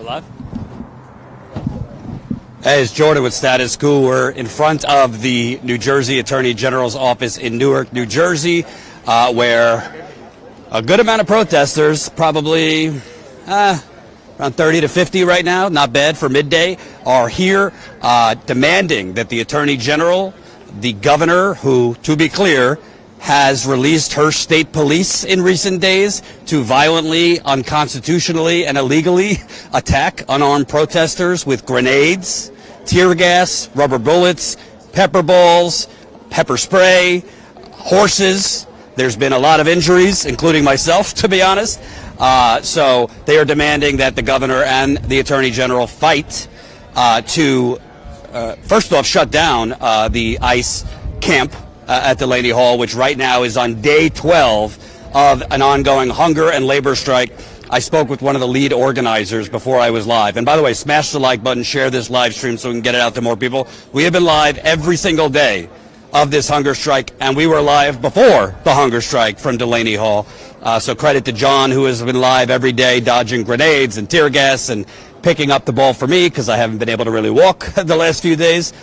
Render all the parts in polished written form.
Live? As Jordan with Status Coup, we're in front of the New Jersey Attorney General's office in Newark, New Jersey, where a good amount of protesters, probably around 30 to 50 right now, not bad for midday, are here demanding that the Attorney General, the governor, who, to be clear, has released her state police in recent days to violently, unconstitutionally, and illegally attack unarmed protesters with grenades, tear gas, rubber bullets, pepper balls, pepper spray, horses. There's been a lot of injuries, including myself, to be honest. So they are demanding that the governor and the attorney general fight to, first off, shut down the ICE camp at Delaney Hall, which right now is on day 12 of an ongoing hunger and labor strike. I spoke with one of the lead organizers before I was live. And by the way, smash the like button, share this live stream so we can get it out to more people. We have been live every single day of this hunger strike, and we were live before the hunger strike from Delaney Hall. So credit to John, who has been live every day, dodging grenades and tear gas and picking up the ball for me because I haven't been able to really walk the last few days.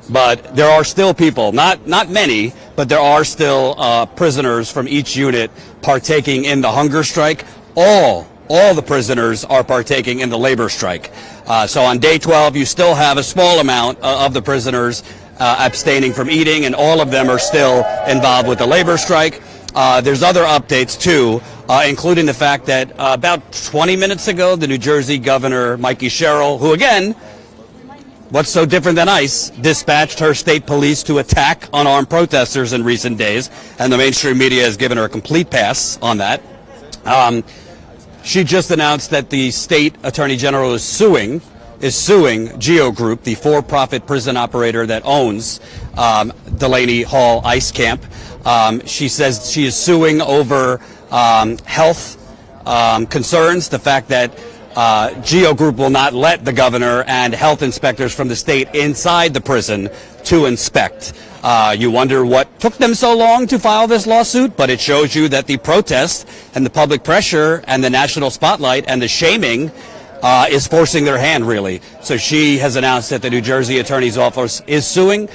But there are still people, not many, but there are still prisoners from each unit partaking in the hunger strike. All the prisoners are partaking in the labor strike. So on day 12, you still have a small amount of the prisoners abstaining from eating, and all of them are still involved with the labor strike. There's other updates, too, including the fact that about 20 minutes ago, the New Jersey governor, Mikey Sherrill, who, again, what's so different than ICE, dispatched her state police to attack unarmed protesters in recent days, and the mainstream media has given her a complete pass on that. She just announced that the state attorney general is suing Geo Group, the for-profit prison operator that owns Delaney Hall ICE camp. She says she is suing over health concerns, the fact that Geo Group will not let the governor and health inspectors from the state inside the prison to inspect. You wonder what took them so long to file this lawsuit, but it shows you that the protest and the public pressure and the national spotlight and the shaming is forcing their hand, really. So she has announced that the New Jersey Attorney's Office is suing.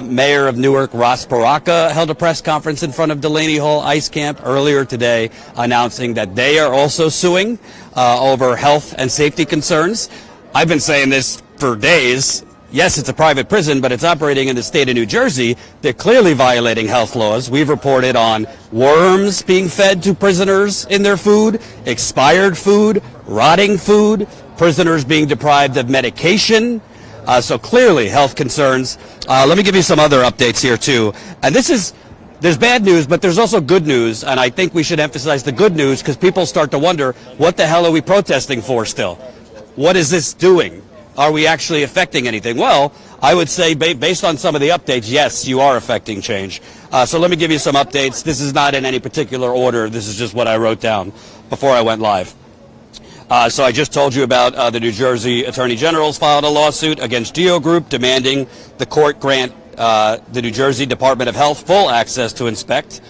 Mayor of Newark, Ross Baraka, held a press conference in front of Delaney Hall ICE camp earlier today, announcing that they are also suing over health and safety concerns. I've been saying this for days. Yes, it's a private prison, but it's operating in the state of New Jersey. They're clearly violating health laws. We've reported on worms being fed to prisoners in their food, expired food, rotting food, prisoners being deprived of medication. So clearly health concerns. Let me give you some other updates here, too. And there's bad news, but there's also good news. And I think we should emphasize the good news because people start to wonder, what the hell are we protesting for still? What is this doing? Are we actually affecting anything? Well, I would say based on some of the updates, yes, you are affecting change. So let me give you some updates. This is not in any particular order. This is just what I wrote down before I went live. So I just told you about the New Jersey Attorney General's filed a lawsuit against Geo Group demanding the court grant the New Jersey Department of Health full access to inspect.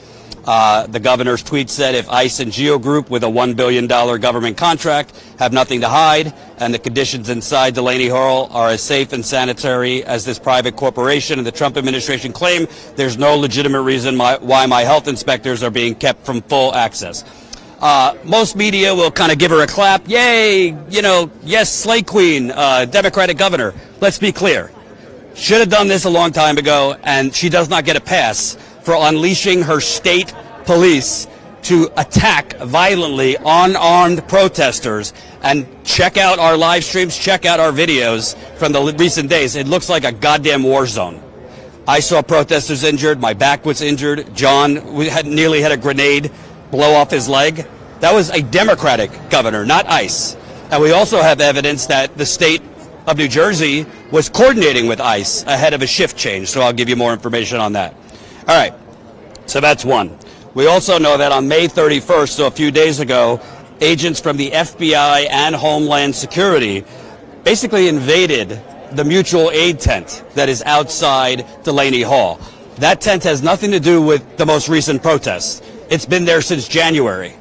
The governor's tweet said if ICE and Geo Group with a $1 billion government contract have nothing to hide and the conditions inside Delaney Hall are as safe and sanitary as this private corporation and the Trump administration claim, there's no legitimate reason why my health inspectors are being kept from full access. Most media will kind of give her a clap. Yay, yes, Slay Queen, Democratic governor. Let's be clear. Should have done this a long time ago, and she does not get a pass for unleashing her state police to attack violently unarmed protesters. And check out our live streams, check out our videos from the recent days. It looks like a goddamn war zone. I saw protesters injured. My back was injured. John nearly had a grenade blow off his leg. That was a Democratic governor, not ICE. And we also have evidence that the state of New Jersey was coordinating with ICE ahead of a shift change. So I'll give you more information on that. All right, so that's one. We also know that on May 31st, so a few days ago, agents from the FBI and Homeland Security basically invaded the mutual aid tent that is outside Delaney Hall. That tent has nothing to do with the most recent protests. It's been there since January.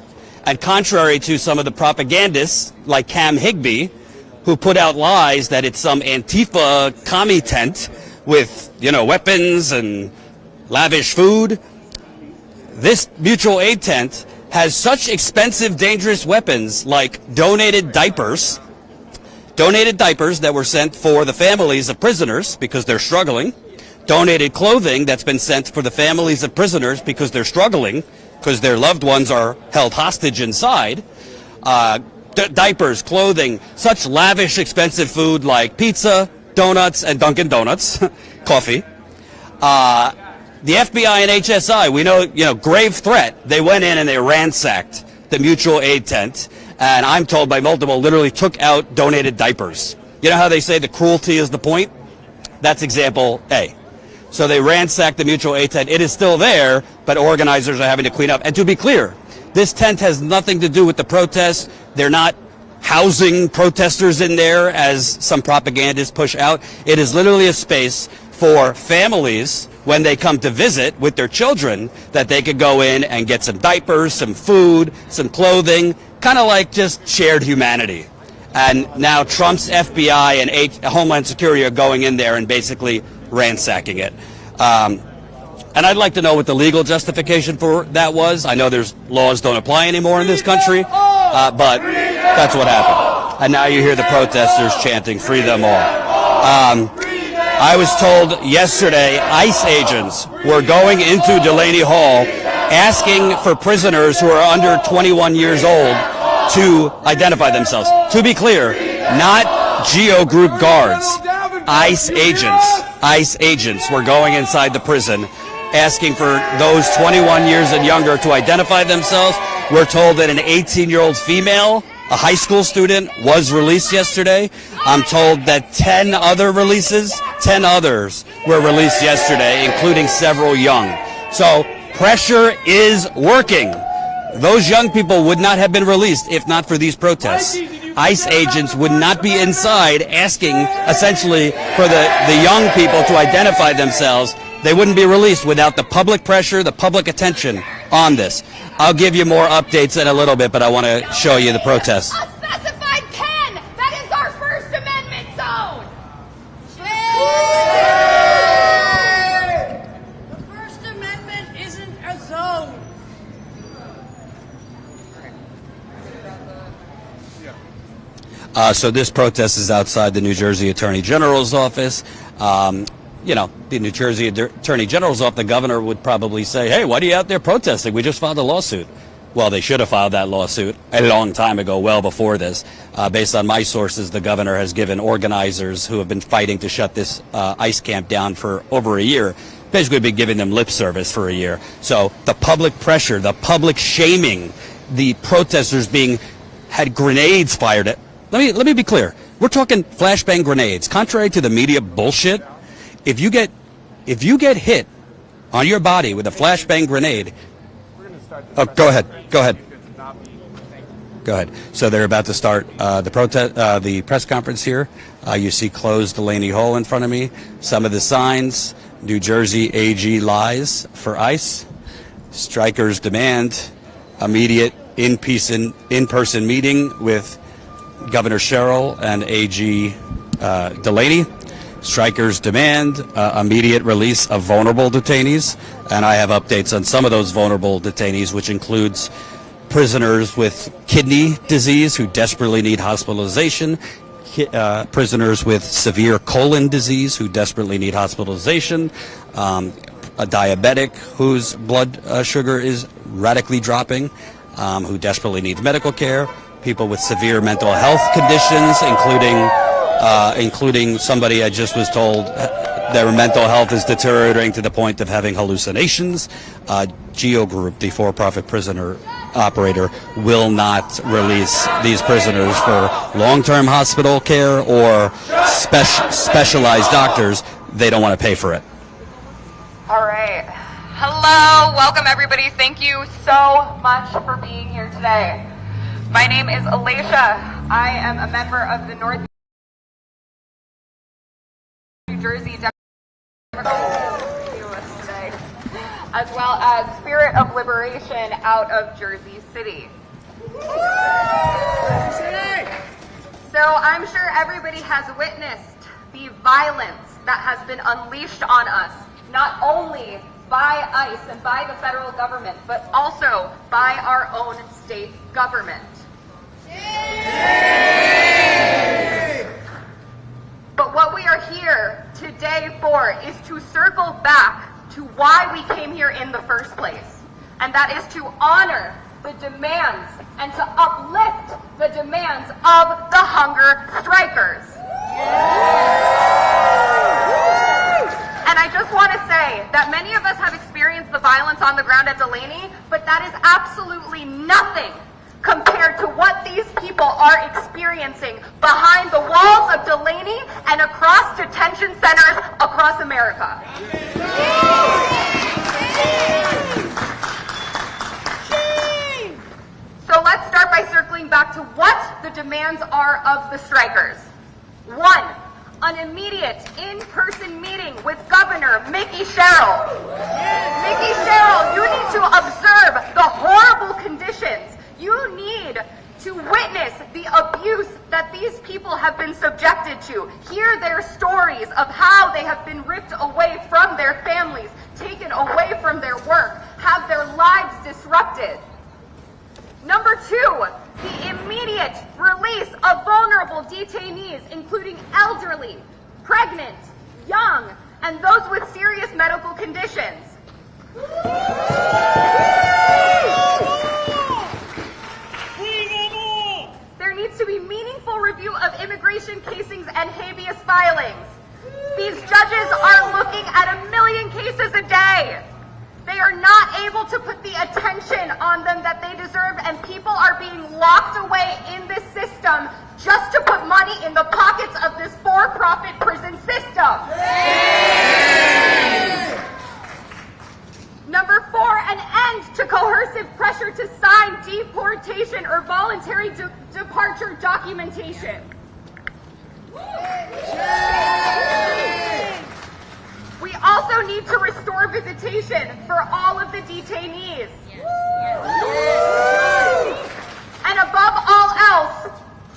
And contrary to some of the propagandists like Cam Higbee, who put out lies that it's some Antifa commie tent with, weapons and lavish food, this mutual aid tent has such expensive, dangerous weapons like donated diapers that were sent for the families of prisoners because they're struggling, donated clothing that's been sent for the families of prisoners because they're struggling, because their loved ones are held hostage inside, diapers, clothing, such lavish, expensive food like pizza, donuts, and Dunkin' Donuts, coffee. The FBI and HSI, we know, grave threat. They went in and they ransacked the mutual aid tent, and I'm told by multiple, literally took out donated diapers. You know how they say the cruelty is the point? That's example A. So they ransacked the mutual aid tent. It is still there, but organizers are having to clean up. And to be clear, this tent has nothing to do with the protests. They're not housing protesters in there, as some propagandists push out. It is literally a space for families, when they come to visit with their children, that they could go in and get some diapers, some food, some clothing, kind of like just shared humanity. And now Trump's FBI and Homeland Security are going in there and basically ransacking it. And I'd like to know what the legal justification for that was. I know there's laws don't apply anymore in this country, but that's what happened. And now you hear the protesters chanting, "Free them all." I was told yesterday ICE agents were going into Delaney Hall asking for prisoners who are under 21 years old to identify themselves. To be clear, not GEO Group guards. ICE agents were going inside the prison asking for those 21 years and younger to identify themselves. We're told that an 18-year-old female, a high school student, was released yesterday. I'm told that 10 others were released yesterday, including several young. So pressure is working. Those young people would not have been released if not for these protests. ICE agents would not be inside asking, essentially, for the young people to identify themselves. They wouldn't be released without the public pressure, the public attention on this. I'll give you more updates in a little bit, but I want to show you the protests. A specified pen! That is our First Amendment zone! The First Amendment isn't a zone. So this protest is outside the New Jersey Attorney General's office. The New Jersey Attorney General's office, the governor would probably say, "Hey, why are you out there protesting? We just filed a lawsuit." Well, they should have filed that lawsuit a long time ago, well before this. Based on my sources, the governor has given organizers who have been fighting to shut this ICE camp down for over a year, basically been giving them lip service for a year. So the public pressure, the public shaming, the protesters had grenades fired at. Let me be clear. We're talking flashbang grenades. Contrary to the media bullshit, if you get hit on your body with a flashbang grenade, go ahead. So they're about to start the press conference here. You see closed Delaney Hall in front of me. Some of the signs: New Jersey AG lies for ICE. Strikers demand immediate in-person meeting with Governor Sherrill and AG Delaney. Strikers demand immediate release of vulnerable detainees, and I have updates on some of those vulnerable detainees, which includes prisoners with kidney disease who desperately need hospitalization, prisoners with severe colon disease who desperately need hospitalization, a diabetic whose blood sugar is radically dropping, who desperately needs medical care, people with severe mental health conditions, including somebody I just was told their mental health is deteriorating to the point of having hallucinations. GEO Group, the for-profit prisoner operator, will not release these prisoners for long-term hospital care or specialized doctors. They don't want to pay for it. All right. Hello. Welcome, everybody. Thank you so much for being here today. My name is Alicia. I am a member of the North New Jersey Democrats today, as well as Spirit of Liberation out of Jersey City. So I'm sure everybody has witnessed the violence that has been unleashed on us, not only by ICE and by the federal government, but also by our own state government. But what we are here today for is to circle back to why we came here in the first place, and that is to honor the demands and to uplift the demands of the hunger strikers. And I just want to say that many of us have experienced the violence on the ground at Delaney, but that is absolutely nothing compared to what these people are experiencing behind the walls of Delaney and across detention centers across America. So let's start by circling back to what the demands are of the strikers. 1, an immediate in-person meeting with Governor Mickey Sherrill. Mickey Sherrill, you need to observe the horrible conditions. You need to witness the abuse that these people have been subjected to. Hear their stories of how they have been ripped away from their families, taken away from their work, have their lives disrupted. Number 2, the immediate release of vulnerable detainees, including elderly, pregnant, young, and those with serious medical conditions. There needs to be meaningful review of immigration casings and habeas filings. These judges are looking at 1 million cases a day. They are not able to put the attention on them that they deserve, and people are being locked away in this system just to put money in the pockets of this for-profit prison system. Number 4, an end to coercive pressure to sign deportation or voluntary departure documentation. We also need to restore visitation for all of the detainees. And above all else,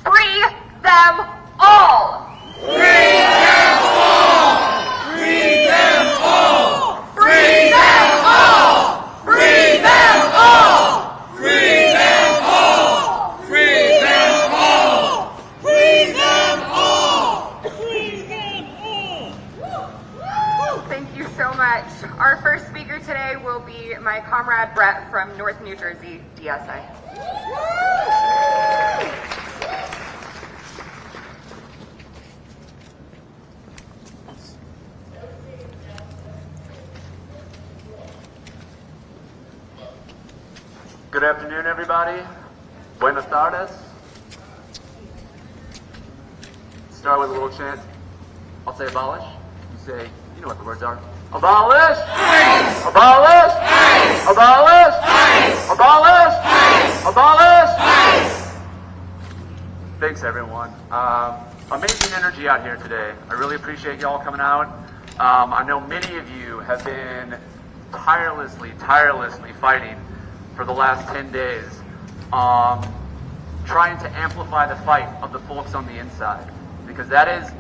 free them all. Free them all. Free them all. Free them all. Free them all. Free them all. Free them all. Free them all. Free them all. Thank you so much. Our first speaker today will be my comrade Brett from North New Jersey, DSA. Good afternoon, everybody. Buenos tardes. Start with a little chant. I'll say abolish. You say, you know what the words are. Abolish! ICE! Abolish! ICE! Abolish! ICE! Abolish! ICE! Abolish! ICE! Thanks, everyone. Amazing energy out here today. I really appreciate y'all coming out. I know many of you have been tirelessly fighting for the last 10 days, trying to amplify the fight of the folks on the inside. Because that is,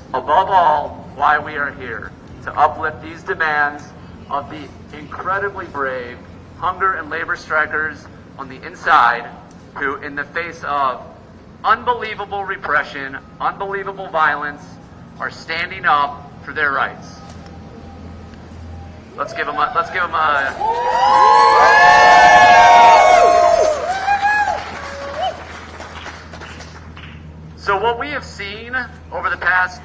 above all, why we are here, to uplift these demands of the incredibly brave hunger and labor strikers on the inside who, in the face of unbelievable repression, unbelievable violence, are standing up for their rights. Let's give them a... So what we have seen over the past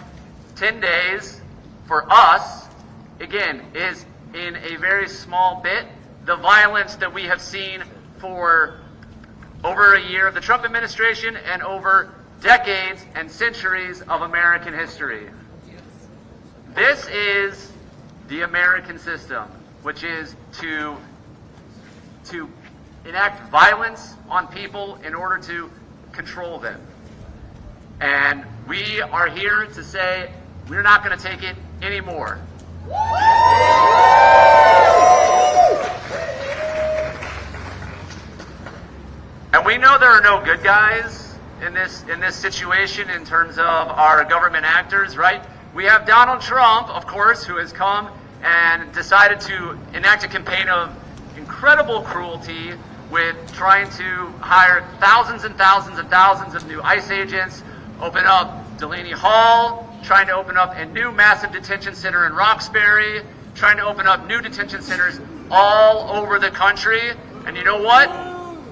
10 days for us, again, is in a very small bit the violence that we have seen for over a year of the Trump administration and over decades and centuries of American history. This is the American system, which is to enact violence on people in order to control them. And we are here to say we're not going to take it anymore. And we know there are no good guys in this situation in terms of our government actors, right? We have Donald Trump, of course, who has come and decided to enact a campaign of incredible cruelty with trying to hire thousands and thousands and thousands of new ICE agents, open up Delaney Hall, trying to open up a new massive detention center in Roxbury, trying to open up new detention centers all over the country. And you know what?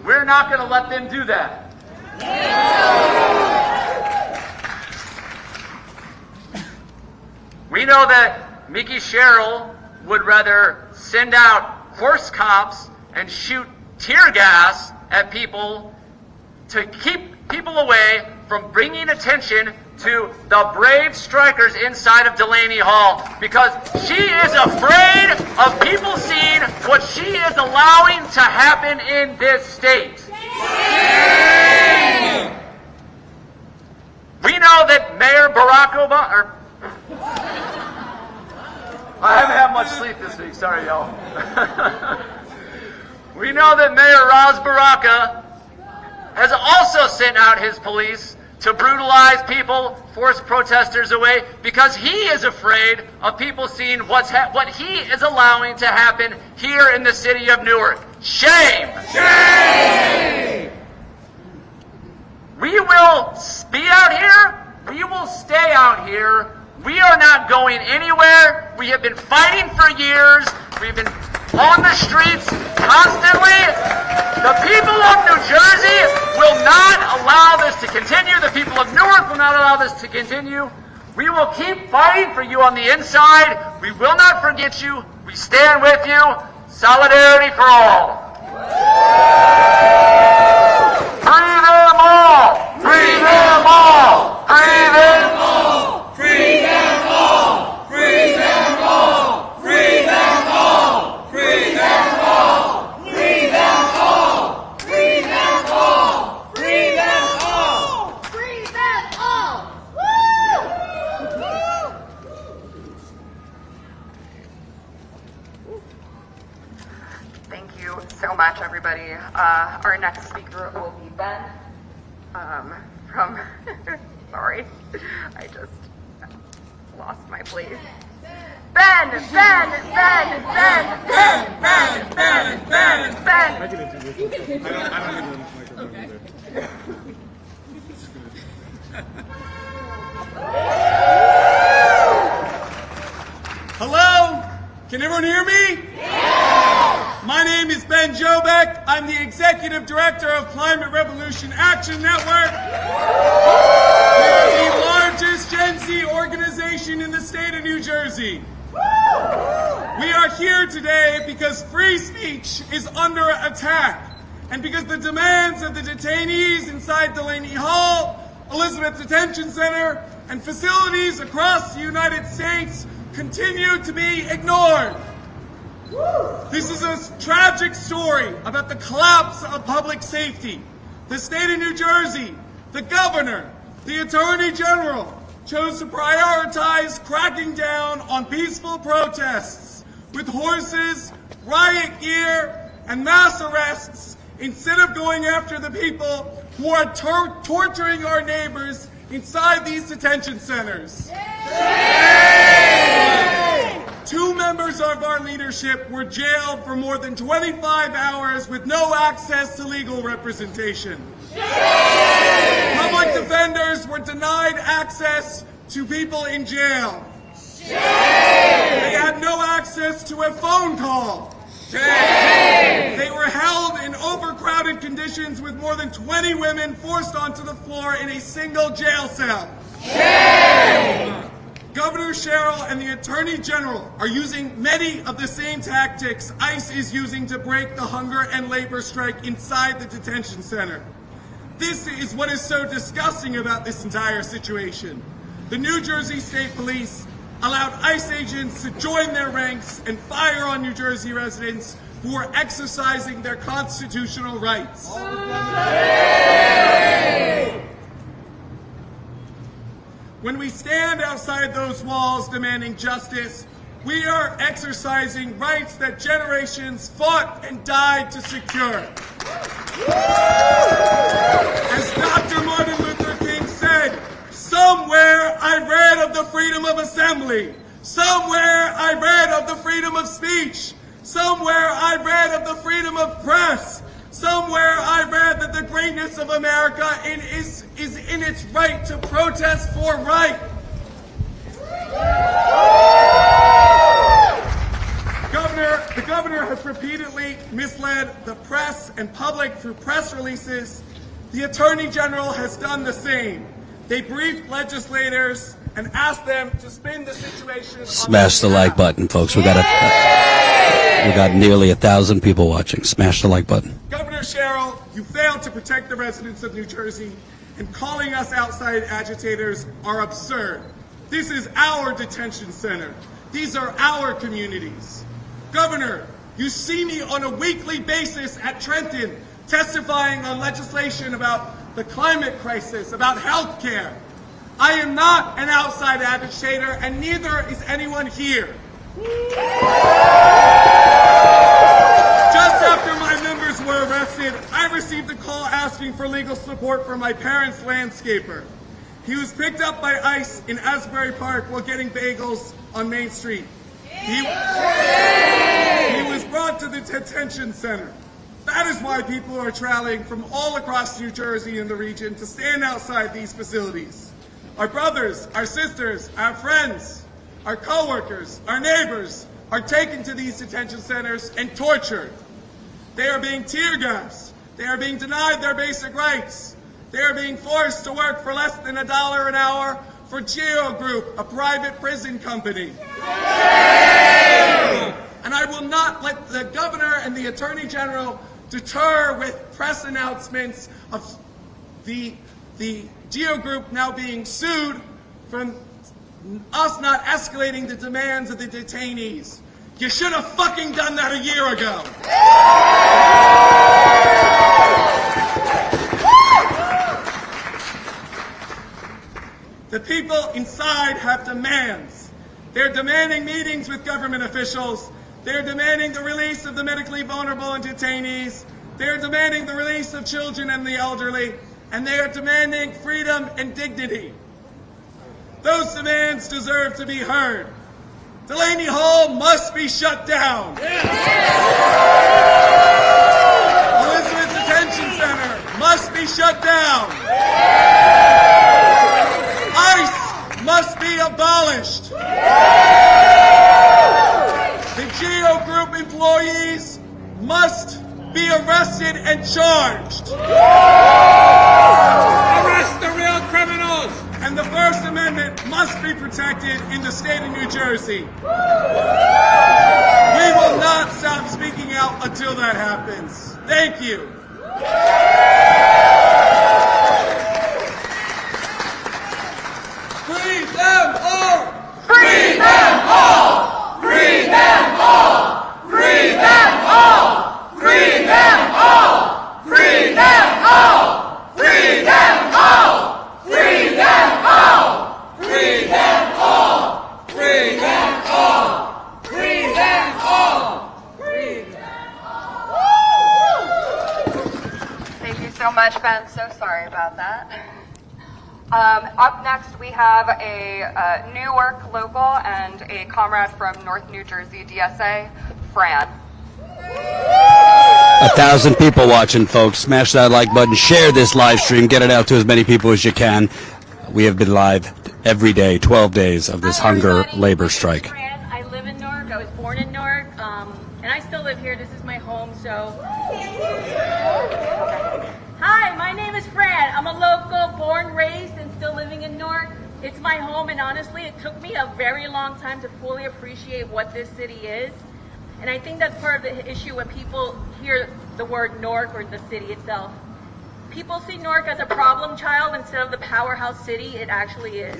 We're not going to let them do that. We know that Mickey Sherrill would rather send out horse cops and shoot tear gas at people to keep people away from bringing attention to the brave strikers inside of Delaney Hall, because she is afraid of people seeing what she is allowing to happen in this state. We know that Mayor Barack Obama, I haven't had much sleep this week, sorry y'all. We know that Mayor Ras Baraka has also sent out his police to brutalize people, force protesters away, because he is afraid of people seeing what he is allowing to happen here in the city of Newark. Shame! Shame! We will be out here. We will stay out here. We are not going anywhere. We have been fighting for years. We've been on the streets constantly. The people of New Jersey will not allow this to continue. The people of Newark will not allow this to continue. We will keep fighting for you on the inside. We will not forget you. We stand with you. Solidarity for all. Free them all! Free them all! Free them all! Free them all! Free them all! Free them all! Free them all! Free them all! Free them all! Free them all! Free them all! Thank you so much, everybody. Our next speaker will be Ben from, sorry, I just lost my place. Ben! Hello? Can everyone hear me? Yeah! My name is Ben Jobeck. I'm the Executive Director of Climate Revolution Action Network. We are the largest Gen Z organization in the state of New Jersey. We are here today because free speech is under attack, and because the demands of the detainees inside Delaney Hall, Elizabeth Detention Center, and facilities across the United States continue to be ignored. This is a tragic story about the collapse of public safety. The state of New Jersey, the governor, the attorney general chose to prioritize cracking down on peaceful protests with horses, riot gear, and mass arrests instead of going after the people who are torturing our neighbors inside these detention centers. Two members of our leadership were jailed for more than 25 hours with no access to legal representation. Public defenders were denied access to people in jail. They had no access to a phone call. They were held in overcrowded conditions with more than 20 women forced onto the floor in a single jail cell. Governor Sherrill and the Attorney General are using many of the same tactics ICE is using to break the hunger and labor strike inside the detention center. This is what is so disgusting about this entire situation. The New Jersey State Police allowed ICE agents to join their ranks and fire on New Jersey residents who are exercising their constitutional rights. When we stand outside those walls demanding justice, we are exercising rights that generations fought and died to secure. As Dr. Martin Luther King said, somewhere I read of the freedom of assembly. Somewhere I read of the freedom of speech. Somewhere I read of the freedom of press. Somewhere I read that the greatness of America is in its right to protest for right. The governor has repeatedly misled the press and public through press releases. The Attorney General has done the same. They briefed legislators and asked them to spin the situation. Smash the like button, folks. We got nearly 1,000 people watching. Smash the like button. Governor Sherrill, you failed to protect the residents of New Jersey, and calling us outside agitators are absurd. This is our detention center. These are our communities. Governor, you see me on a weekly basis at Trenton testifying on legislation about the climate crisis, about health care. I am not an outside agitator, and neither is anyone here. Just after my members were arrested, I received a call asking for legal support from my parents' landscaper. He was picked up by ICE in Asbury Park while getting bagels on Main Street. He was brought to the detention center. That is why people are traveling from all across New Jersey and the region to stand outside these facilities. Our brothers, our sisters, our friends, our co-workers, our neighbors are taken to these detention centers and tortured. They are being tear gassed. They are being denied their basic rights. They are being forced to work for less than $1 an hour for Geo Group, a private prison company. And I will not let the governor and the attorney general deter with press announcements of the Geo Group now being sued from us not escalating the demands of the detainees. You should have fucking done that a year ago. The people inside have demands. They're demanding meetings with government officials. They're demanding the release of the medically vulnerable and detainees. They're demanding the release of children and the elderly. And they are demanding freedom and dignity. Those demands deserve to be heard. Delaney Hall must be shut down. Elizabeth Detention Center must be shut down. ICE must be abolished. The Geo Group employees must be arrested and charged. Arrest the real criminals! And the First Amendment must be protected in the state of New Jersey. We will not stop speaking out until that happens. Thank you. Free them all! Free them all! Free them all! Free them all! Free them all! Free them all! Free them all! Free them all! Free them all! Free them all! Free them all! Free them Thank you so much, Ben. So sorry about that. Up next, we have a Newark local and a comrade from North New Jersey DSA, Fran. 1,000 people watching, folks. Smash that like button. Share this live stream. Get it out to as many people as you can. We have been live every day, 12 days of this hunger labor strike. I live in Newark. I was born in Newark, and I still live here. This is my home, so. Hi, my name is Fran. I'm a local, born, raised, and still living in Newark. It's my home, and honestly, it took me a very long time to fully appreciate what this city is. And I think that's part of the issue when people hear the word Newark or the city itself. People see Newark as a problem child instead of the powerhouse city it actually is.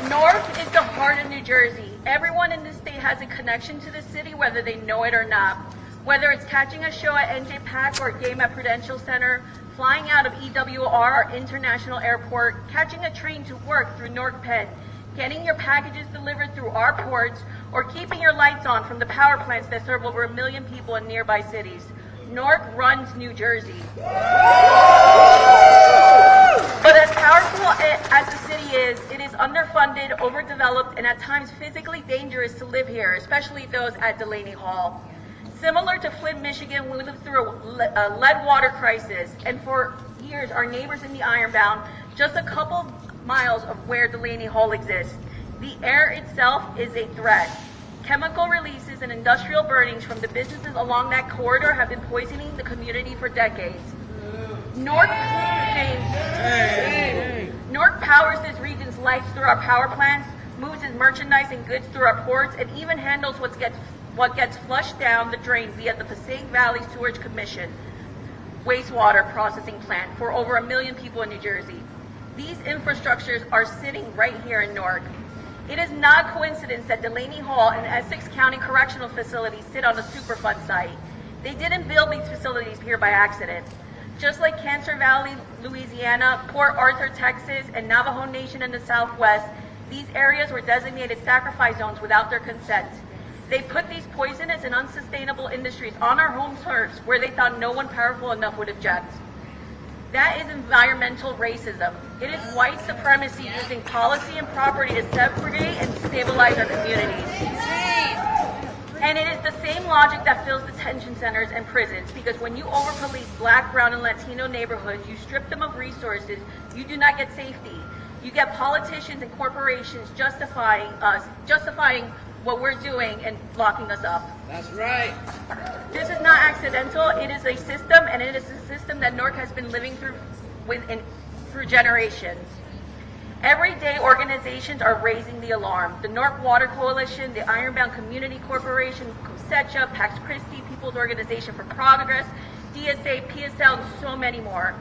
Newark is the heart of New Jersey. Everyone in this state has a connection to the city, whether they know it or not. Whether it's catching a show at NJ Pack or a game at Prudential Center, flying out of EWR or International Airport, catching a train to work through Newark Penn, getting your packages delivered through our ports, or keeping your lights on from the power plants that serve over 1 million people in nearby cities. Newark runs New Jersey. But as powerful as the city is, it is underfunded, overdeveloped, and at times physically dangerous to live here, especially those at Delaney Hall. Similar to Flint, Michigan, we lived through a lead water crisis, and for years, our neighbors in the Ironbound, just a couple miles of where Delaney Hall exists. The air itself is a threat. Chemical releases and industrial burnings from the businesses along that corridor have been poisoning the community for decades. Newark powers this region's life through our power plants, moves its merchandise and goods through our ports, and even handles what gets flushed down the drain via the Passaic Valley Sewerage Commission wastewater processing plant for over 1 million people in New Jersey. These infrastructures are sitting right here in Newark. It is not a coincidence that Delaney Hall and Essex County Correctional Facility sit on a Superfund site. They didn't build these facilities here by accident. Just like Cancer Valley, Louisiana, Port Arthur, Texas, and Navajo Nation in the Southwest, these areas were designated sacrifice zones without their consent. They put these poisonous and unsustainable industries on our home turfs where they thought no one powerful enough would object. That is environmental racism. It is white supremacy using policy and property to segregate and stabilize our communities. And it is the same logic that fills detention centers and prisons, because when you over-police Black, Brown, and Latino neighborhoods, you strip them of resources, you do not get safety. You get politicians and corporations justifying what we're doing and locking us up. That's right. This is not accidental. It is a system, and it is a system that Newark has been living through through generations. Every day, organizations are raising the alarm. The Newark Water Coalition, the Ironbound Community Corporation, COSECHA, Pax Christi, People's Organization for Progress, DSA, PSL, and so many more.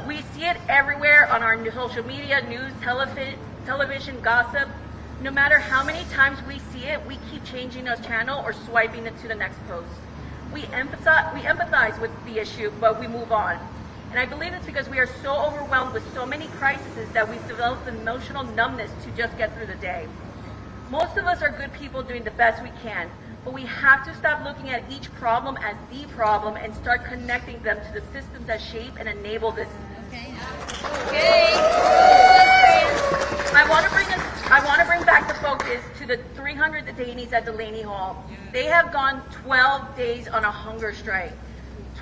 We see it everywhere on our social media, news, television, gossip. No matter how many times we see it, we keep changing the channel or swiping it to the next post. We empathize with the issue, but we move on. And I believe it's because we are so overwhelmed with so many crises that we've developed an emotional numbness to just get through the day. Most of us are good people doing the best we can, but we have to stop looking at each problem as the problem and start connecting them to the systems that shape and enable this. I want to bring back the focus to the 300 detainees at Delaney Hall. They have gone 12 days on a hunger strike.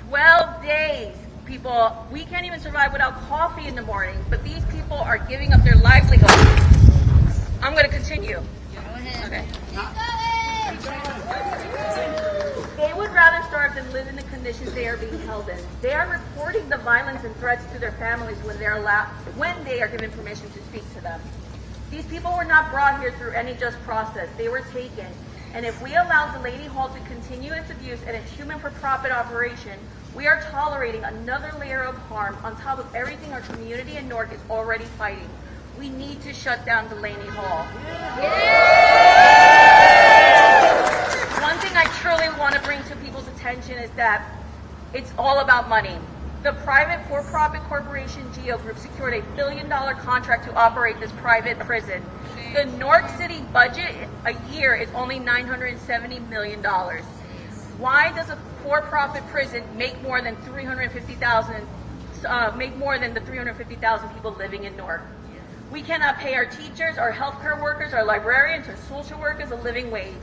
12 days. People, we can't even survive without coffee in the morning, but these people are giving up their livelihood. I'm going to continue. Okay. They would rather starve than live in the conditions they are being held in. They are reporting the violence and threats to their families when they are given permission to speak to them. These people were not brought here through any just process. They were taken. And if we allow Delaney Hall to continue its abuse and its human for profit operation, we are tolerating another layer of harm on top of everything our community in Newark is already fighting. We need to shut down Delaney Hall. One thing I truly want to bring to people's attention is that it's all about money. The private for-profit corporation GEO Group secured a $1 billion contract to operate this private prison. The Newark City budget a year is only $970 million. Why does a for-profit prison make more than 350,000? Make more than the 350,000 people living in Newark? We cannot pay our teachers, our healthcare workers, our librarians, our social workers a living wage.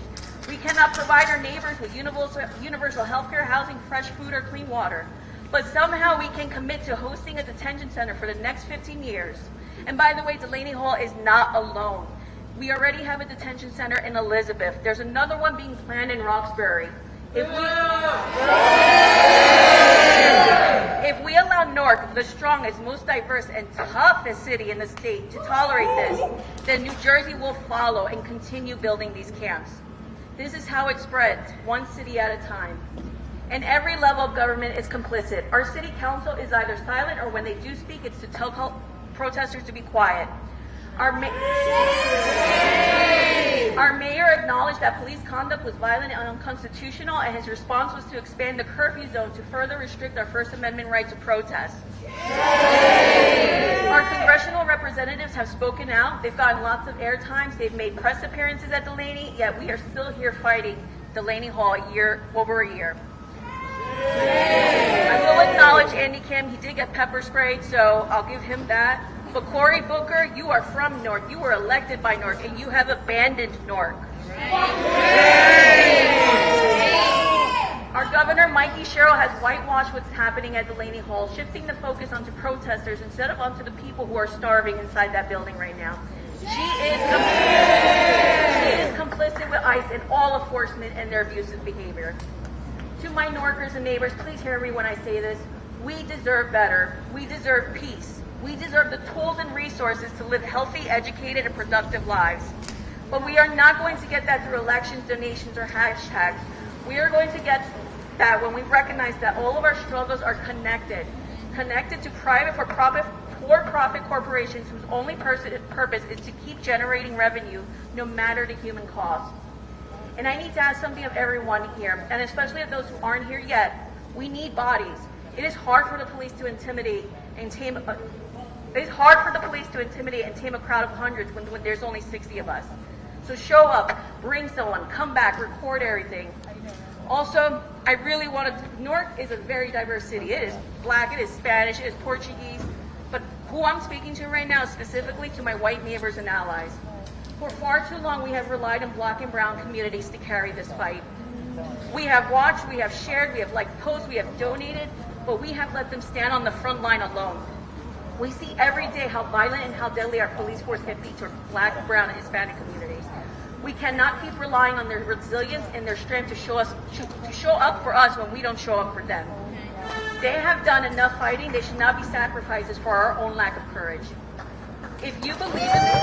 We cannot provide our neighbors with universal healthcare, housing, fresh food, or clean water. But somehow we can commit to hosting a detention center for the next 15 years. And by the way, Delaney Hall is not alone. We already have a detention center in Elizabeth. There's another one being planned in Roxbury. If we allow Newark, the strongest, most diverse, and toughest city in the state, to tolerate this, then New Jersey will follow and continue building these camps. This is how it spreads, one city at a time. And every level of government is complicit. Our city council is either silent, or when they do speak, it's to tell protesters to be quiet. Our mayor acknowledged that police conduct was violent and unconstitutional, and his response was to expand the curfew zone to further restrict our First Amendment right to protest. Our congressional representatives have spoken out. They've gotten lots of airtime. They've made press appearances at Delaney, yet we are still here fighting Delaney Hall over a year. I will acknowledge Andy Kim. He did get pepper sprayed, so I'll give him that. But Cory Booker, you are from Newark. You were elected by Newark, and you have abandoned Newark. Our governor, Mikey Sherrill, has whitewashed what's happening at Delaney Hall, shifting the focus onto protesters instead of onto the people who are starving inside that building right now. She is complicit with ICE in all enforcement and their abusive behavior. To my Newarkers and neighbors, please hear me when I say this. We deserve better. We deserve peace. We deserve the tools and resources to live healthy, educated, and productive lives. But we are not going to get that through elections, donations, or hashtags. We are going to get that when we recognize that all of our struggles are connected to private for-profit corporations whose only purpose is to keep generating revenue no matter the human cost. And I need to ask something of everyone here, and especially of those who aren't here yet. We need bodies. It is hard for the police to intimidate and tame. It is hard for the police to intimidate and tame a crowd of hundreds when there's only 60 of us. So show up, bring someone, come back, record everything. Also, I really want to, Newark is a very diverse city. It is black, it is Spanish, it is Portuguese, but who I'm speaking to right now is specifically to my white neighbors and allies. For far too long, we have relied on black and brown communities to carry this fight. We have watched, we have shared, we have liked posts, we have donated, but we have let them stand on the front line alone. We see every day how violent and how deadly our police force can be toward black, brown, and Hispanic communities. We cannot keep relying on their resilience and their strength to show up for us when we don't show up for them. They have done enough fighting. They should not be sacrifices for our own lack of courage. If you believe in this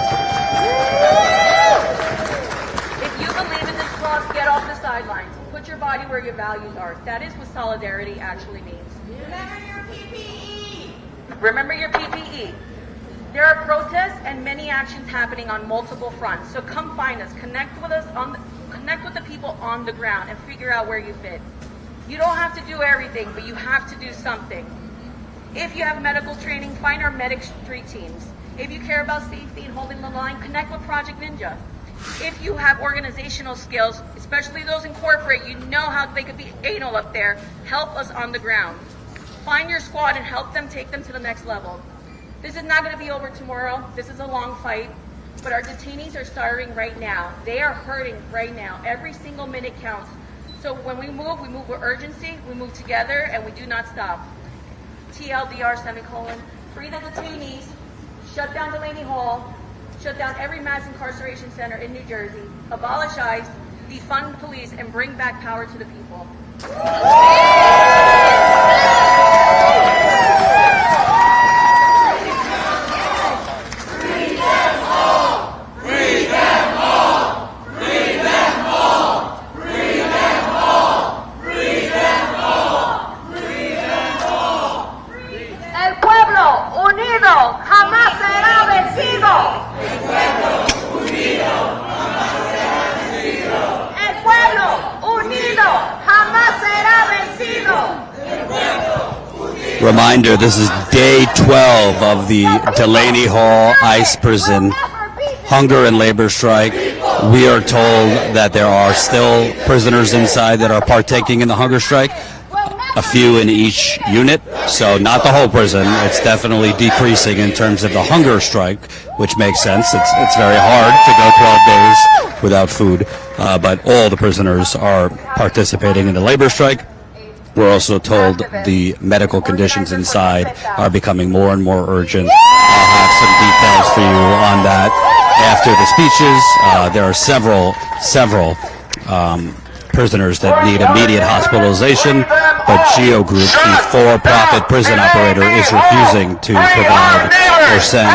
cause, get off the sidelines. Put your body where your values are. That is what solidarity actually means. Remember your PPE. Remember your PPE. There are protests and many actions happening on multiple fronts. So come find us. Connect with the people on the ground and figure out where you fit. You don't have to do everything, but you have to do something. If you have medical training, find our medic street teams. If you care about safety and holding the line, connect with Project Ninja. If you have organizational skills, especially those in corporate, you know how they could be anal up there, help us on the ground. Find your squad and help them take them to the next level. This is not going to be over tomorrow. This is a long fight, but our detainees are starving right now. They are hurting right now. Every single minute counts. So when we move with urgency, we move together, and we do not stop. TLDR, free the detainees, shut down Delaney Hall, shut down every mass incarceration center in New Jersey, abolish ICE, defund police, and bring back power to the people. El pueblo unido jamás será vencido. El pueblo unido jamás será vencido. Reminder, this is day 12 of the Delaney Hall ICE prison hunger and labor strike. We are told that there are still prisoners inside that are partaking in the hunger strike. A few in each unit, so not the whole prison. It's definitely decreasing in terms of the hunger strike, which makes sense. It's very hard to go 12 days without food, but all the prisoners are participating in the labor strike. We're also told the medical conditions inside are becoming more and more urgent. I'll have some details for you on that after the speeches. There are several prisoners that need immediate hospitalization, but Geo Group, the for-profit prison operator, is refusing to provide or send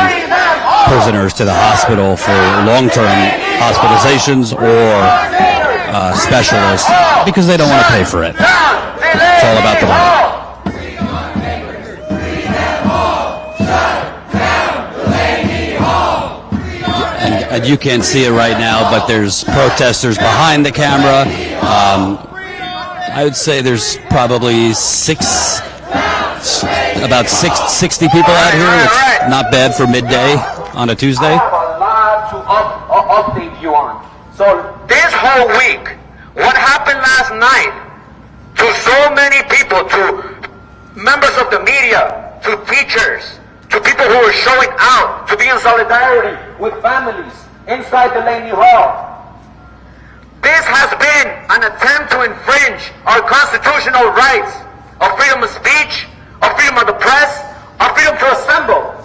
prisoners to the hospital for long-term hospitalizations or specialists because they don't want to pay for it. It's all about the money. And you can't see it right now, but there's protesters behind the camera. I would say there's probably 60 people out here. It's not bad for midday on a Tuesday. I have a lot to update you on. So this whole week, what happened last night to so many people, to members of the media, to teachers, to people who are showing out to be in solidarity with families inside Delaney Hall. This has been an attempt to infringe our constitutional rights of freedom of speech, of freedom of the press, of freedom to assemble.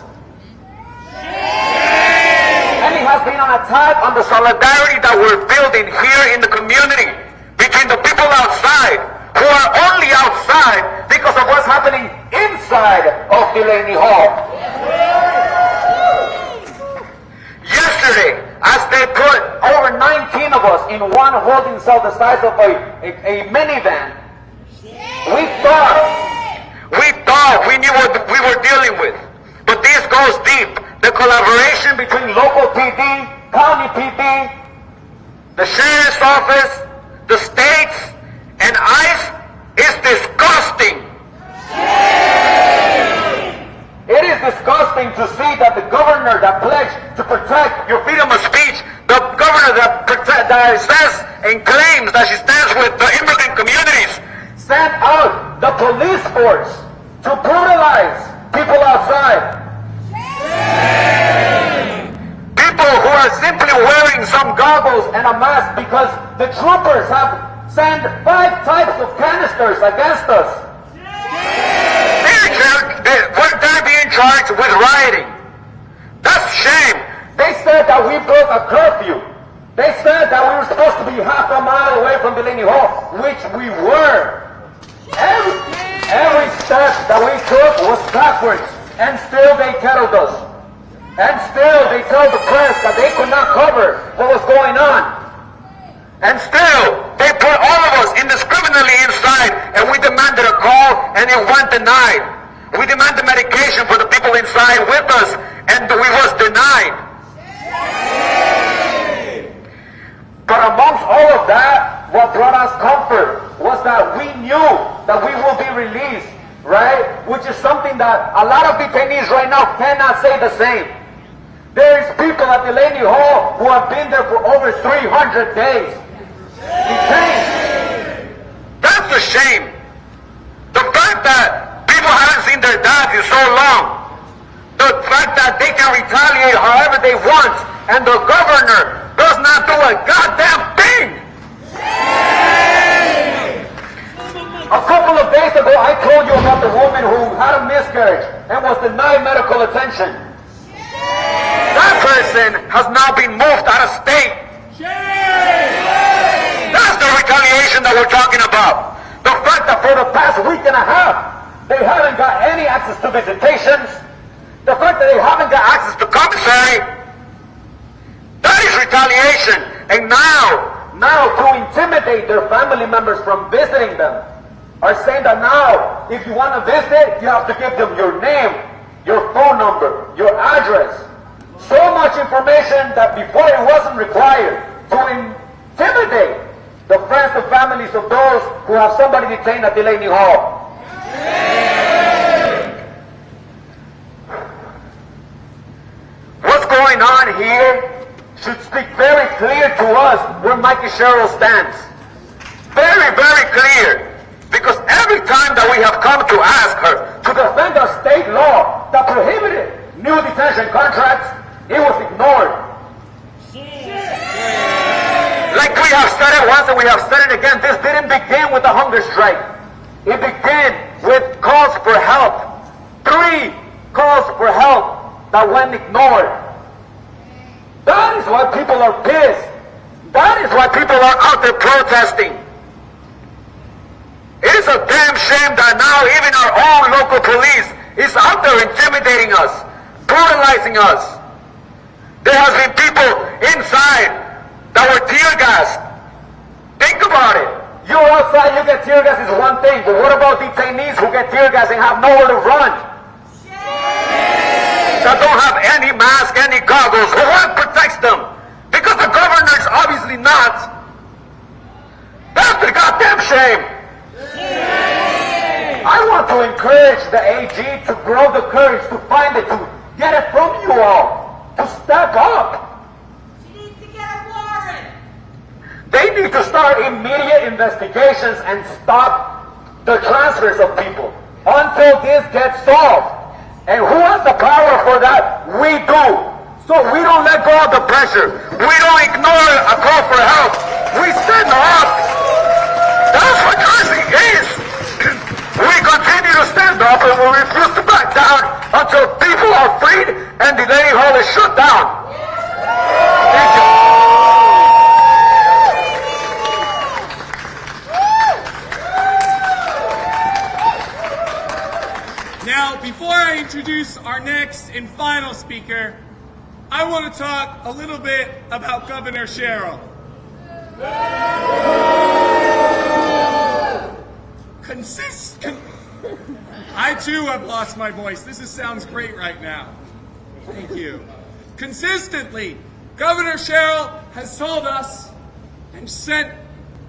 And it has been an attack on the solidarity that we're building here in the community between the people outside, who are only outside because of what's happening inside of Delaney Hall. Yesterday, as they put over 19 of us in one holding cell the size of a minivan, we thought we knew what we were dealing with. But this goes deep. The collaboration between local PD, county PD, the sheriff's office, the states, and ICE is disgusting. It is disgusting to see that the governor that pledged to protect your freedom of speech, the governor that says and claims that she stands with the immigrant communities, sent out the police force to brutalize people outside. People who are simply wearing some goggles and a mask because the troopers have sent 5 types of canisters against us. They're being charged with rioting. That's a shame. They said that we broke a curfew. They said that we were supposed to be half a mile away from Delaney Hall, which we were. Every step that we took was backwards, and still they kettled us. And still they told the press that they could not cover what was going on. And still they put all of us indiscriminately inside, and we demanded a call, and it went denied. We demanded medication for the people inside with us, and we was denied. But amongst all of that, what brought us comfort was that we knew that we will be released, right? Which is something that a lot of detainees right now cannot say the same. There is people at Delaney Hall who have been there for over 300 days. Detained. That's a shame. The fact that people haven't seen their dads in so long. The fact that they can retaliate however they want, and the governor does not do a goddamn thing. A couple of days ago, I told you about the woman who had a miscarriage and was denied medical attention. That person has now been moved out of state. That's the retaliation that we're talking about. The fact that for the past week and a half, they haven't got any access to visitations. The fact that they haven't got access to commissary. That is retaliation. And now to intimidate their family members from visiting them, are saying that now, if you want to visit, you have to give them your name, your phone number, your address. So much information that before it wasn't required to intimidate the friends and families of those who have somebody detained at Delaney Hall. What's going on here should speak very clear to us where Mikey Sherrill stands. Very, very clear. Because every time that we have come to ask her to defend our state law that prohibited new detention contracts, it was ignored. Like we have said it once and we have said it again, this didn't begin with a hunger strike. It began with calls for help. 3 calls for help that went ignored. That is why people are pissed. That is why people are out there protesting. It is a damn shame that now even our own local police is out there intimidating us, brutalizing us. There has been people inside that were tear gassed. Think about it. You're outside, you get tear gas is one thing, but what about detainees who get tear gas and have nowhere to run? That don't have any mask, any goggles. What protects them? Because the governor's obviously not. That's a goddamn shame. I want to encourage the AG to grow the courage to find it, to get it from you all, to step up. She needs to get a warrant. They need to start immediate investigations and stop the transfers of people until this gets solved. And who has the power for that? We do. So we don't let go of the pressure. We don't ignore a call for help. We stand up. That's what Jersey is. We continue to stand up and we refuse to back down until people are freed and Delaney Hall is shut down. Thank you. Now, before I introduce our next and final speaker, I want to talk a little bit about Governor Sherrill. I too have lost my voice. This sounds great right now. Thank you. Consistently, Governor Sherrill has told us and sent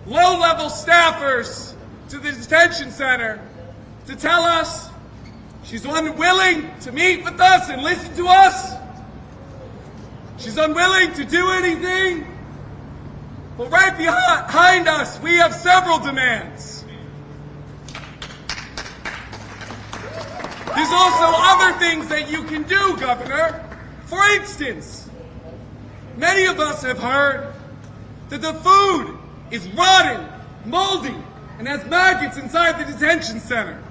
low-level staffers to the detention center to tell us she's unwilling to meet with us and listen to us. She's unwilling to do anything. But right behind us, we have several demands. There's also other things that you can do, Governor. For instance, many of us have heard that the food is rotten, moldy, and has maggots inside the detention center.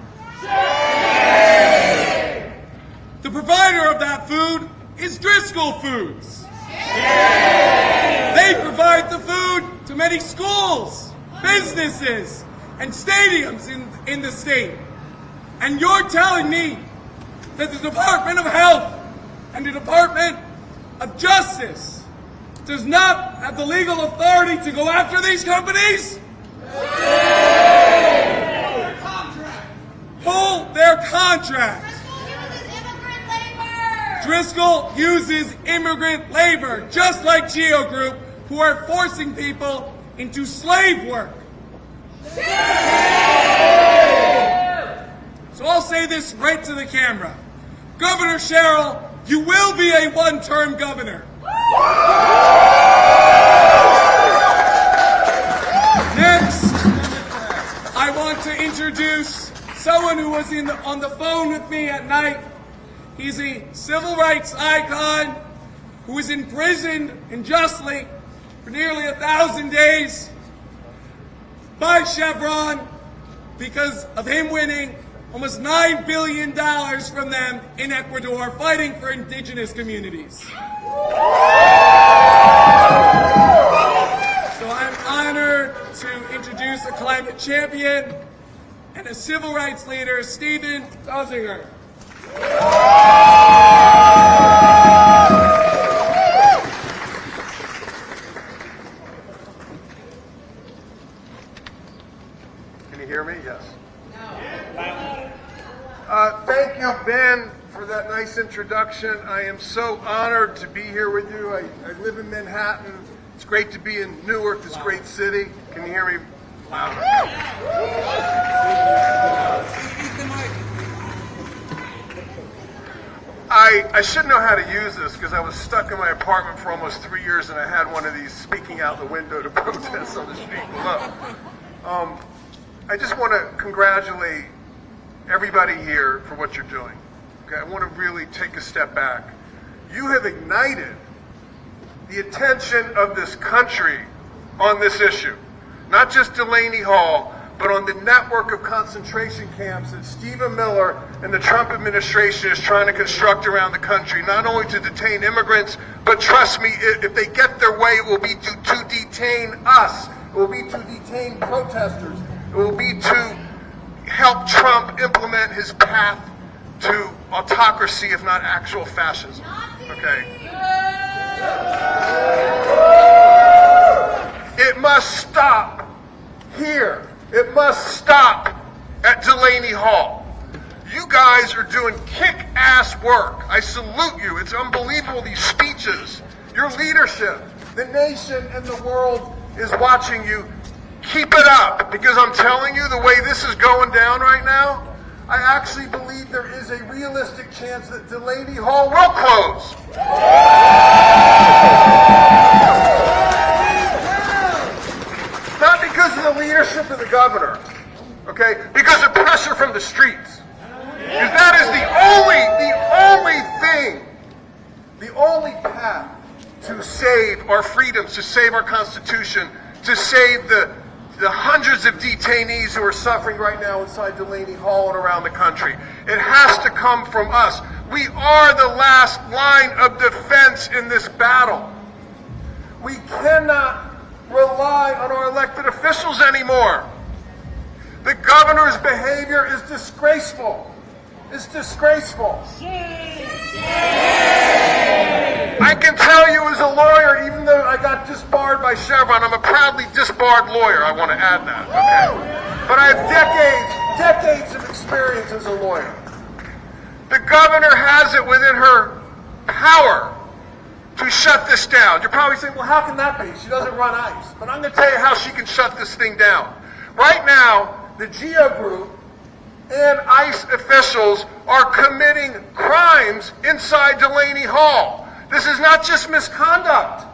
The provider of that food is Driscoll Foods. They provide the food to many schools, businesses, and stadiums in the state. And you're telling me that the Department of Health and the Department of Justice does not have the legal authority to go after these companies? Pull their contract. Driscoll uses immigrant labor, just like Geo Group, who are forcing people into slave work. So I'll say this right to the camera. Governor Sherrill, you will be a one-term governor. Next, I want to introduce someone who was on the phone with me at night. He's a civil rights icon who was imprisoned unjustly for nearly 1,000 days by Chevron because of him winning almost $9 billion from them in Ecuador, fighting for indigenous communities. So I'm honored to introduce a climate champion and a civil rights leader, Stephen Dozinger. Can you hear me? Yes. Thank you, Ben, for that nice introduction. I am so honored to be here with you. I live in Manhattan. It's great to be in Newark, this great city. Can you hear me? Wow. I should know how to use this because I was stuck in my apartment for almost 3 years and I had one of these speaking out the window to protest on the street below. I just want to congratulate everybody here for what you're doing. Okay, I want to really take a step back. You have ignited the attention of this country on this issue. Not just Delaney Hall, but on the network of concentration camps that Stephen Miller and the Trump administration is trying to construct around the country, not only to detain immigrants, but trust me, if they get their way, it will be to detain us. It will be to detain protesters. It will be to help Trump implement his path to autocracy, if not actual fascism. Okay? It must stop here. It must stop at Delaney Hall. You guys are doing kick-ass work. I salute you. It's unbelievable, these speeches. Your leadership. The nation and the world is watching you. Keep it up, because I'm telling you, the way this is going down right now, I actually believe there is a realistic chance that Delaney Hall will close. Not because of the leadership of the governor, okay? Because path to save our freedoms, to save our Constitution, to save the hundreds of detainees who are suffering right now inside Delaney Hall and around the country. It has to come from us. We are the last line of defense in this battle. We cannot rely on our elected officials anymore. The governor's behavior is disgraceful. It's disgraceful. I can tell you as a lawyer, even though I got disbarred by Chevron, I'm a proudly disbarred lawyer. I want to add that, okay? But I have decades of experience as a lawyer. The governor has it within her power to shut this down. You're probably saying, well, how can that be? She doesn't run ICE. But I'm going to tell you how she can shut this thing down. Right now, the GEO Group and ICE officials are committing crimes inside Delaney Hall. This is not just misconduct.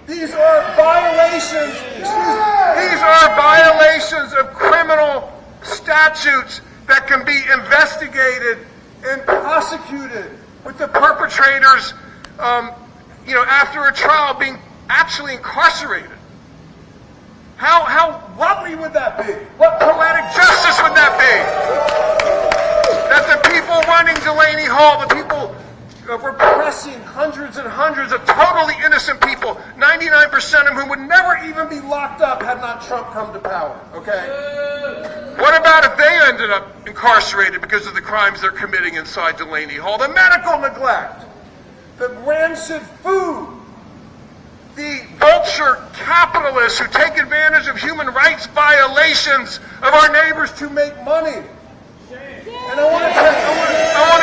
These are violations. These are violations of criminal statutes that can be investigated and prosecuted, with the perpetrators, after a trial being actually incarcerated. How lovely would that be? What poetic justice would that be? That the people running Delaney Hall, the people repressing hundreds and hundreds of totally innocent people, 99% of whom would never even be locked up had not Trump come to power, okay? What about if they ended up incarcerated because of the crimes they're committing inside Delaney Hall? The medical neglect, the rancid food, the vulture capitalists who take advantage of human rights violations of our neighbors to make money. And I want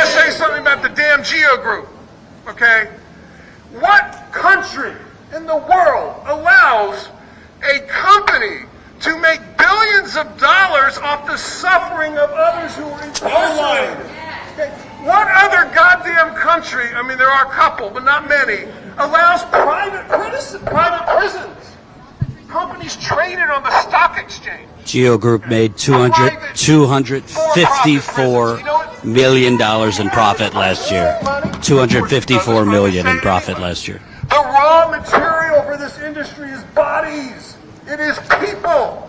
to say something about the damn GEO Group, okay? What country in the world allows a company to make billions of dollars off the suffering of others who are incarcerated? Okay? What other goddamn country, I mean, there are a couple, but not many, allows private prisons, companies traded on the stock exchange? GEO Group made $254 million in profit last year. $254 million in profit last year. The raw material for this industry is bodies. It is people.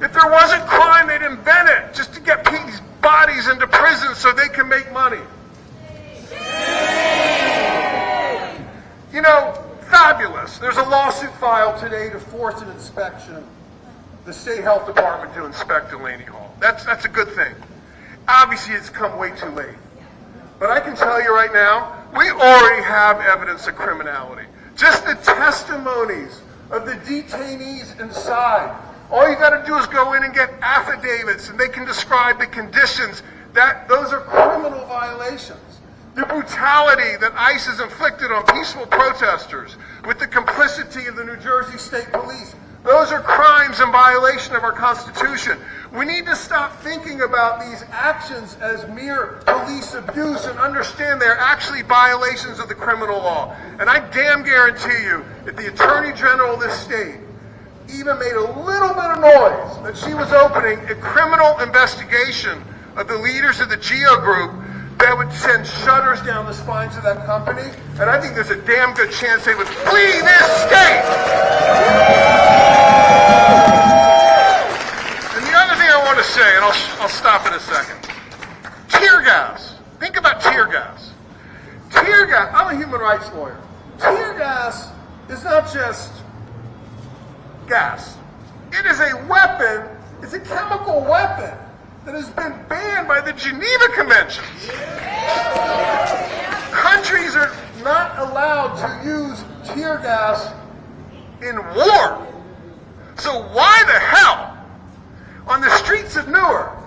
If there wasn't crime, they'd invent it just to get these bodies into prison so they can make money. You know, fabulous. There's a lawsuit filed today to force an inspection. The state health department to inspect Delaney Hall. That's a good thing. Obviously, it's come way too late. But I can tell you right now, we already have evidence of criminality. Just the testimonies of the detainees inside. All you got to do is go in and get affidavits, and they can describe the conditions. Those are criminal violations. The brutality that ICE has inflicted on peaceful protesters with the complicity of the New Jersey State Police. Those are crimes in violation of our Constitution. We need to stop thinking about these actions as mere police abuse and understand they're actually violations of the criminal law. And I damn guarantee you, if the Attorney General of this state even made a little bit of noise that she was opening a criminal investigation of the leaders of the GEO Group, that would send shudders down the spines of that company, and I think there's a damn good chance they would flee this state. And the other thing I want to say, and I'll stop in a second. Tear gas. Think about tear gas. Tear gas, I'm a human rights lawyer. Tear gas is not just gas. It is a weapon, it's a chemical weapon that has been banned by the Geneva Conventions. Countries are not allowed to use tear gas in war. So why the hell, on the streets of Newark,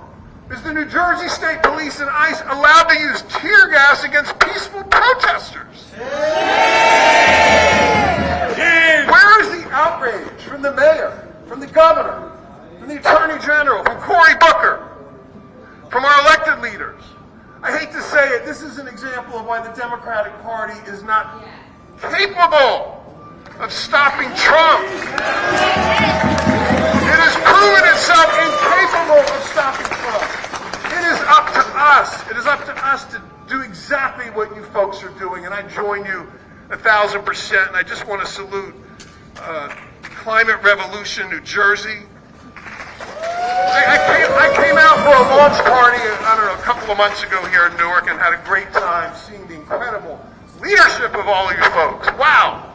is the New Jersey State Police and ICE allowed to use tear gas against peaceful protesters? Where is the outrage from the mayor, from the governor, from the Attorney General, from Cory Booker, from our elected leaders? I hate to say it, this is an example of why the Democratic Party is not capable of stopping Trump. It has proven itself incapable of stopping Trump. It is up to us. It is up to us to do exactly what you folks are doing, and I join you 1,000%. And I just want to salute Climate Revolution New Jersey. I came out for a launch party, I don't know, a couple of months ago here in Newark and had a great time seeing the incredible leadership of all of you folks. Wow.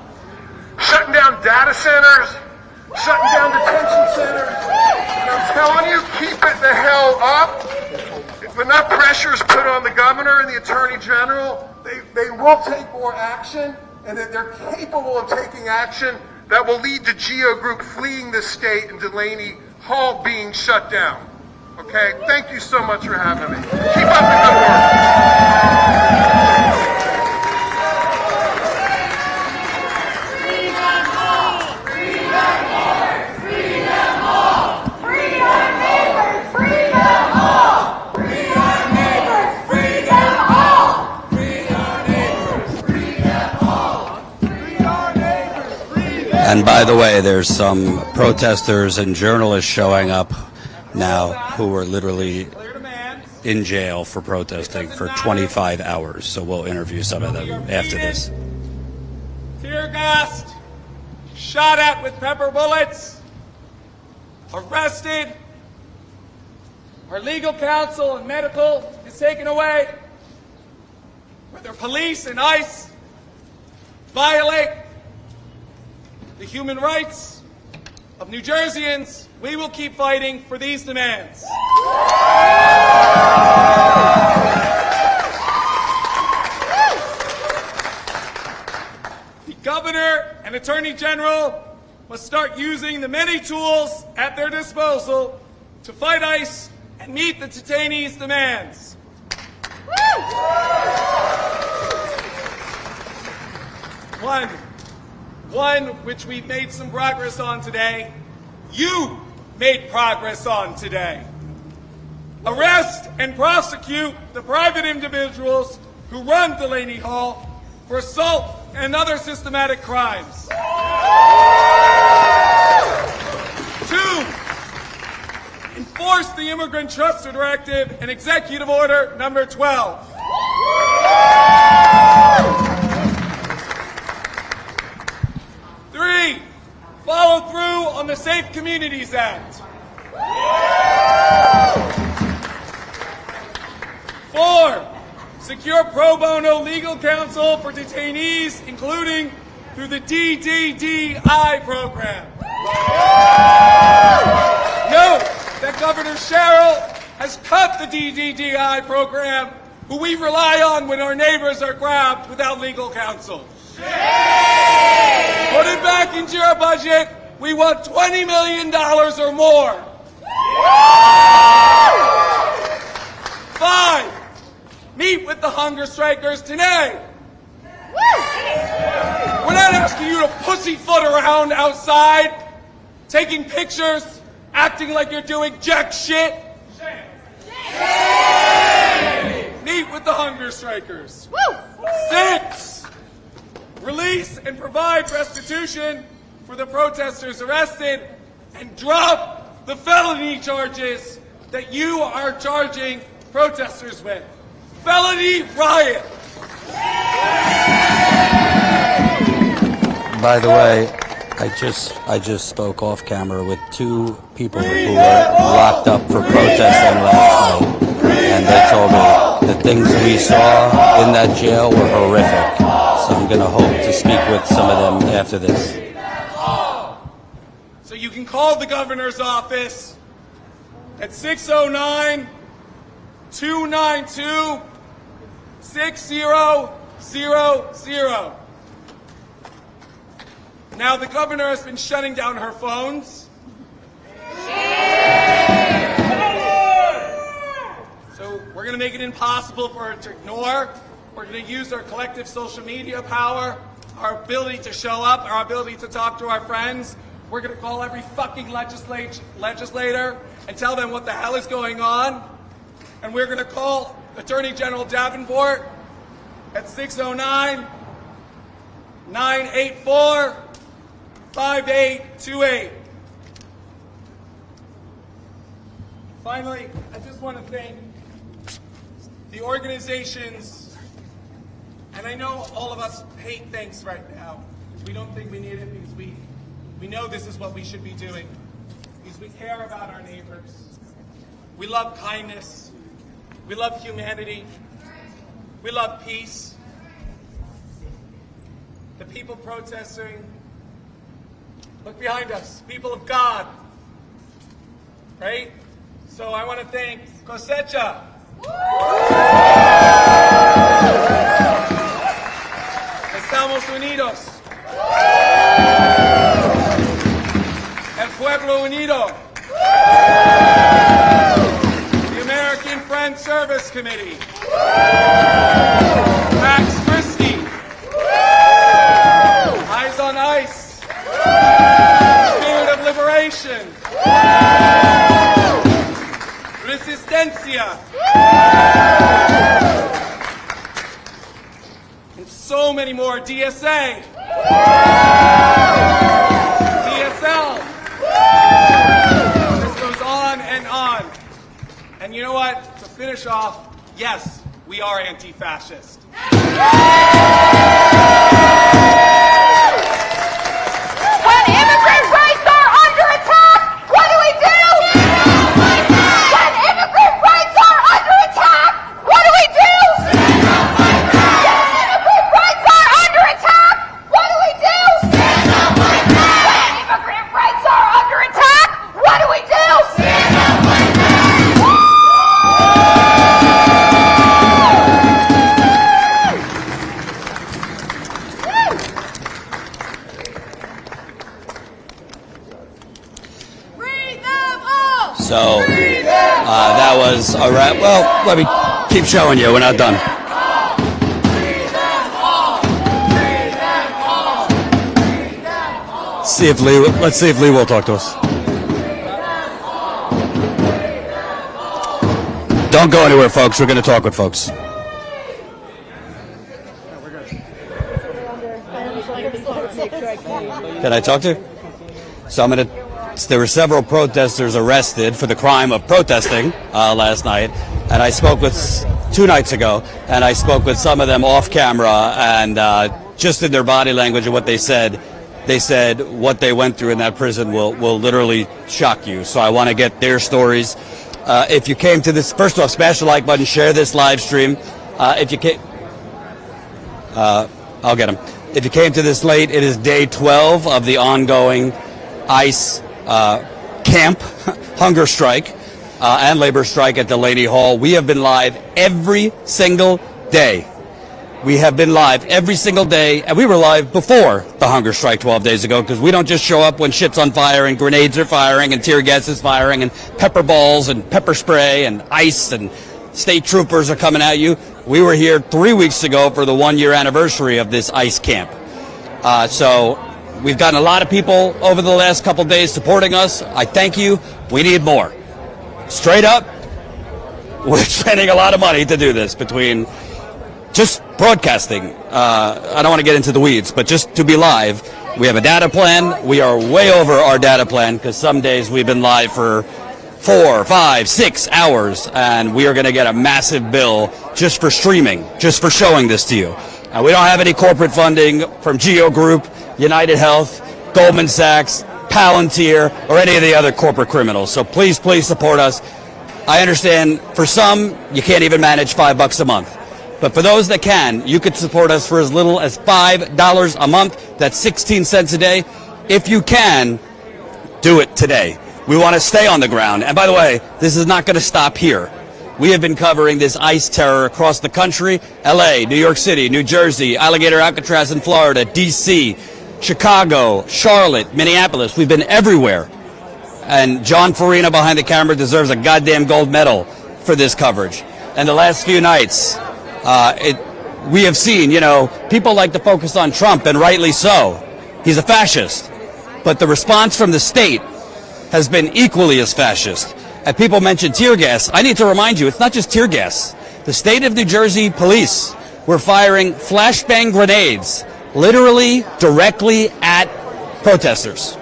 Shutting down data centers, shutting down detention centers. And I'm telling you, keep it the hell up. If enough pressure is put on the governor and the attorney general, they will take more action, and that they're capable of taking action that will lead to Geo Group fleeing the state and Delaney Hall being shut down. Okay? Thank you so much for having me. Keep up the good work. And by the way, there's some protesters and journalists showing up now who are literally in jail for protesting for 25 hours. So we'll interview some of them after this. Tear gassed, shot at with pepper bullets, arrested. Our legal counsel and medical is taken away. Whether police and ICE violate the human rights of New Jerseyans, we will keep fighting for these demands. The governor and attorney general must start using the many tools at their disposal to fight ICE and meet the detainees' demands. One which we've made some progress on today, you made progress on today. Arrest and prosecute the private individuals who run Delaney Hall for assault and other systematic crimes. 2, enforce the Immigrant Trust Directive and Executive Order number 12. 3, follow through on the Safe Communities Act. 4, secure pro bono legal counsel for detainees, including through the DDDI program. Note that Governor Sherrill has cut the DDDI program, who we rely on when our neighbors are grabbed without legal counsel. Put it back into your budget. We want $20 million or more. 5, meet with the hunger strikers today. We're not asking you to pussyfoot around outside, taking pictures, acting like you're doing jack shit. Meet with the hunger strikers. 6, release and provide restitution for the protesters arrested, and drop the felony charges that you are charging protesters with. Felony riot. By the way, I just spoke off camera with 2 people who were locked up for protesting last night, and they told me the things we saw in that jail were horrific. So I'm going to hope to speak with some of them after this. So you can call the governor's office at 609-292-6000. Now the governor has been shutting down her phones. So we're going to make it impossible for her to ignore. We're going to use our collective social media power, our ability to show up, our ability to talk to our friends. We're going to call every fucking legislator and tell them what the hell is going on. And we're going to call Attorney General Davenport at 609-984-5828. Finally, I just want to thank the organizations And I know all of us hate things right now. We don't think we need it because we know this is what we should be doing. Because we care about our neighbors. We love kindness. We love humanity. We love peace. The people protesting, look behind us, people of God, right? So I want to thank Cosecha. Estamos unidos. El pueblo unido. The American Friends Service Committee. Max Christie. Eyes on Ice. Spirit of Liberation. Resistencia. And so many more. DSA. DSL. This goes on and on. And you know what? To finish off, yes, we are anti-fascist. When immigrant rights are under attack, what do we do? When immigrant rights are under attack, what do we do? When immigrant rights are under attack, what do we do? When immigrant rights are under attack, what do we do? So that was a wrap. Well, let me keep showing you. We're not done. Let's see if Lee will talk to us. Don't go anywhere, folks. We're going to talk with folks. Can I talk to you? So there were several protesters arrested for the crime of protesting last night, and I spoke with 2 nights ago, and I spoke with some of them off camera, and just in their body language and what they said what they went through in that prison will literally shock you. So I want to get their stories. If you came to this, first off, smash the like button, share this live stream. If you came, I'll get them. If you came to this late, it is day 12 of the ongoing ICE camp, hunger strike, and labor strike at Delaney Hall. We have been live every single day. We have been live every single day, and we were live before the hunger strike 12 days ago, because we don't just show up when shit's on fire and grenades are firing and tear gas is firing and pepper balls and pepper spray and ice and state troopers are coming at you. We were here 3 weeks ago for the 1-year anniversary of this ICE camp. So we've gotten a lot of people over the last couple days supporting us. I thank you. We need more. Straight up, we're spending a lot of money to do this, between just broadcasting. I don't want to get into the weeds, but just to be live. We have a data plan. We are way over our data plan, because some days we've been live for 4, 5, 6 hours, and we are going to get a massive bill just for streaming, just for showing this to you. We don't have any corporate funding from Geo Group, United Health, Goldman Sachs, Palantir, or any of the other corporate criminals. So please, please support us. I understand for some, you can't even manage $5 a month. But for those that can, you could support us for as little as $5 a month. That's 16 cents a day. If you can, do it today. We want to stay on the ground. And by the way, this is not going to stop here. We have been covering this ICE terror across the country: LA, New York City, New Jersey, Alligator Alcatraz in Florida, DC, Chicago, Charlotte, Minneapolis. We've been everywhere. And John Farina behind the camera deserves a goddamn gold medal for this coverage. And the last few nights, we have seen, people like to focus on Trump, and rightly so. He's a fascist. But the response from the state has been equally as fascist. And people mention tear gas. I need to remind you, it's not just tear gas. The state of New Jersey police were firing flashbang grenades, literally directly at protesters.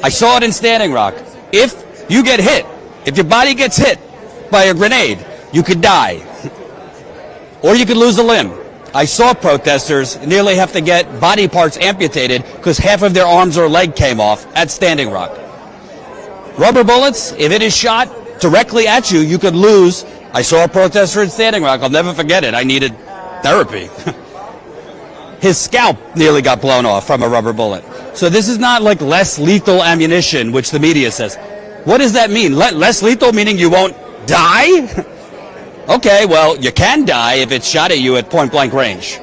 I saw it in Standing Rock. If you get hit, if your body gets hit by a grenade, you could die. Or you could lose a limb. I saw protesters nearly have to get body parts amputated because half of their arms or leg came off at Standing Rock. Rubber bullets, if it is shot directly at you, you could lose. I saw a protester at Standing Rock. I'll never forget it. I needed therapy. His scalp nearly got blown off from a rubber bullet. So this is not like less lethal ammunition, which the media says. What does that mean? Less lethal meaning you won't die? Okay, well, you can die if it's shot at you at point-blank range.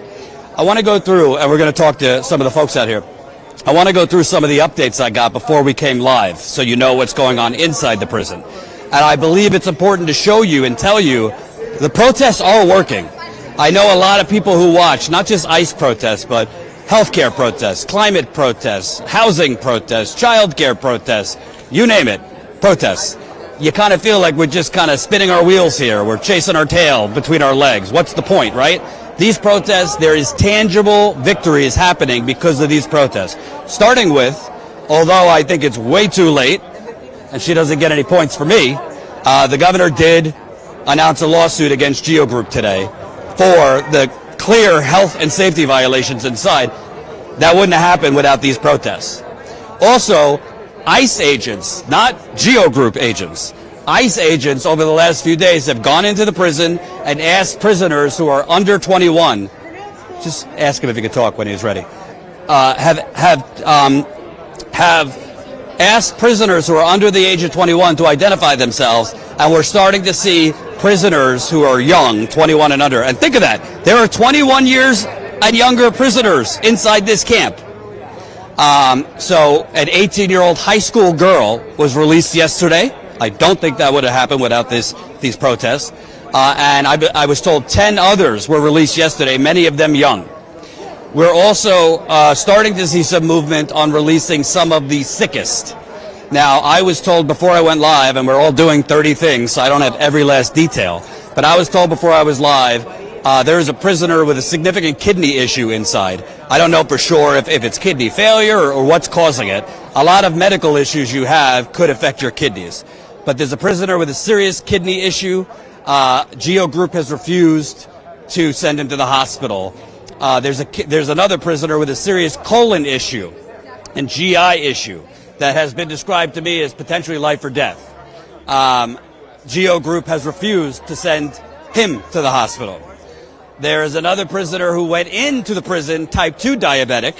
I want to go through, and we're going to talk to some of the folks out here. I want to go through some of the updates I got before we came live, so you know what's going on inside the prison. And I believe it's important to show you and tell you the protests are working. I know a lot of people who watch, not just ICE protests, but healthcare protests, climate protests, housing protests, childcare protests, you name it, protests. You kind of feel like we're just kind of spinning our wheels here. We're chasing our tail between our legs. What's the point, right? These protests, there is tangible victories happening because of these protests. Starting with, although I think it's way too late, and she doesn't get any points for me, the governor did announce a lawsuit against Geo Group today for the clear health and safety violations inside. That wouldn't have happened without these protests. Also, ICE agents, not Geo Group agents, ICE agents over the last few days have gone into the prison and asked prisoners who are under 21, just ask him if he could talk when he's ready, have asked prisoners who are under the age of 21 to identify themselves, and we're starting to see prisoners who are young, 21 and under. And think of that, there are 21 years and younger prisoners inside this camp. So an 18-year-old high school girl was released yesterday. I don't think that would have happened without these protests. And I was told 10 others were released yesterday, many of them young. We're also starting to see some movement on releasing some of the sickest. Now, I was told before I went live, and we're all doing 30 things, so I don't have every last detail, but I was told before I was live, there is a prisoner with a significant kidney issue inside. I don't know for sure if it's kidney failure or what's causing it. A lot of medical issues you have could affect your kidneys. But there's a prisoner with a serious kidney issue. Geo Group has refused to send him to the hospital. There's another prisoner with a serious colon issue and GI issue that has been described to me as potentially life or death. Geo Group has refused to send him to the hospital. There is another prisoner who went into the prison type 2 diabetic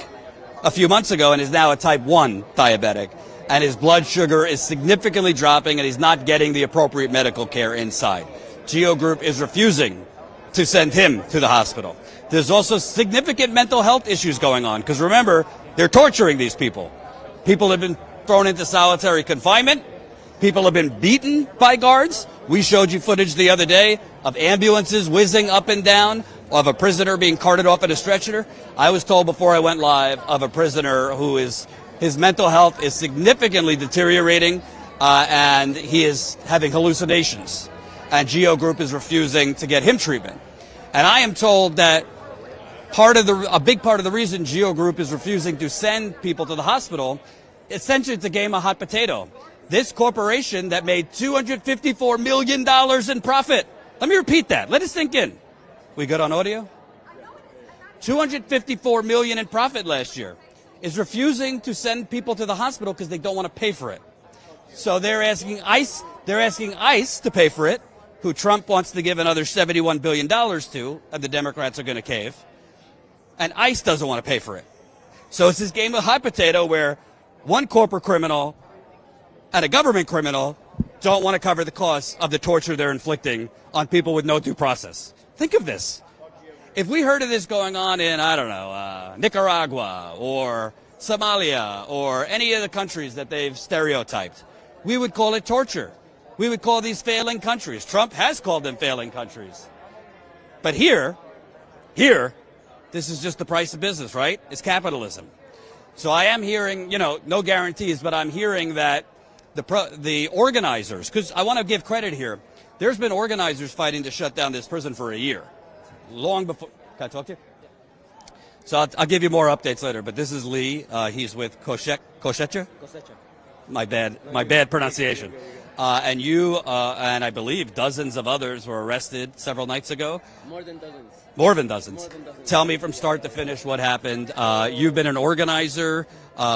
a few months ago and is now a type 1 diabetic. And his blood sugar is significantly dropping and he's not getting the appropriate medical care inside. Geo Group is refusing to send him to the hospital. There's also significant mental health issues going on because remember, they're torturing these people. People have been thrown into solitary confinement. People have been beaten by guards. We showed you footage the other day of ambulances whizzing up and down, of a prisoner being carted off in a stretcher. I was told before I went live of a prisoner who his mental health is significantly deteriorating and he is having hallucinations. And Geo Group is refusing to get him treatment. And I am told that a big part of the reason Geo Group is refusing to send people to the hospital, essentially it's a game of hot potato. This corporation that made $254 million in profit. Let me repeat that. Let it sink in. We good on audio? $254 million in profit last year is refusing to send people to the hospital because they don't want to pay for it. So they're asking ICE to pay for it, who Trump wants to give another $71 billion to, and the Democrats are going to cave. And ICE doesn't want to pay for it. So it's this game of hot potato where one corporate criminal and a government criminal don't want to cover the costs of the torture they're inflicting on people with no due process. Think of this. If we heard of this going on in, I don't know, Nicaragua or Somalia or any of the countries that they've stereotyped, we would call it torture. We would call these failing countries. Trump has called them failing countries. But here, this is just the price of business, right? It's capitalism. So I am hearing, no guarantees, but I'm hearing that the organizers, because I want to give credit here, there's been organizers fighting to shut down this prison for a year. Long before. Can I talk to you? So I'll give you more updates later, but this is Lee. He's with Koschecha? My bad pronunciation. and you and I believe dozens of others were arrested several nights ago. More than dozens. More than dozens. More than dozens. Tell me from start to finish what happened. You've been an organizer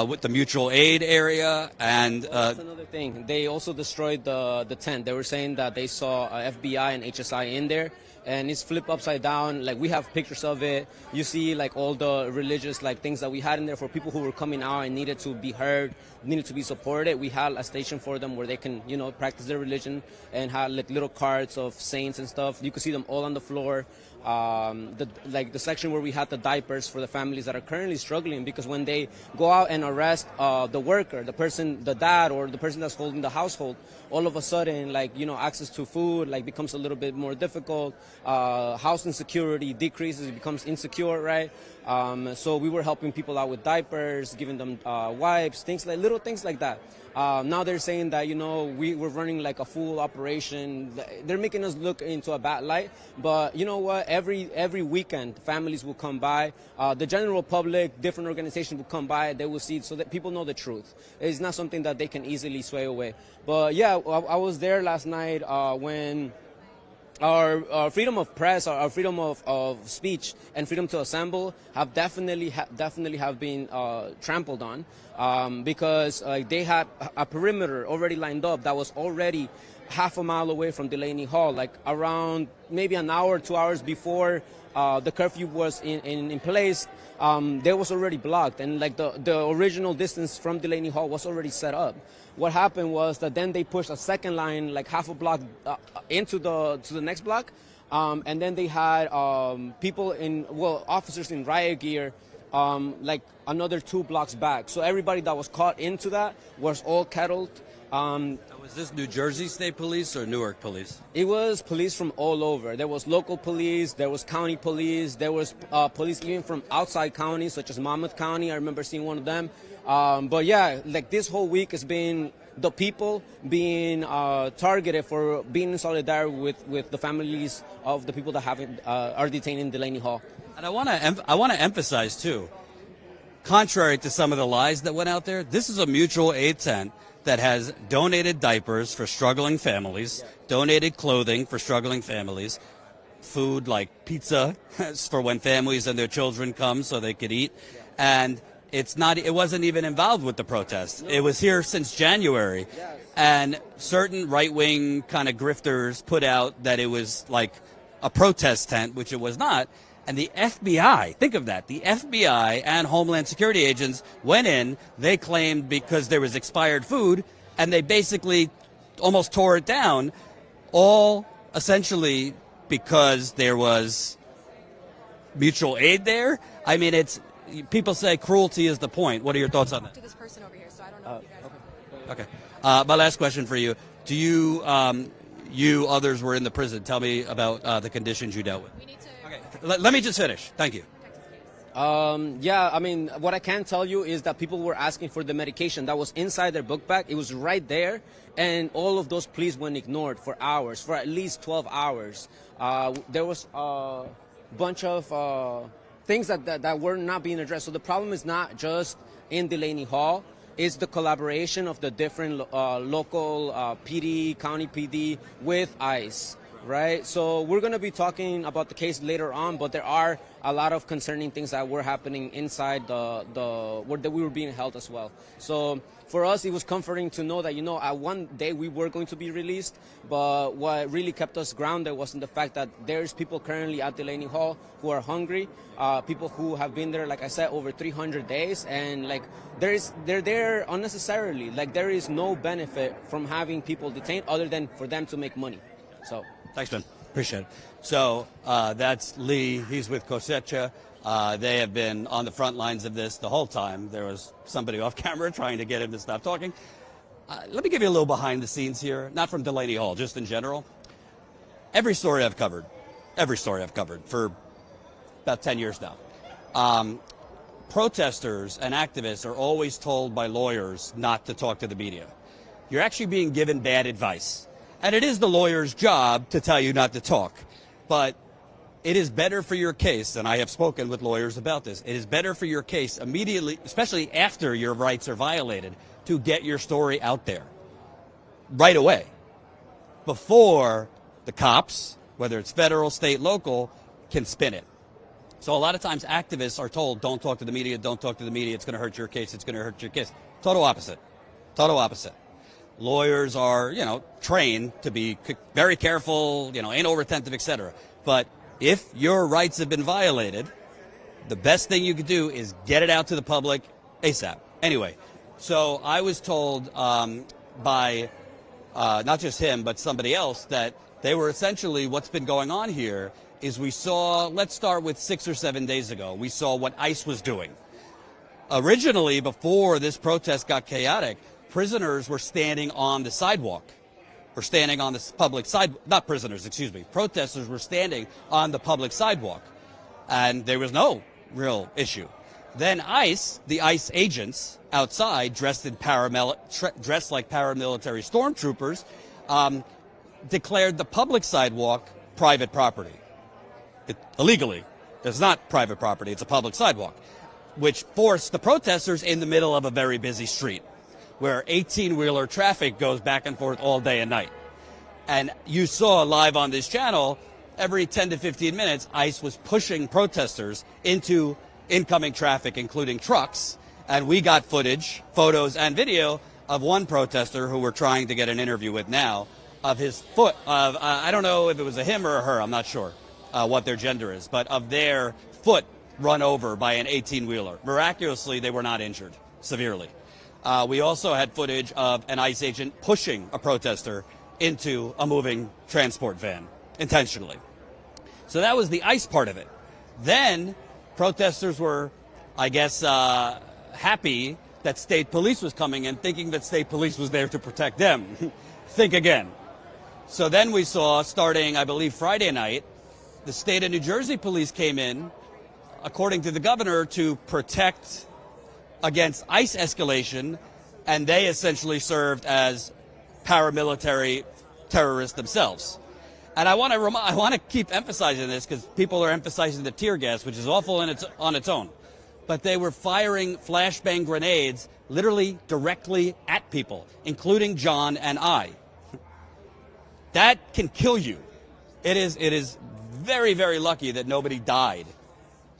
with the mutual aid area, and That's another thing. They also destroyed the tent. They were saying that they saw FBI and HSI in there, and it's flipped upside down. Like, we have pictures of it. You see, like, all the religious, like, things that we had in there for people who were coming out and needed to be heard, needed to be supported. We had a station for them where they can, you know, practice their religion, and had like little cards of saints and stuff. You could see them all on the floor. The section where we had the diapers for the families that are currently struggling, because when they go out and arrest the worker, the person, the dad, or the person that's holding the household, all of a sudden, like, you know, access to food like becomes a little bit more difficult. Housing security decreases, it becomes insecure, right? So we were helping people out with diapers, giving them wipes, little things like that. Now they're saying that, you know, we're running like a full operation. They're making us look into a bad light. But you know what? Every weekend, families will come by. The general public, different organizations will come by. They will see, so that people know the truth. It's not something that they can easily sway away. But yeah, I was there last night when our freedom of press, our freedom of speech, and freedom to assemble have definitely have been trampled on, because they had a perimeter already lined up that was already half a mile away from Delaney Hall, like around maybe an hour, 2 hours before the curfew was in place. They was already blocked, and like the original distance from Delaney Hall was already set up. What happened was that then they pushed a second line like half a block to the next block, and then they had officers in riot gear like another 2 blocks back. So everybody that was caught into that was all kettled. Was this New Jersey State Police or Newark Police? It was police from all over. There was local police, there was county police, there was police even from outside counties, such as Monmouth County. I remember seeing one of them. But yeah, like this whole week has been the people being targeted for being in solidarity with the families of the people that are detained in Delaney Hall. And I want to emphasize too, contrary to some of the lies that went out there, this is a mutual aid tent that has donated diapers for struggling families, donated clothing for struggling families, food like pizza for when families and their children come so they could eat, and it wasn't even involved with the protest. It was here since January, and certain right-wing kind of grifters put out that it was like a protest tent, which it was not. And the FBI, think of that, the FBI and Homeland Security agents went in, they claimed because there was expired food, and they basically almost tore it down, all essentially because there was mutual aid there. I mean, people say cruelty is the point. What are your thoughts on that? To this person over here, so I don't know if you guys... Okay. My last question for you. Do you, others were in the prison. Tell me about the conditions you dealt with. We need to... Okay. Let me just finish. Thank you. Yeah, I mean, what I can tell you is that people were asking for the medication that was inside their book bag. It was right there, and all of those pleas went ignored for hours, for at least 12 hours. There was a bunch of things that were not being addressed. So the problem is not just in Delaney Hall. It's the collaboration of the different local PD, county PD with ICE. Right, so we're going to be talking about the case later on, but there are a lot of concerning things that were happening inside where we were being held as well. So for us, it was comforting to know that, you know, at one day we were going to be released, but what really kept us grounded was in the fact that there's people currently at Delaney Hall who are hungry, people who have been there, like I said, over 300 days, and like they're there unnecessarily. Like there is no benefit from having people detained other than for them to make money. So. Thanks, Ben. Appreciate it. So that's Lee. He's with Cosecha. They have been on the front lines of this the whole time. There was somebody off camera trying to get him to stop talking. Let me give you a little behind the scenes here, not from Delaney Hall, just in general. Every story I've covered for about 10 years now. Protesters and activists are always told by lawyers not to talk to the media. You're actually being given bad advice. And it is the lawyer's job to tell you not to talk. But it is better for your case, and I have spoken with lawyers about this, it is better for your case immediately, especially after your rights are violated, to get your story out there right away. before the cops, whether it's federal, state, local, can spin it. So a lot of times activists are told, don't talk to the media, don't talk to the media, it's going to hurt your case, it's going to hurt your case. Total opposite. Total opposite. Lawyers are, trained to be very careful, anal retentive, etc. But if your rights have been violated, the best thing you could do is get it out to the public ASAP. Anyway, so I was told by not just him, but somebody else that they were essentially, what's been going on here is we saw, let's start with 6 or 7 days ago, we saw what ICE was doing. Originally, before this protest got chaotic, prisoners were standing on the sidewalk, or standing on the public side, not prisoners, excuse me, protesters were standing on the public sidewalk, and there was no real issue. Then ICE, the ICE agents outside, dressed like paramilitary stormtroopers, declared the public sidewalk private property. Illegally. It's not private property, it's a public sidewalk, which forced the protesters in the middle of a very busy street where 18-wheeler traffic goes back and forth all day and night. And you saw live on this channel, every 10 to 15 minutes, ICE was pushing protesters into incoming traffic, including trucks. And we got footage, photos, and video of one protester who we're trying to get an interview with now, of his foot, I don't know if it was a him or a her, I'm not sure what their gender is, but of their foot run over by an 18-wheeler. Miraculously, they were not injured severely. We also had footage of an ICE agent pushing a protester into a moving transport van intentionally. So that was the ICE part of it. Then protesters were, I guess, happy that state police was coming in, thinking that state police was there to protect them. Think again. So then we saw, starting, I believe, Friday night, the state of New Jersey police came in, according to the governor, to protect against ICE escalation, and they essentially served as paramilitary terrorists themselves. And I want to keep emphasizing this because people are emphasizing the tear gas, which is awful on its own. But they were firing flashbang grenades literally directly at people, including John and I. That can kill you. It is very, very lucky that nobody died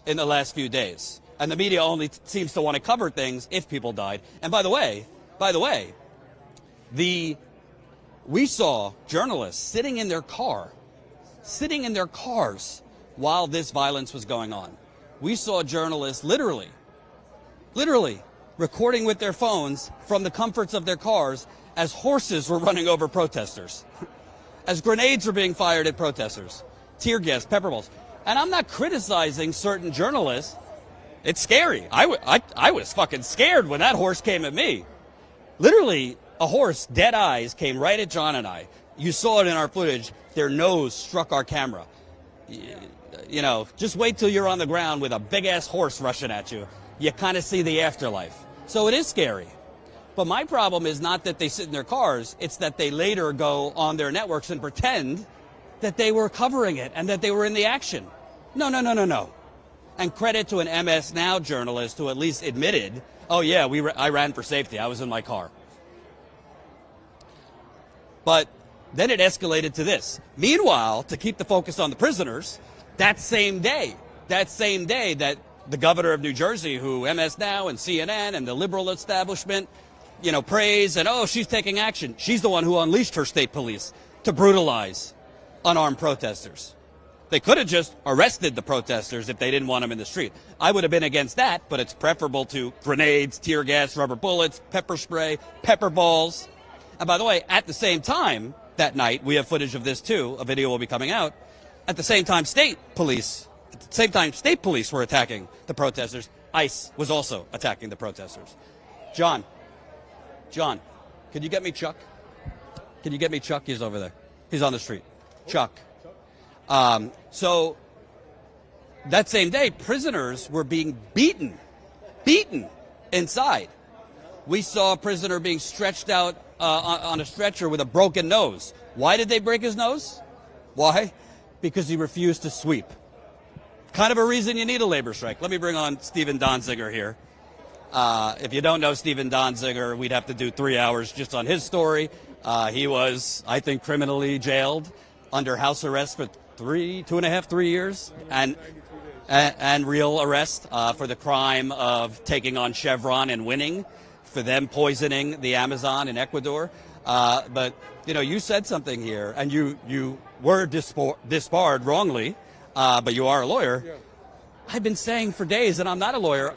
in the last few days. And the media only seems to want to cover things if people died. And by the way, we saw journalists sitting in their cars while this violence was going on. We saw journalists literally recording with their phones from the comforts of their cars as horses were running over protesters, as grenades were being fired at protesters, tear gas, pepper balls. And I'm not criticizing certain journalists. It's scary. I was fucking scared when that horse came at me. Literally, a horse, dead eyes, came right at John and I. You saw it in our footage. Their nose struck our camera. Just wait till you're on the ground with a big-ass horse rushing at you. You kind of see the afterlife. So it is scary. But my problem is not that they sit in their cars. It's that they later go on their networks and pretend that they were covering it and that they were in the action. No. And credit to an MS Now journalist who at least admitted, oh yeah, I ran for safety. I was in my car. But then it escalated to this. Meanwhile, to keep the focus on the prisoners, that same day that the governor of New Jersey, who MS Now and CNN and the liberal establishment, praise and, oh, she's taking action. She's the one who unleashed her state police to brutalize unarmed protesters. They could have just arrested the protesters if they didn't want them in the street. I would have been against that, but it's preferable to grenades, tear gas, rubber bullets, pepper spray, pepper balls. And by the way, at the same time that night, we have footage of this too, a video will be coming out. At the same time, state police were attacking the protesters. ICE was also attacking the protesters. John, can you get me Chuck? Can you get me Chuck? He's over there. He's on the street. Chuck. So that same day, prisoners were being beaten inside. We saw a prisoner being stretched out on a stretcher with a broken nose. Why did they break his nose? Why? Because he refused to sweep. Kind of a reason you need a labor strike. Let me bring on Stephen Donziger here. If you don't know Stephen Donziger, we'd have to do 3 hours just on his story. He was, I think, criminally jailed under house arrest for 2.5, 3 years, and real arrest for the crime of taking on Chevron and winning, for them poisoning the Amazon in Ecuador. But, you know, you said something here, and you were disbarred wrongly, but you are a lawyer. Yeah. I've been saying for days, and I'm not a lawyer,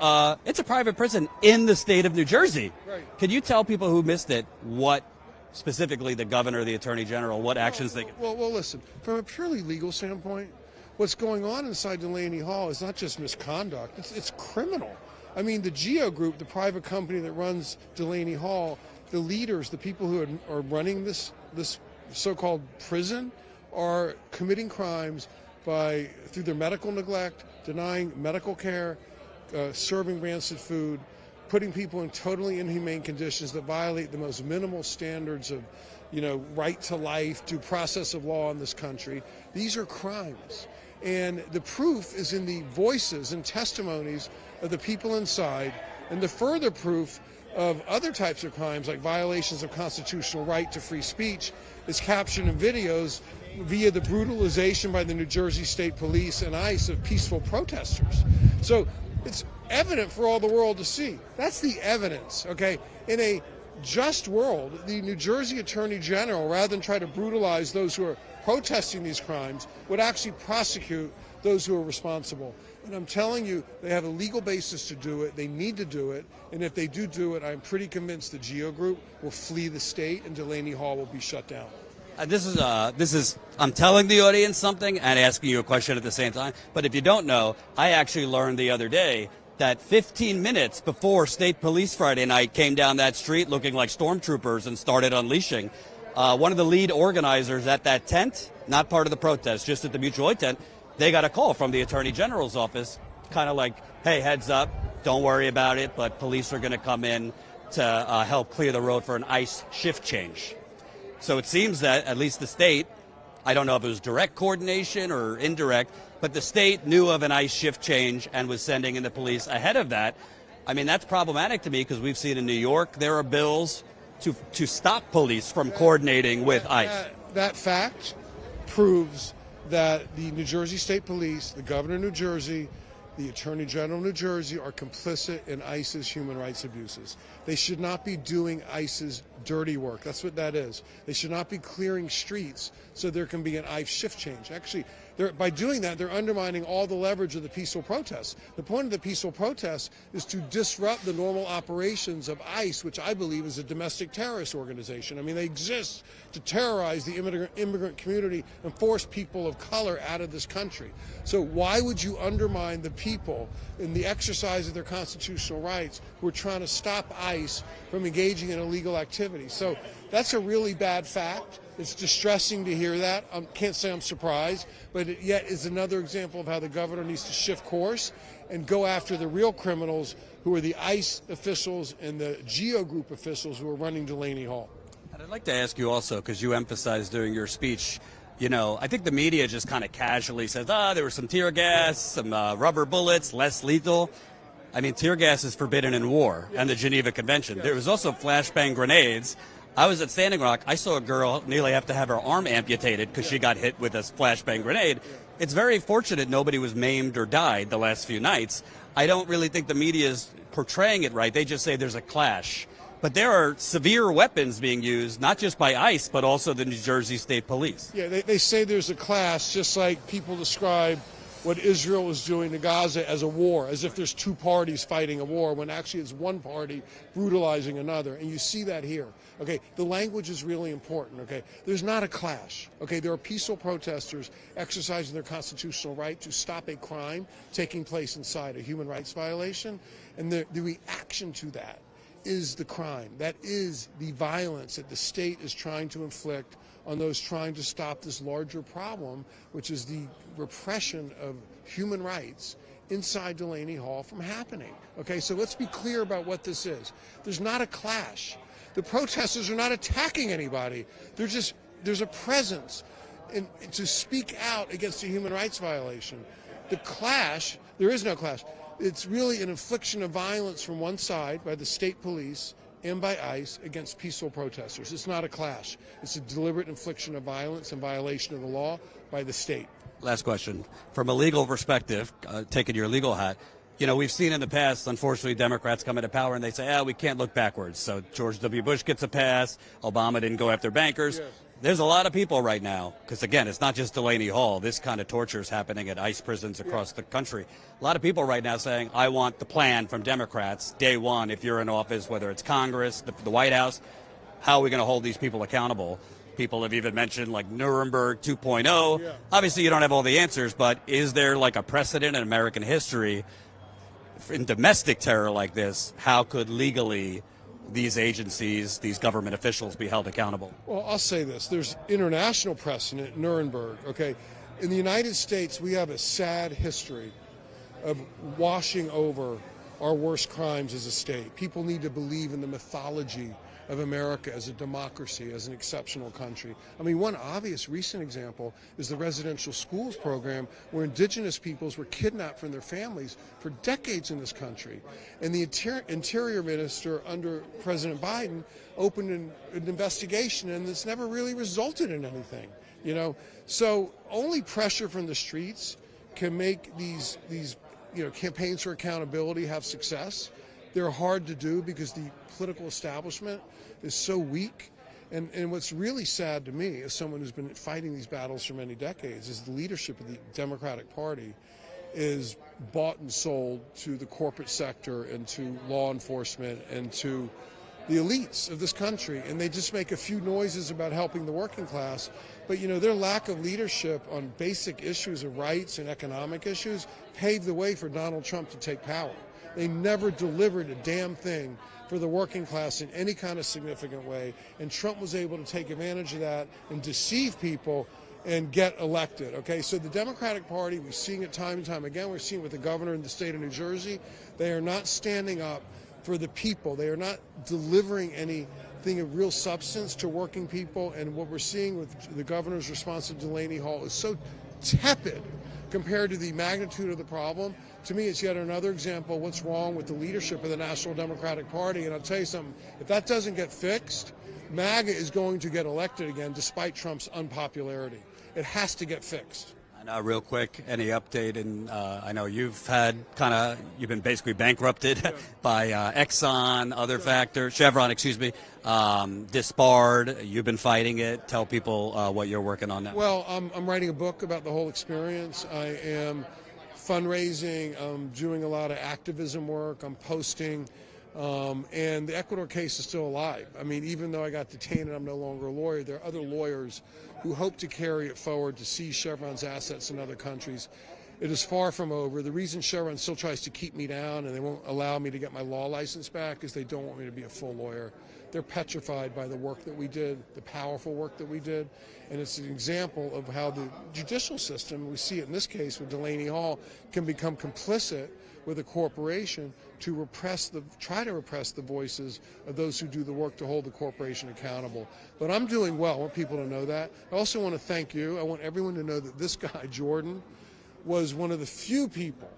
it's a private prison in the state of New Jersey. Right. Can you tell people who missed it what specifically the governor, the attorney general, what actions they can? Well, listen, from a purely legal standpoint, what's going on inside Delaney Hall is not just misconduct, it's criminal. I mean, the Geo Group, the private company that runs Delaney Hall, the leaders, the people who are running this so-called prison, are committing crimes through their medical neglect, denying medical care, serving rancid food, putting people in totally inhumane conditions that violate the most minimal standards of, right to life, due process of law in this country. These are crimes. And the proof is in the voices and testimonies of the people inside, and the further proof of other types of crimes like violations of constitutional right to free speech is captured in videos via the brutalization by the New Jersey State Police and ICE of peaceful protesters. So it's evident for all the world to see. That's the evidence, okay? In a just world, the New Jersey Attorney General, rather than try to brutalize those who are protesting these crimes, would actually prosecute those who are responsible. And I'm telling you, they have a legal basis to do it. They need to do it. And if they do it, I'm pretty convinced the Geo Group will flee the state and Delaney Hall will be shut down. This is I'm telling the audience something and asking you a question at the same time. But if you don't know, I actually learned the other day that 15 minutes before State Police Friday night came down that street looking like stormtroopers and started unleashing, one of the lead organizers at that tent, not part of the protest, just at the mutual aid tent, they got a call from the Attorney General's office, kind of like, hey, heads up, don't worry about it, but police are going to come in to help clear the road for an ICE shift change. So it seems that at least the state, I don't know if it was direct coordination or indirect, but the state knew of an ICE shift change and was sending in the police ahead of that. I mean, that's problematic to me because we've seen in New York there are bills to stop police from coordinating with ICE. That fact proves that the New Jersey State Police, the governor of New Jersey, the Attorney General of New Jersey are complicit in ICE's human rights abuses. They should not be doing ICE's dirty work. That's what that is. They should not be clearing streets so there can be an ICE shift change. Actually, by doing that, they're undermining all the leverage of the peaceful protests. The point of the peaceful protests is to disrupt the normal operations of ICE, which I believe is a domestic terrorist organization. I mean, they exist to terrorize the immigrant community and force people of color out of this country. So why would you undermine the people in the exercise of their constitutional rights who are trying to stop ICE from engaging in illegal activity? So that's a really bad fact. It's distressing to hear that. I can't say I'm surprised, but it yet is another example of how the governor needs to shift course and go after the real criminals who are the ICE officials and the Geo Group officials who are running Delaney Hall. And I'd like to ask you also, because you emphasized during your speech, I think the media just kind of casually says, there was some tear gas, some rubber bullets, less lethal. I mean, tear gas is forbidden in war and the Geneva Convention. There was also flashbang grenades. I was at Standing Rock. I saw a girl nearly have to have her arm amputated because she got hit with a flashbang grenade. It's very fortunate nobody was maimed or died the last few nights. I don't really think the media is portraying it right. They just say there's a clash. But there are severe weapons being used, not just by ICE, but also the New Jersey State Police. Yeah, they say there's a clash, just like people describe what Israel is doing to Gaza as a war, as if there's two parties fighting a war, when actually it's one party brutalizing another. And you see that here. Okay, the language is really important. Okay, there's not a clash. Okay, there are peaceful protesters exercising their constitutional right to stop a crime taking place inside a human rights violation, and the reaction to that is the crime. That is the violence that the state is trying to inflict on those trying to stop this larger problem, which is the repression of human rights inside Delaney Hall from happening. Okay, so let's be clear about what this is. There's not a clash. The protesters are not attacking anybody. There's a presence to speak out against a human rights violation. The clash, there is no clash. It's really an infliction of violence from one side by the state police and by ICE against peaceful protesters. It's not a clash. It's a deliberate infliction of violence and violation of the law by the state. Last question. From a legal perspective, taking your legal hat, you know, we've seen in the past, unfortunately, Democrats come into power and they say, we can't look backwards. So George W. Bush gets a pass. Obama didn't go after bankers. Yes. There's a lot of people right now, because, again, it's not just Delaney Hall. This kind of torture is happening at ICE prisons across the country. A lot of people right now saying, I want the plan from Democrats, day one, if you're in office, whether it's Congress, the White House, how are we going to hold these people accountable? People have even mentioned, like, Nuremberg 2.0. Yeah. Obviously, you don't have all the answers, but is there, like, a precedent in American history in domestic terror like this? How could legally these agencies, these government officials be held accountable? Well, I'll say this. There's international precedent, Nuremberg, okay? In the United States, we have a sad history of washing over our worst crimes as a state. People need to believe in the mythology of America as a democracy, as an exceptional country. I mean, one obvious recent example is the residential schools program where indigenous peoples were kidnapped from their families for decades in this country. And the Interior Minister under President Biden opened an investigation, and it's never really resulted in anything, you know? So only pressure from the streets can make these campaigns for accountability have success. They're hard to do because the political establishment is so weak. And what's really sad to me, as someone who's been fighting these battles for many decades, is the leadership of the Democratic Party is bought and sold to the corporate sector and to law enforcement and to the elites of this country. And they just make a few noises about helping the working class. But, you know, their lack of leadership on basic issues of rights and economic issues paved the way for Donald Trump to take power. They never delivered a damn thing for the working class in any kind of significant way. And Trump was able to take advantage of that and deceive people and get elected. Okay, so the Democratic Party, we're seeing it time and time again. We're seeing it with the governor in the state of New Jersey. They are not standing up for the people. They are not delivering anything of real substance to working people. And what we're seeing with the governor's response to Delaney Hall is so tepid compared to the magnitude of the problem. To me, it's yet another example of what's wrong with the leadership of the National Democratic Party. And I'll tell you something, if that doesn't get fixed, MAGA is going to get elected again despite Trump's unpopularity. It has to get fixed. And real quick, any update? And I know you've been basically bankrupted by Exxon, other factors, Chevron, excuse me, disbarred. You've been fighting it. Tell people what you're working on now. Well, I'm writing a book about the whole experience. I am fundraising. I'm doing a lot of activism work. I'm posting. And the Ecuador case is still alive. I mean, even though I got detained and I'm no longer a lawyer, there are other lawyers who hope to carry it forward to seize Chevron's assets in other countries. It is far from over. The reason Chevron still tries to keep me down and they won't allow me to get my law license back is they don't want me to be a full lawyer. They're petrified by the work that we did, the powerful work that we did. And it's an example of how the judicial system, we see it in this case with Delaney Hall, can become complicit with a corporation to try to repress the voices of those who do the work to hold the corporation accountable. But I'm doing well. I want people to know that. I also want to thank you. I want everyone to know that this guy, Jordan, was one of the few people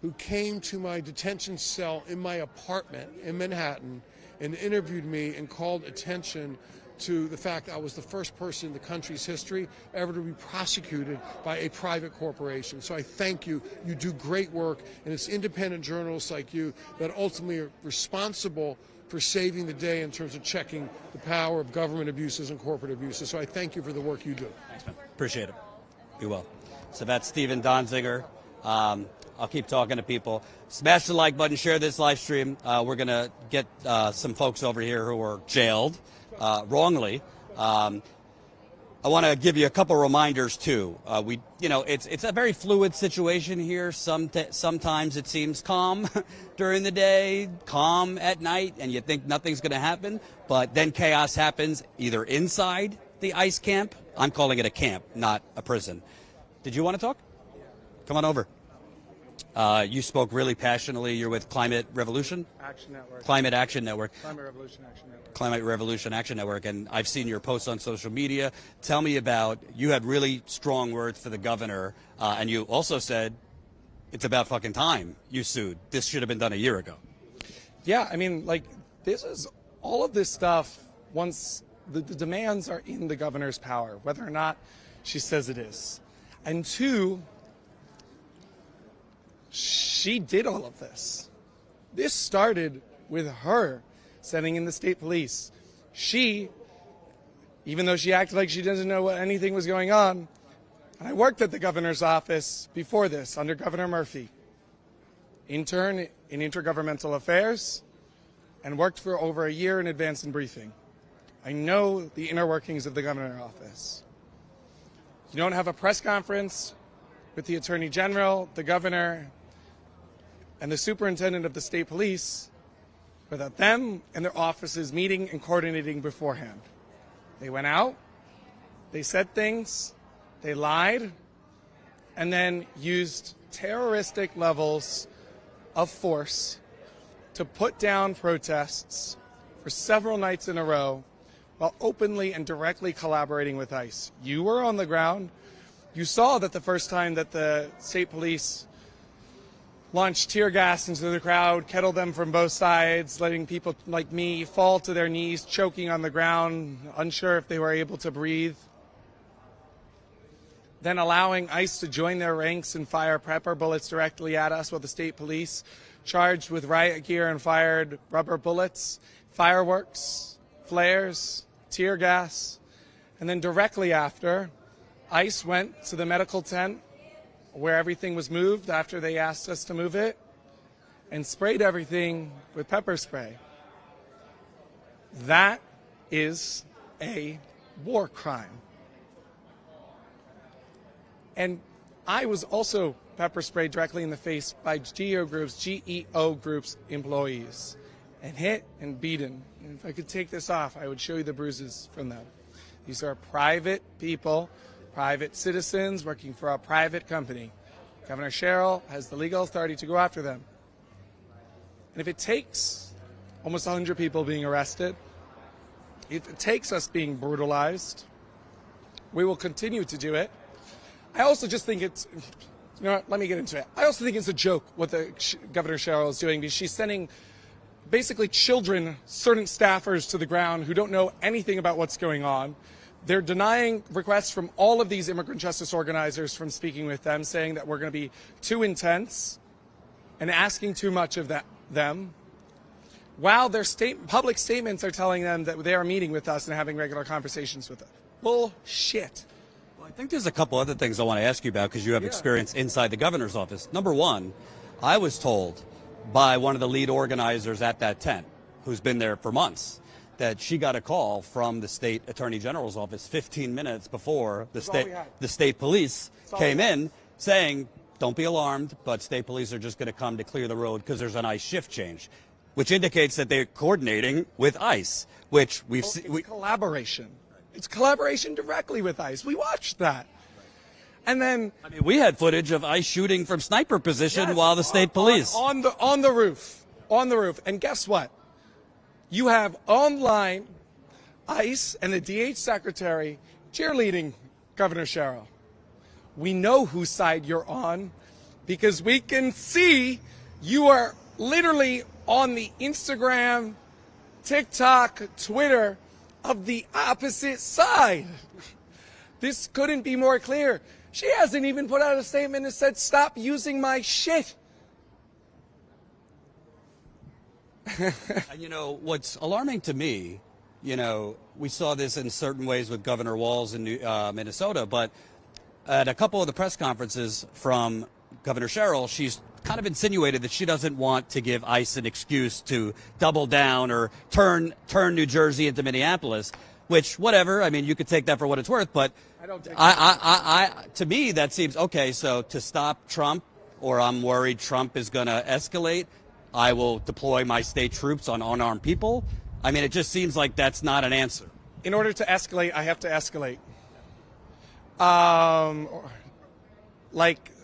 who came to my detention cell in my apartment in Manhattan and interviewed me and called attention to the fact that I was the first person in the country's history ever to be prosecuted by a private corporation. So I thank you. You do great work, and it's independent journalists like you that ultimately are responsible for saving the day in terms of checking the power of government abuses and corporate abuses. So I thank you for the work you do. Thanks, man. Appreciate it. Be well. So that's Stephen Donziger. I'll keep talking to people. Smash the like button, share this live stream. We're going to get some folks over here who were jailed wrongly. I want to give you a couple reminders too. It's a very fluid situation here. Sometimes it seems calm during the day, calm at night, and you think nothing's going to happen. But then chaos happens either inside the ICE camp. I'm calling it a camp, not a prison. Did you want to talk? Come on over. You spoke really passionately. You're with Climate Revolution? Action Network. Climate Action Network. Climate Revolution Action Network. Climate Revolution Action Network. And I've seen your posts on social media. Tell me about, you had really strong words for the governor, and you also said it's about fucking time you sued. This should have been done a year ago. Yeah, I mean, like, this is all of this stuff, once the demands are in the governor's power, whether or not she says it is. And two, she did all of this. This started with her sending in the state police. She, even though she acted like she doesn't know what anything was going on, and I worked at the governor's office before this under Governor Murphy, intern in intergovernmental affairs, and worked for over a year in advance and briefing. I know the inner workings of the governor's office. You don't have a press conference with the attorney general, the governor, and the superintendent of the state police without them and their offices meeting and coordinating beforehand. They went out, they said things, they lied, and then used terroristic levels of force to put down protests for several nights in a row while openly and directly collaborating with ICE. You were on the ground. You saw that the first time that the state police launched tear gas into the crowd, kettled them from both sides, letting people like me fall to their knees, choking on the ground, unsure if they were able to breathe. Then allowing ICE to join their ranks and fire pepper bullets directly at us while the state police charged with riot gear and fired rubber bullets, fireworks, flares, tear gas. And then directly after, ICE went to the medical tent where everything was moved after they asked us to move it and sprayed everything with pepper spray. That is a war crime. And I was also pepper sprayed directly in the face by GEO Group's employees and hit and beaten. And if I could take this off, I would show you the bruises from them. These are private people, private citizens working for a private company. Governor Sherrill has the legal authority to go after them. And if it takes almost 100 people being arrested, if it takes us being brutalized, we will continue to do it. I also just think it's, you know what, let me get into it. I also think it's a joke what the Governor Sherrill is doing because she's sending basically children, certain staffers to the ground who don't know anything about what's going on. They're denying requests from all of these immigrant justice organizers from speaking with them, saying that we're going to be too intense and asking too much of them, while their public statements are telling them that they are meeting with us and having regular conversations with us. Bullshit. I think there's a couple other things I want to ask you about because you have experience inside the governor's office. Number one, I was told by one of the lead organizers at that tent, who's been there for months, that she got a call from the state attorney general's office 15 minutes before the state police came in saying, don't be alarmed, but state police are just going to come to clear the road because there's an ICE shift change, which indicates that they're coordinating with ICE, which we've seen. Collaboration. It's collaboration directly with ICE. We watched that. And then I mean, we had footage of ICE shooting from sniper position while the state police on the roof. And guess what? You have online ICE and the DH secretary cheerleading Governor Sherrill. We know whose side you're on because we can see you are literally on the Instagram, TikTok, Twitter of the opposite side. This couldn't be more clear. She hasn't even put out a statement that said, stop using my shit. You know, what's alarming to me, you know, we saw this in certain ways with Governor Walz in Minnesota, but at a couple of the press conferences from Governor Sherrill, she's kind of insinuated that she doesn't want to give ICE an excuse to double down or turn New Jersey into Minneapolis, which, whatever, I mean, you could take that for what it's worth, but to me, that seems, okay, so to stop Trump, or I'm worried Trump is going to escalate, I will deploy my state troops on unarmed people. I mean, it just seems like that's not an answer. In order to escalate, I have to escalate.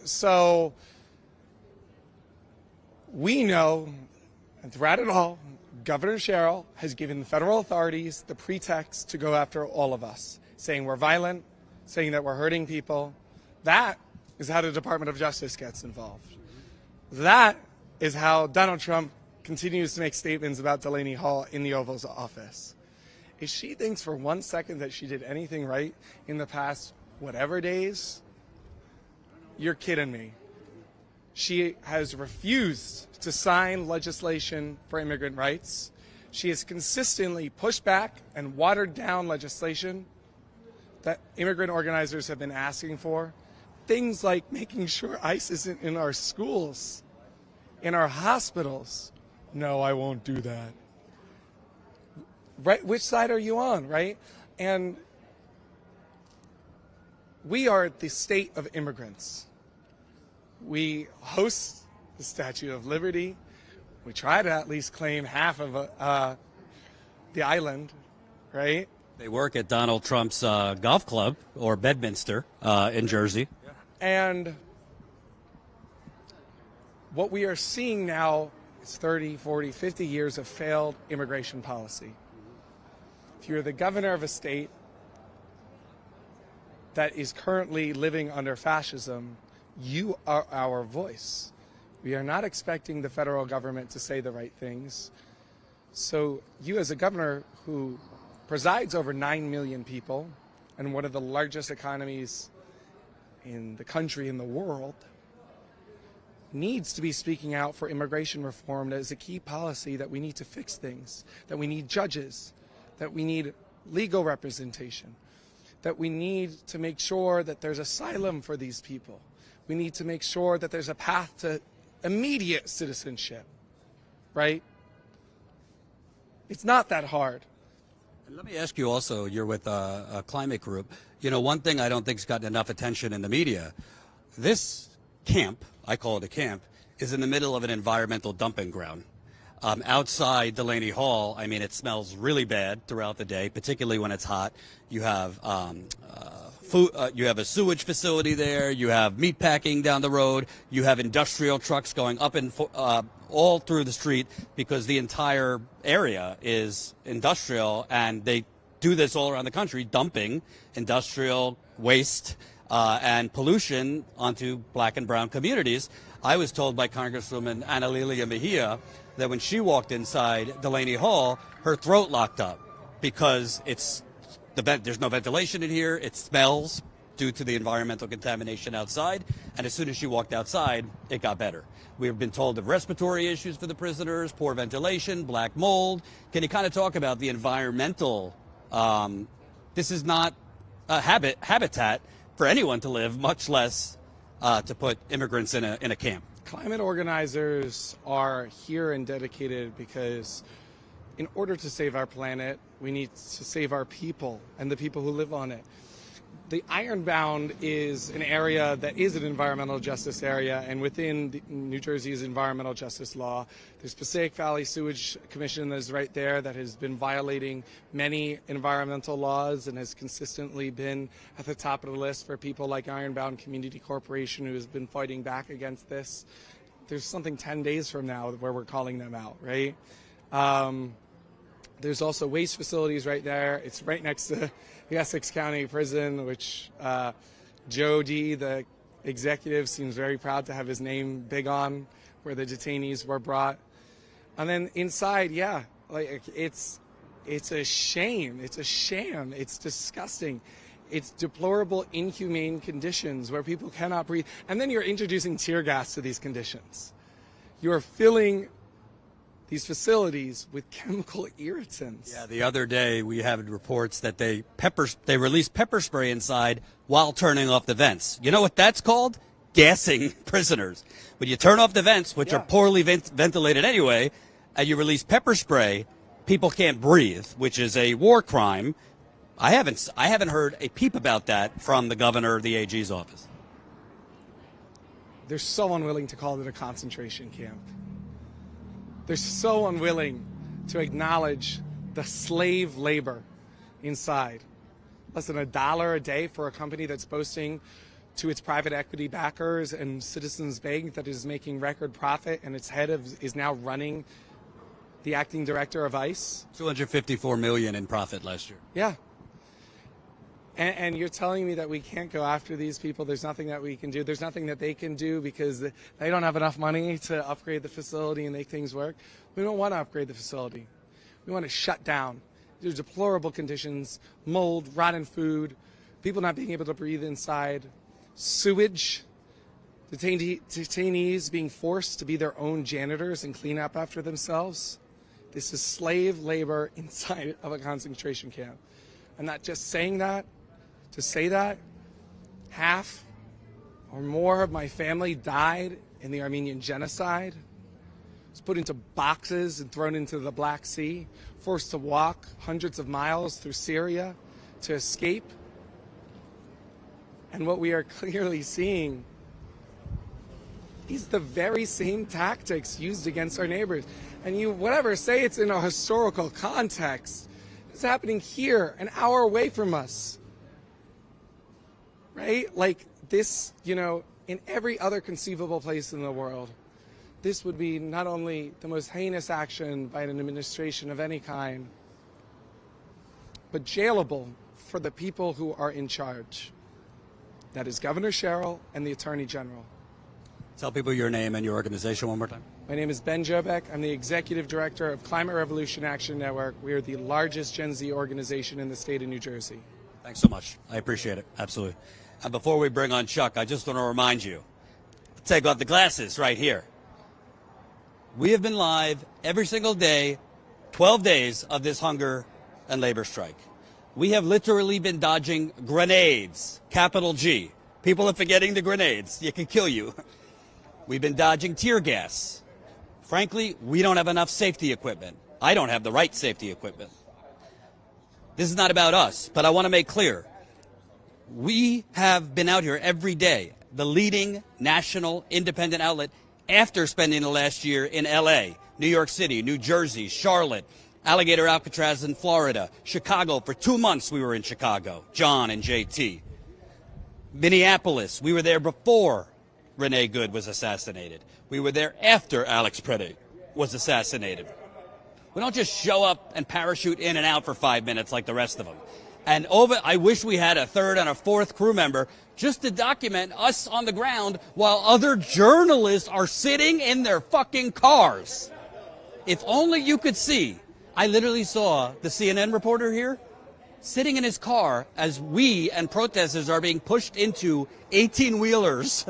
So we know, and throughout it all, Governor Sherrill has given the federal authorities the pretext to go after all of us, saying we're violent, saying that we're hurting people. That is how the Department of Justice gets involved. That is how Donald Trump continues to make statements about Delaney Hall in the Oval's office. If she thinks for 1 second that she did anything right in the past whatever days, you're kidding me. She has refused to sign legislation for immigrant rights. She has consistently pushed back and watered down legislation that immigrant organizers have been asking for. Things like making sure ICE isn't in our schools, in our hospitals. No, I won't do that. Right? Which side are you on, right? And we are the state of immigrants. We host the Statue of Liberty. We try to at least claim half of the island, right? They work at Donald Trump's golf club or Bedminster in Jersey. And what we are seeing now is 30, 40, 50 years of failed immigration policy. If you're the governor of a state that is currently living under fascism, you are our voice. We are not expecting the federal government to say the right things. So you as a governor who presides over 9 million people and one of the largest economies in the country, in the world, needs to be speaking out for immigration reform as a key policy, that we need to fix things, that we need judges, that we need legal representation, that we need to make sure that there's asylum for these people. We need to make sure that there's a path to immediate citizenship, right? It's not that hard. Let me ask you also, you're with a climate group. You know, one thing I don't think's gotten enough attention in the media, this camp, I call it a camp, is in the middle of an environmental dumping ground. Outside Delaney Hall, I mean, it smells really bad throughout the day, particularly when it's hot. You have food, you have a sewage facility there. You have meat packing down the road. You have industrial trucks going up and all through the street because the entire area is industrial, and they do this all around the country, dumping industrial waste and pollution onto black and brown communities. I was told by Congresswoman Ana Lilia Mejia that when she walked inside Delaney Hall, her throat locked up because there's no ventilation in here. It smells due to the environmental contamination outside. And as soon as she walked outside, it got better. We've been told of respiratory issues for the prisoners, poor ventilation, black mold. Can you kind of talk about the environmental? This is not a habitat for anyone to live, much less to put immigrants in a camp. Climate organizers are here and dedicated because in order to save our planet, we need to save our people and the people who live on it. The Ironbound is an area that is an environmental justice area, and within New Jersey's environmental justice law, there's Passaic Valley Sewage Commission that is right there that has been violating many environmental laws and has consistently been at the top of the list for people like Ironbound Community Corporation, who has been fighting back against this. There's something 10 days from now where we're calling them out, right? There's also waste facilities right there. It's right next to the Essex County Prison, which Joe D., the executive, seems very proud to have his name big on, where the detainees were brought. And then inside, yeah, like it's a shame. It's a sham. It's disgusting. It's deplorable, inhumane conditions where people cannot breathe. And then you're introducing tear gas to these conditions. You're filling these facilities with chemical irritants. Yeah, the other day we had reports that they released pepper spray inside while turning off the vents. You know what that's called? Gassing prisoners. When you turn off the vents, which are poorly ventilated anyway, and you release pepper spray, people can't breathe, which is a war crime. I haven't heard a peep about that from the governor or the AG's office. They're so unwilling to call it a concentration camp. They're so unwilling to acknowledge the slave labor inside. Less than $1 a day for a company that's boasting to its private equity backers and Citizens Bank that is making record profit, and its head is now running the acting director of ICE. $254 million in profit last year. Yeah. And you're telling me that we can't go after these people? There's nothing that we can do? There's nothing that they can do because they don't have enough money to upgrade the facility and make things work? We don't want to upgrade the facility. We want to shut down. There's deplorable conditions, mold, rotten food, people not being able to breathe inside, sewage, detainees being forced to be their own janitors and clean up after themselves. This is slave labor inside of a concentration camp. I'm not just saying that to say that. Half or more of my family died in the Armenian genocide. Was put into boxes and thrown into the Black Sea, forced to walk hundreds of miles through Syria to escape. And what we are clearly seeing is the very same tactics used against our neighbors. And you, whatever, say it's in a historical context. It's happening here, an hour away from us. Right? Like this, you know, in every other conceivable place in the world, this would be not only the most heinous action by an administration of any kind, but jailable for the people who are in charge. That is Governor Sherrill and the Attorney General. Tell people your name and your organization one more time. My name is Ben Jobek. I'm the Executive Director of Climate Revolution Action Network. We are the largest Gen Z organization in the state of New Jersey. Thanks so much. I appreciate it. Absolutely. And before we bring on Chuck, I just want to remind you, take off the glasses right here. We have been live every single day, 12 days of this hunger and labor strike. We have literally been dodging grenades, capital G. People are forgetting the grenades. It can kill you. We've been dodging tear gas. Frankly, we don't have enough safety equipment. I don't have the right safety equipment. This is not about us, but I want to make clear. We have been out here every day, the leading national independent outlet, after spending the last year in L.A., New York City, New Jersey, Charlotte, Alligator Alcatraz in Florida, Chicago. For 2 months we were in Chicago, John and JT. Minneapolis, we were there before Renee Good was assassinated. We were there after Alex Predate was assassinated. We don't just show up and parachute in and out for 5 minutes like the rest of them. And I wish we had a third and a fourth crew member just to document us on the ground while other journalists are sitting in their fucking cars. If only you could see. I literally saw the CNN reporter here sitting in his car as we and protesters are being pushed into 18-wheelers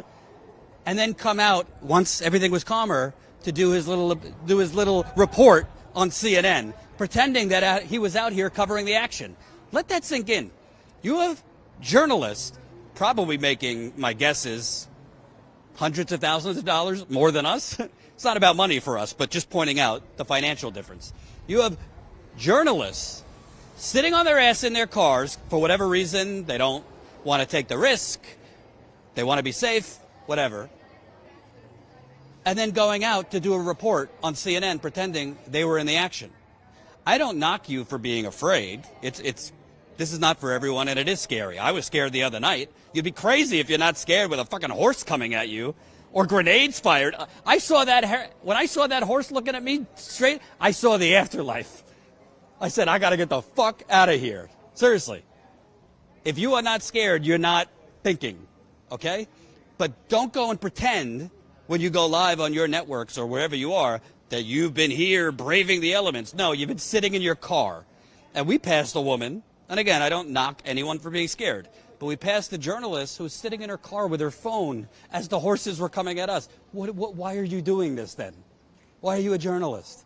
and then come out once everything was calmer to do his little report on CNN, pretending that he was out here covering the action. Let that sink in. You have journalists probably making, my guess is, hundreds of thousands of dollars more than us. It's not about money for us, but just pointing out the financial difference. You have journalists sitting on their ass in their cars for whatever reason. They don't want to take the risk. They want to be safe, whatever. And then going out to do a report on CNN pretending they were in the action. I don't knock you for being afraid. This is not for everyone, and it is scary. I was scared the other night. You'd be crazy if you're not scared with a fucking horse coming at you or grenades fired. When I saw that horse looking at me straight, I saw the afterlife. I said, I got to get the fuck out of here. Seriously. If you are not scared, you're not thinking, okay? But don't go and pretend when you go live on your networks or wherever you are that you've been here braving the elements. No, you've been sitting in your car. And we passed a woman, and again, I don't knock anyone for being scared, but we passed a journalist who was sitting in her car with her phone as the horses were coming at us. Why are you doing this then? Why are you a journalist?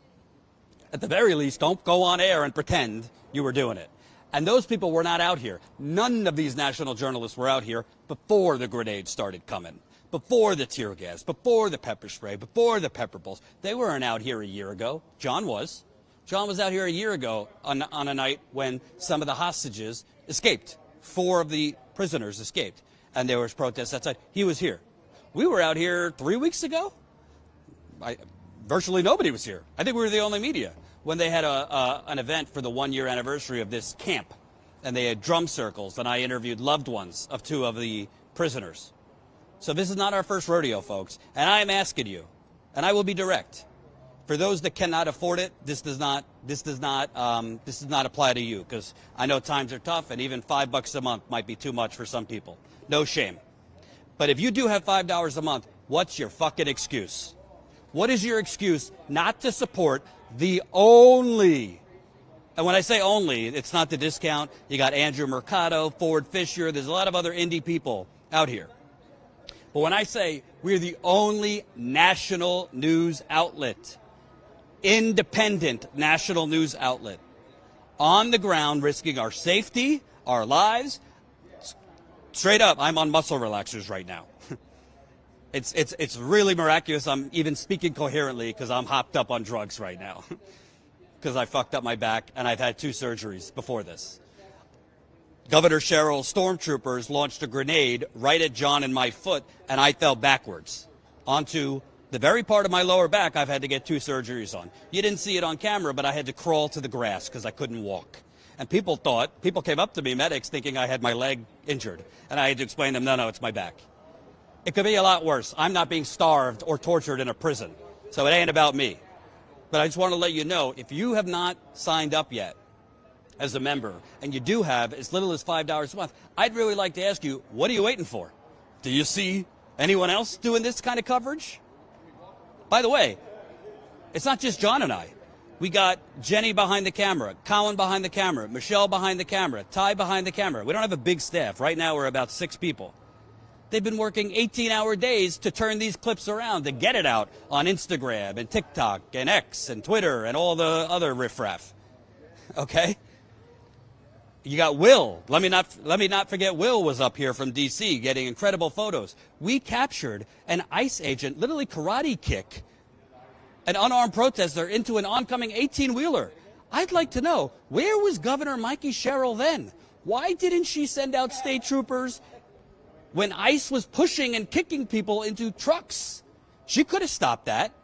At the very least, don't go on air and pretend you were doing it. And those people were not out here. None of these national journalists were out here before the grenades started coming, before the tear gas, before the pepper spray, before the pepper balls. They weren't out here a year ago. John was. John was out here a year ago on a night when some of the hostages escaped. 4 of the prisoners escaped, and there was protests outside. He was here. We were out here 3 weeks ago. Virtually nobody was here. I think we were the only media when they had an event for the 1-year anniversary of this camp, and they had drum circles, and I interviewed loved ones of 2 of the prisoners. So this is not our first rodeo, folks, and I am asking you, and I will be direct. For those that cannot afford it, this does not apply to you, because I know times are tough, and even $5 a month might be too much for some people. No shame. But if you do have $5 a month, what's your fucking excuse? What is your excuse not to support the only, and when I say only, it's not the discount. You got Andrew Mercado, Ford Fisher. There's a lot of other indie people out here. But when I say we're the only national news outlet, independent national news outlet, on the ground, risking our safety, our lives, straight up, I'm on muscle relaxers right now. It's really miraculous I'm even speaking coherently, because I'm hopped up on drugs right now. Because I fucked up my back, and I've had 2 surgeries before this. Governor Sherrill's stormtroopers launched a grenade right at John and my foot, and I fell backwards onto the very part of my lower back I've had to get 2 surgeries on. You didn't see it on camera, but I had to crawl to the grass because I couldn't walk. And people came up to me, medics, thinking I had my leg injured. And I had to explain to them, no, it's my back. It could be a lot worse. I'm not being starved or tortured in a prison, so it ain't about me. But I just want to let you know, if you have not signed up yet as a member, and you do have as little as $5 a month, I'd really like to ask you, what are you waiting for? Do you see anyone else doing this kind of coverage? By the way, it's not just John and I. We got Jenny behind the camera, Colin behind the camera, Michelle behind the camera, Ty behind the camera. We don't have a big staff. Right now we're about 6 people. They've been working 18-hour days to turn these clips around, to get it out on Instagram and TikTok and X and Twitter and all the other riffraff. Okay? You got Will. Let me not forget Will was up here from D.C. getting incredible photos. We captured an ICE agent literally karate kick an unarmed protester into an oncoming 18-wheeler. I'd like to know, where was Governor Mikey Sherrill then? Why didn't she send out state troopers when ICE was pushing and kicking people into trucks? She could have stopped that.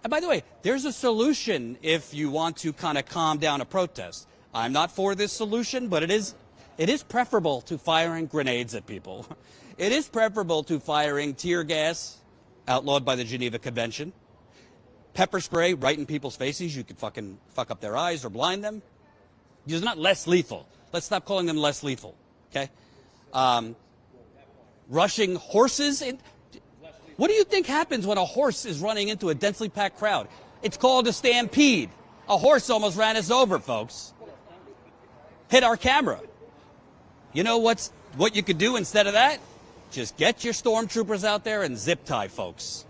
And by the way, there's a solution if you want to kind of calm down a protest. I'm not for this solution, but it is preferable to firing grenades at people. It is preferable to firing tear gas, outlawed by the Geneva Convention, pepper spray right in people's faces. You could fucking fuck up their eyes or blind them. It's not less lethal. Let's stop calling them less lethal, okay? Rushing horses in. What do you think happens when a horse is running into a densely packed crowd? It's called a stampede. A horse almost ran us over, folks. Hit our camera. You know what you could do instead of that? Just get your stormtroopers out there and zip tie folks.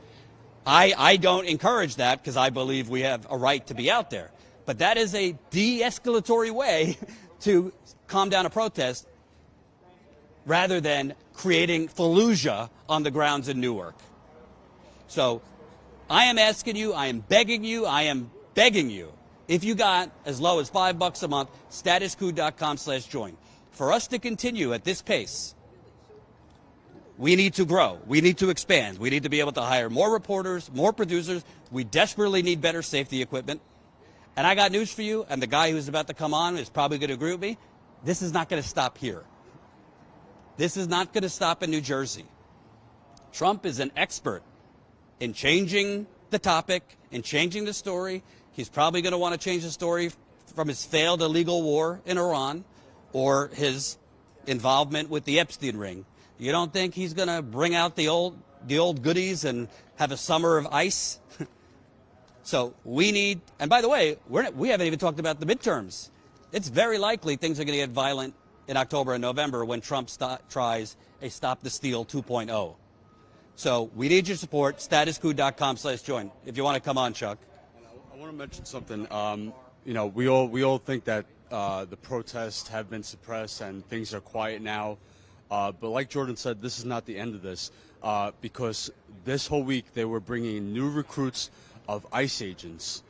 I don't encourage that because I believe we have a right to be out there. But that is a de-escalatory way to calm down a protest rather than creating Fallujah on the grounds in Newark. So I am asking you, I am begging you, if you got as low as $5 a month, statuscoup.com/join. For us to continue at this pace, we need to grow. We need to expand. We need to be able to hire more reporters, more producers. We desperately need better safety equipment. And I got news for you, and the guy who's about to come on is probably going to agree with me. This is not going to stop here. This is not going to stop in New Jersey. Trump is an expert in changing the topic, in changing the story. He's probably going to want to change the story from his failed illegal war in Iran or his involvement with the Epstein ring. You don't think he's going to bring out the old goodies and have a summer of ICE? So we need, and by the way, we haven't even talked about the midterms. It's very likely things are going to get violent in October and November when Trump tries a Stop the Steal 2.0. So we need your support, statuscoup.com/join. If you want to come on, Chuck. I want to mention something. We all think that the protests have been suppressed and things are quiet now. But like Jordan said, this is not the end of this because this whole week they were bringing new recruits of ICE agents.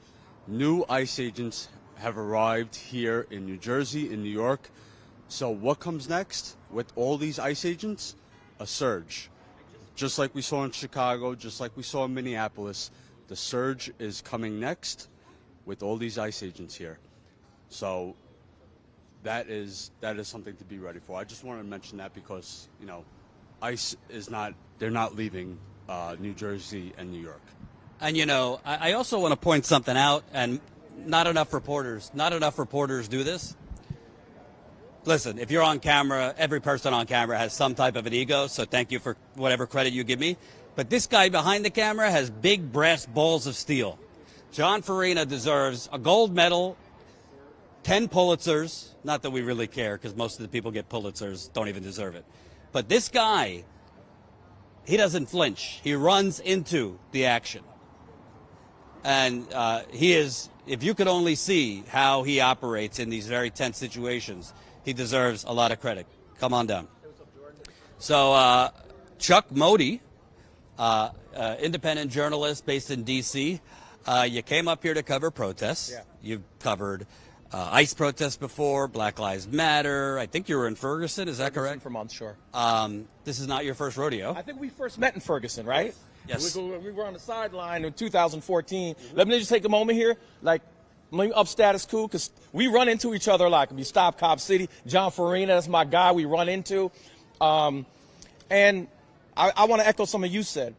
New ICE agents have arrived here in New Jersey, in New York. So what comes next with all these ICE agents? A surge. Just like we saw in Chicago, just like we saw in Minneapolis, the surge is coming next with all these ICE agents here. So that is something to be ready for. I just wanted to mention that because, ICE is not, they're not leaving New Jersey and New York. And, you know, I also want to point something out, and not enough reporters do this. Listen, if you're on camera, every person on camera has some type of an ego, so thank you for whatever credit you give me. But this guy behind the camera has big brass balls of steel. John Farina deserves a gold medal, 10 Pulitzers. Not that we really care, because most of the people get Pulitzers, don't even deserve it. But this guy, he doesn't flinch. He runs into the action. And he is, if you could only see how he operates in these very tense situations, he deserves a lot of credit. Come on down. So Chuck Modi, independent journalist based in D.C., you came up here to cover protests. Yeah. You've covered ICE protests before, Black Lives Matter. I think you were in Ferguson. Is that correct? For months, sure. This is not your first rodeo. I think we first met in Ferguson, right? Yes. We were on the sideline in 2014. Let me just take a moment here. Like, let me up status Coup, because we run into each other like we stop Cobb City. John Farina, that's my guy we run into. And I want to echo something you said.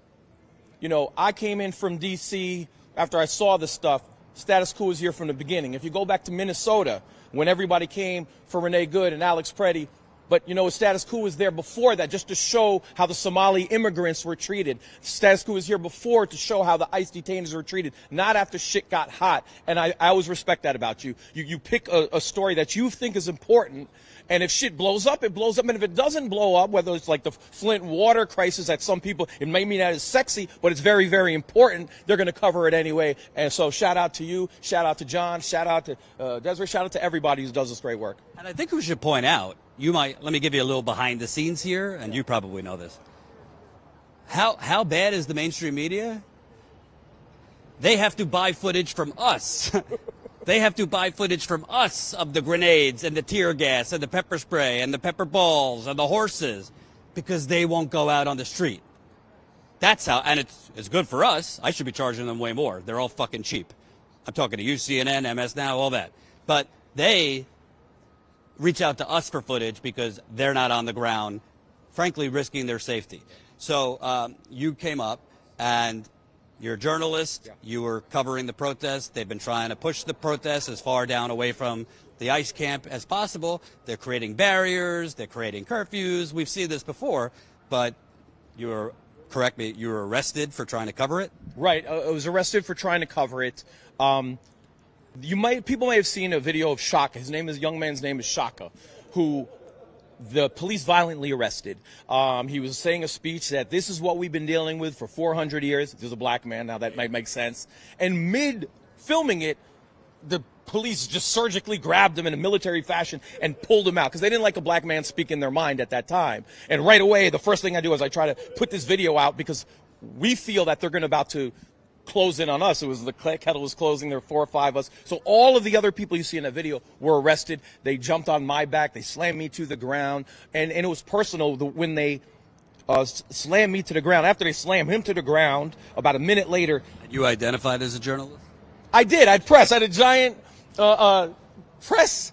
You know, I came in from D.C. after I saw this stuff. Status Coup was here from the beginning. If you go back to Minnesota, when everybody came for Renee Good and Alex Preddy, but, you know, Status Quo was there before that just to show how the Somali immigrants were treated. Status Quo was here before to show how the ICE detainees were treated, not after shit got hot. And I always respect that about you. You pick a story that you think is important, and if shit blows up, it blows up. And if it doesn't blow up, whether it's like the Flint water crisis that some people, it may mean that it's sexy, but it's very, very important, they're going to cover it anyway. And so shout out to you, shout out to John, shout out to Desiree, shout out to everybody who does this great work. And I think we should point out, let me give you a little behind the scenes here, and you probably know this. How bad is the mainstream media? They have to buy footage from us. They have to buy footage from us of the grenades and the tear gas and the pepper spray and the pepper balls and the horses, because they won't go out on the street. That's how, and it's good for us. I should be charging them way more. They're all fucking cheap. I'm talking to you, CNN, MS Now, all that. But they reach out to us for footage because they're not on the ground, frankly, risking their safety. So you came up, and you're a journalist. Yeah. You were covering the protests. They've been trying to push the protests as far down away from the ICE camp as possible. They're creating barriers. They're creating curfews. We've seen this before, but you were, correct me, you were arrested for trying to cover it? Right. I was arrested for trying to cover it. People may have seen a video of Shaka. Young man's name is Shaka, who the police violently arrested. He was saying a speech that this is what we've been dealing with for 400 years. There's a black man, now that might make sense. And mid-filming it, the police just surgically grabbed him in a military fashion and pulled him out because they didn't like a black man speaking their mind at that time. And right away, the first thing I do is I try to put this video out because we feel that they're about to close in on us. It was the kettle was closing. There were 4 or 5 of us. So all of the other people you see in that video were arrested. They jumped on my back. They slammed me to the ground. And it was personal when they slammed me to the ground. After they slammed him to the ground, about a minute later. You identified as a journalist? I did. I had a giant press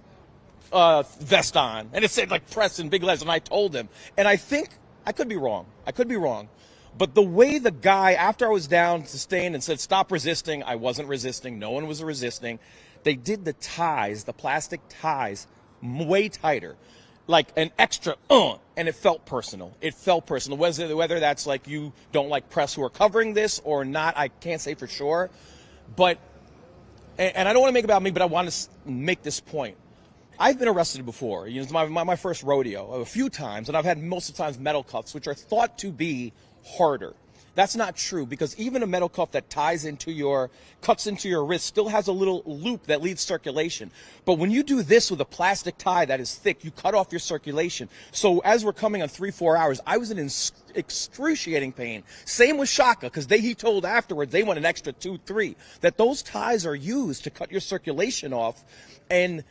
vest on. And it said like press in big letters. And I told them. And I think, I could be wrong. But the way the guy, after I was down, sustained and said, stop resisting, I wasn't resisting. No one was resisting. They did the ties, the plastic ties, way tighter, like an extra, and it felt personal. Whether that's like you don't like press who are covering this or not, I can't say for sure. But, and I don't want to make it about me, but I want to make this point. I've been arrested before. You know, it's my first rodeo a few times, and I've had most of the times metal cuffs, which are thought to be harder. That's not true, because even a metal cuff that cuts into your wrist still has a little loop that leads circulation. But when you do this with a plastic tie that is thick, you cut off your circulation. So as we're coming on 3-4 hours, I was in excruciating pain. Same with Shaka, because he told afterwards they want an extra 2-3, that those ties are used to cut your circulation off. And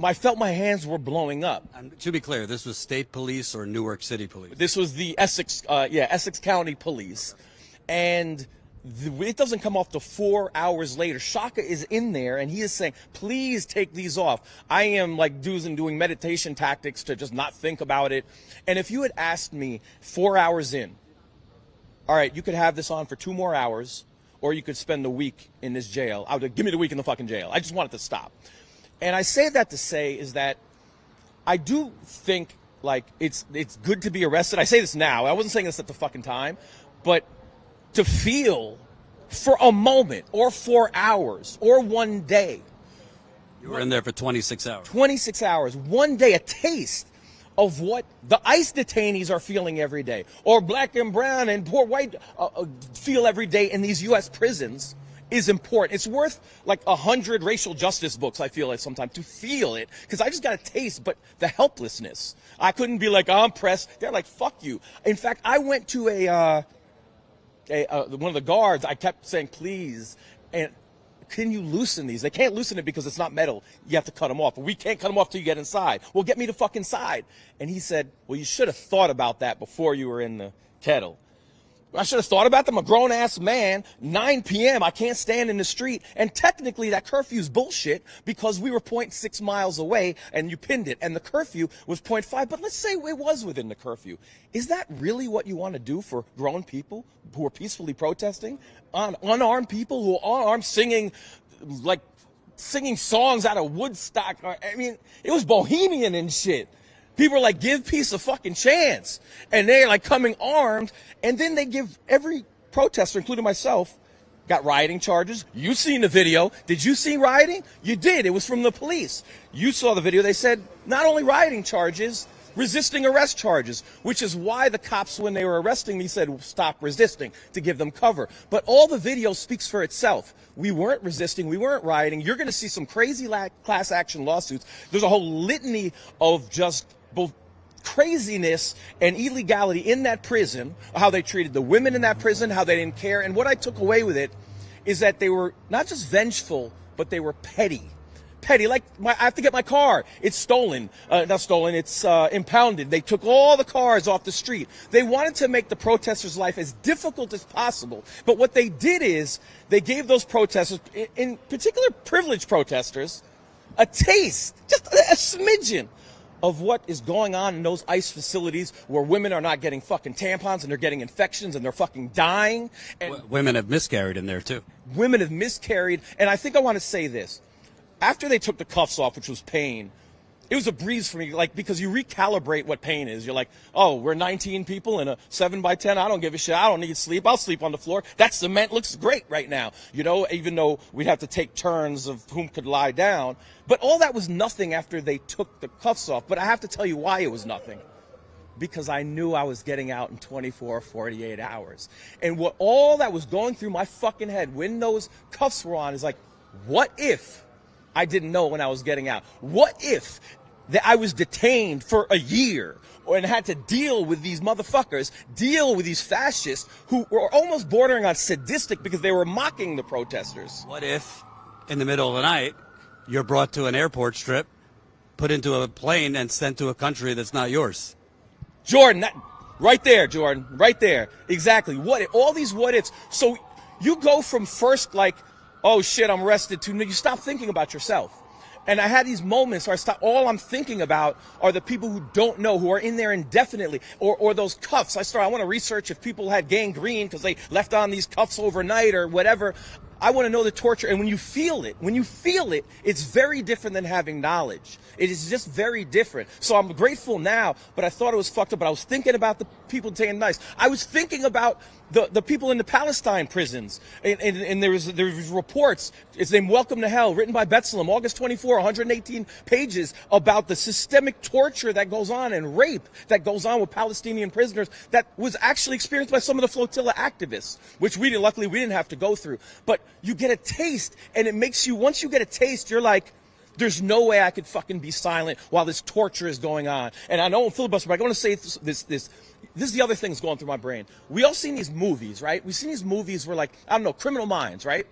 I felt my hands were blowing up. And to be clear, this was state police or Newark City police? This was the Essex County police. And it doesn't come off to 4 hours later. Shaka is in there, and he is saying, please take these off. I am like doing meditation tactics to just not think about it. And if you had asked me 4 hours in, all right, you could have this on for 2 more hours, or you could spend the week in this jail. I would give me the week in the fucking jail. I just want it to stop. And I say that to say is that I do think like it's good to be arrested. I say this now. I wasn't saying this at the fucking time, but to feel for a moment or 4 hours or 1 day. You were in there for 26 hours. 26 hours, 1 day, a taste of what the ICE detainees are feeling every day, or black and brown and poor white feel every day in these U.S. prisons is important. It's worth like 100 racial justice books, I feel like sometimes, to feel it, because I just got a taste, but the helplessness. I couldn't be like, I'm pressed. They're like, fuck you. In fact, I went to one of the guards, I kept saying, please, and can you loosen these? They can't loosen it because it's not metal. You have to cut them off. But we can't cut them off till you get inside. Well, get me to fucking inside. And he said, well, you should have thought about that before you were in the kettle. I should have thought about that. I'm a grown-ass man. 9 p.m., I can't stand in the street. And technically, that curfew's bullshit because we were 0.6 miles away and you pinned it. And the curfew was 0.5. But let's say it was within the curfew. Is that really what you want to do for grown people who are peacefully protesting? Unarmed people who are unarmed singing songs out of Woodstock. I mean, it was bohemian and shit. People are like, give peace a fucking chance. And they're like coming armed. And then they give every protester, including myself, got rioting charges. You seen the video. Did you see rioting? You did. It was from the police. You saw the video. They said not only rioting charges, resisting arrest charges, which is why the cops, when they were arresting me, said stop resisting, to give them cover. But all the video speaks for itself. We weren't resisting. We weren't rioting. You're going to see some crazy class action lawsuits. There's a whole litany of just both craziness and illegality in that prison, how they treated the women in that prison, how they didn't care. And what I took away with it is that they were not just vengeful, but they were petty. Petty, like I have to get my car. It's stolen. Not stolen, it's impounded. They took all the cars off the street. They wanted to make the protesters' life as difficult as possible. But what they did is they gave those protesters, in particular privileged protesters, a taste, just a smidgen of what is going on in those ICE facilities where women are not getting fucking tampons and they're getting infections and they're fucking dying. And women have miscarried in there too. Women have miscarried. And I think I want to say this. After they took the cuffs off, which was pain, it was a breeze for me, like, because you recalibrate what pain is. You're like, oh, we're 19 people in a 7x10. I don't give a shit. I don't need sleep. I'll sleep on the floor. That cement looks great right now. You know, even though we'd have to take turns of whom could lie down. But all that was nothing after they took the cuffs off. But I have to tell you why it was nothing. Because I knew I was getting out in 24, 48 hours. And what all that was going through my fucking head when those cuffs were on is like, what if I didn't know when I was getting out? What if that I was detained for a year and had to deal with these motherfuckers, deal with these fascists who were almost bordering on sadistic because they were mocking the protesters? What if, in the middle of the night, you're brought to an airport strip, put into a plane, and sent to a country that's not yours? Jordan, right there, Jordan, right there. Exactly. What if, all these what ifs. So you go from first like, oh shit, I'm arrested, to you stop thinking about yourself. And I had these moments where all I'm thinking about are the people who don't know, who are in there indefinitely, or those cuffs. I want to research if people had gangrene because they left on these cuffs overnight or whatever. I want to know the torture. And when you feel it, it's very different than having knowledge. It is just very different. So I'm grateful now, but I thought it was fucked up. But I was thinking about the people taking nice. I was thinking about the people in the Palestine prisons. And there was reports. It's named Welcome to Hell, written by Betzelem, August 24, 118 pages, about the systemic torture that goes on and rape that goes on with Palestinian prisoners that was actually experienced by some of the flotilla activists, which luckily we didn't have to go through. But you get a taste, and it makes you, once you get a taste, you're like, there's no way I could fucking be silent while this torture is going on. And I know I'm filibuster, but I want to say this is the other thing that's going through my brain. We all seen these movies, right? We've seen these movies where, like, I don't know, Criminal Minds, right?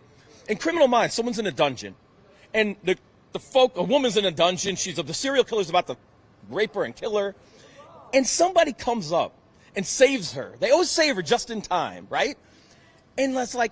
In Criminal Minds, someone's in a dungeon, and a woman's in a dungeon. The serial killer's about to rape her and kill her, and somebody comes up and saves her. They always save her just in time, right? And that's like,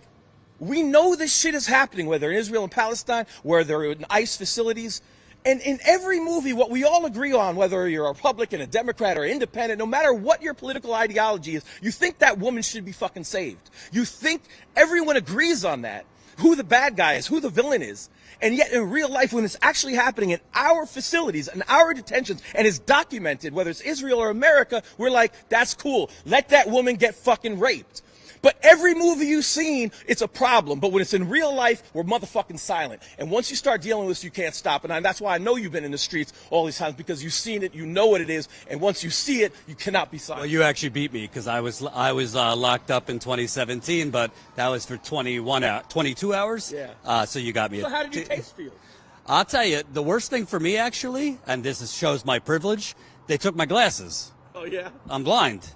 we know this shit is happening, whether in Israel and Palestine, where they're in ICE facilities, And in every movie, what we all agree on, whether you're a Republican, a Democrat, or independent, no matter what your political ideology is, you think that woman should be fucking saved. You think everyone agrees on that, who the bad guy is, who the villain is. And yet in real life, when it's actually happening in our facilities and our detentions and is documented, whether it's Israel or America, we're like, that's cool. Let that woman get fucking raped. But every movie you've seen, it's a problem. But when it's in real life, we're motherfucking silent. And once you start dealing with this, you can't stop. And that's why I know you've been in the streets all these times, because you've seen it, you know what it is. And once you see it, you cannot be silent. Well, you actually beat me, because I was locked up in 2017, but that was for 22 hours. Yeah. So you got me. So how did your taste feel? I'll tell you, the worst thing for me, actually, and shows my privilege, they took my glasses. Oh, yeah? I'm blind.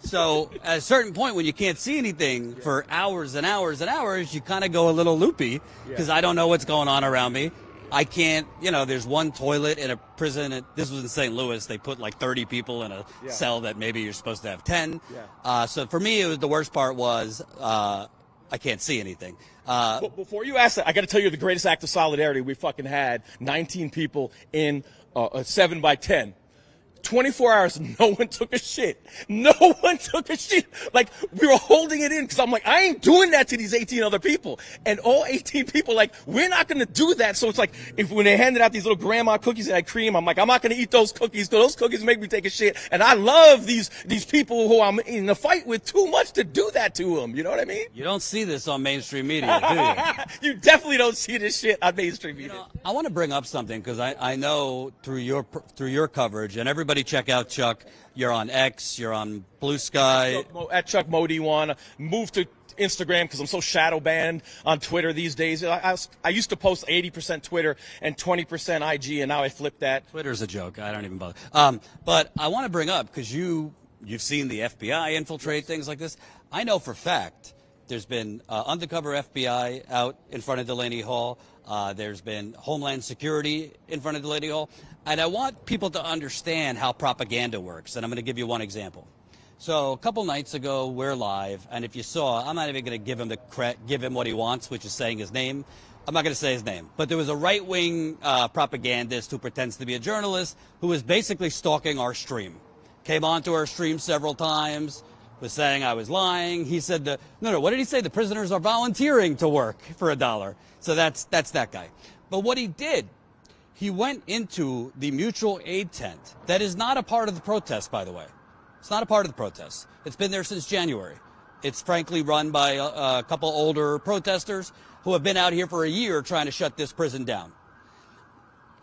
So at a certain point, when you can't see anything for hours and hours and hours, you kind of go a little loopy, because I don't know what's going on around me. I can't, there's one toilet in a prison. This was in St. Louis. They put like 30 people in a cell that maybe you're supposed to have 10. So for me, the worst part was I can't see anything. Before you ask that, I got to tell you the greatest act of solidarity we fucking had. 19 people in a 7x10. 24 hours, no one took a shit. No one took a shit. Like, we were holding it in, because I'm like, I ain't doing that to these 18 other people. And all 18 people, like, we're not going to do that. So it's like, when they handed out these little grandma cookies that had cream, I'm like, I'm not going to eat those cookies, because those cookies make me take a shit. And I love these people who I'm in a fight with too much to do that to them. You know what I mean? You don't see this on mainstream media, do you? You definitely don't see this shit on mainstream media. I want to bring up something, because I know through your coverage, and everybody check out Chuck. You're on X. You're on Blue Sky. At Chuck Modi one. Moved to Instagram because I'm so shadow banned on Twitter these days. I used to post 80% Twitter and 20% IG, and now I flipped that. Twitter's a joke. I don't even bother. But I want to bring up, because you've seen the FBI infiltrate things like this. I know for fact there's been undercover FBI out in front of Delaney Hall. There's been Homeland Security in front of Delaney Hall. And I want people to understand how propaganda works. And I'm going to give you one example. So a couple nights ago, we're live. And if you saw, I'm not even going to give him what he wants, which is saying his name. I'm not going to say his name. But there was a right-wing propagandist who pretends to be a journalist who was basically stalking our stream. Came onto our stream several times, was saying I was lying. He said, no, what did he say? The prisoners are volunteering to work for $1. So that's that guy. But what he did, he went into the mutual aid tent. That is not a part of the protest, by the way. It's not a part of the protest. It's been there since January. It's frankly run by a couple older protesters who have been out here for a year trying to shut this prison down.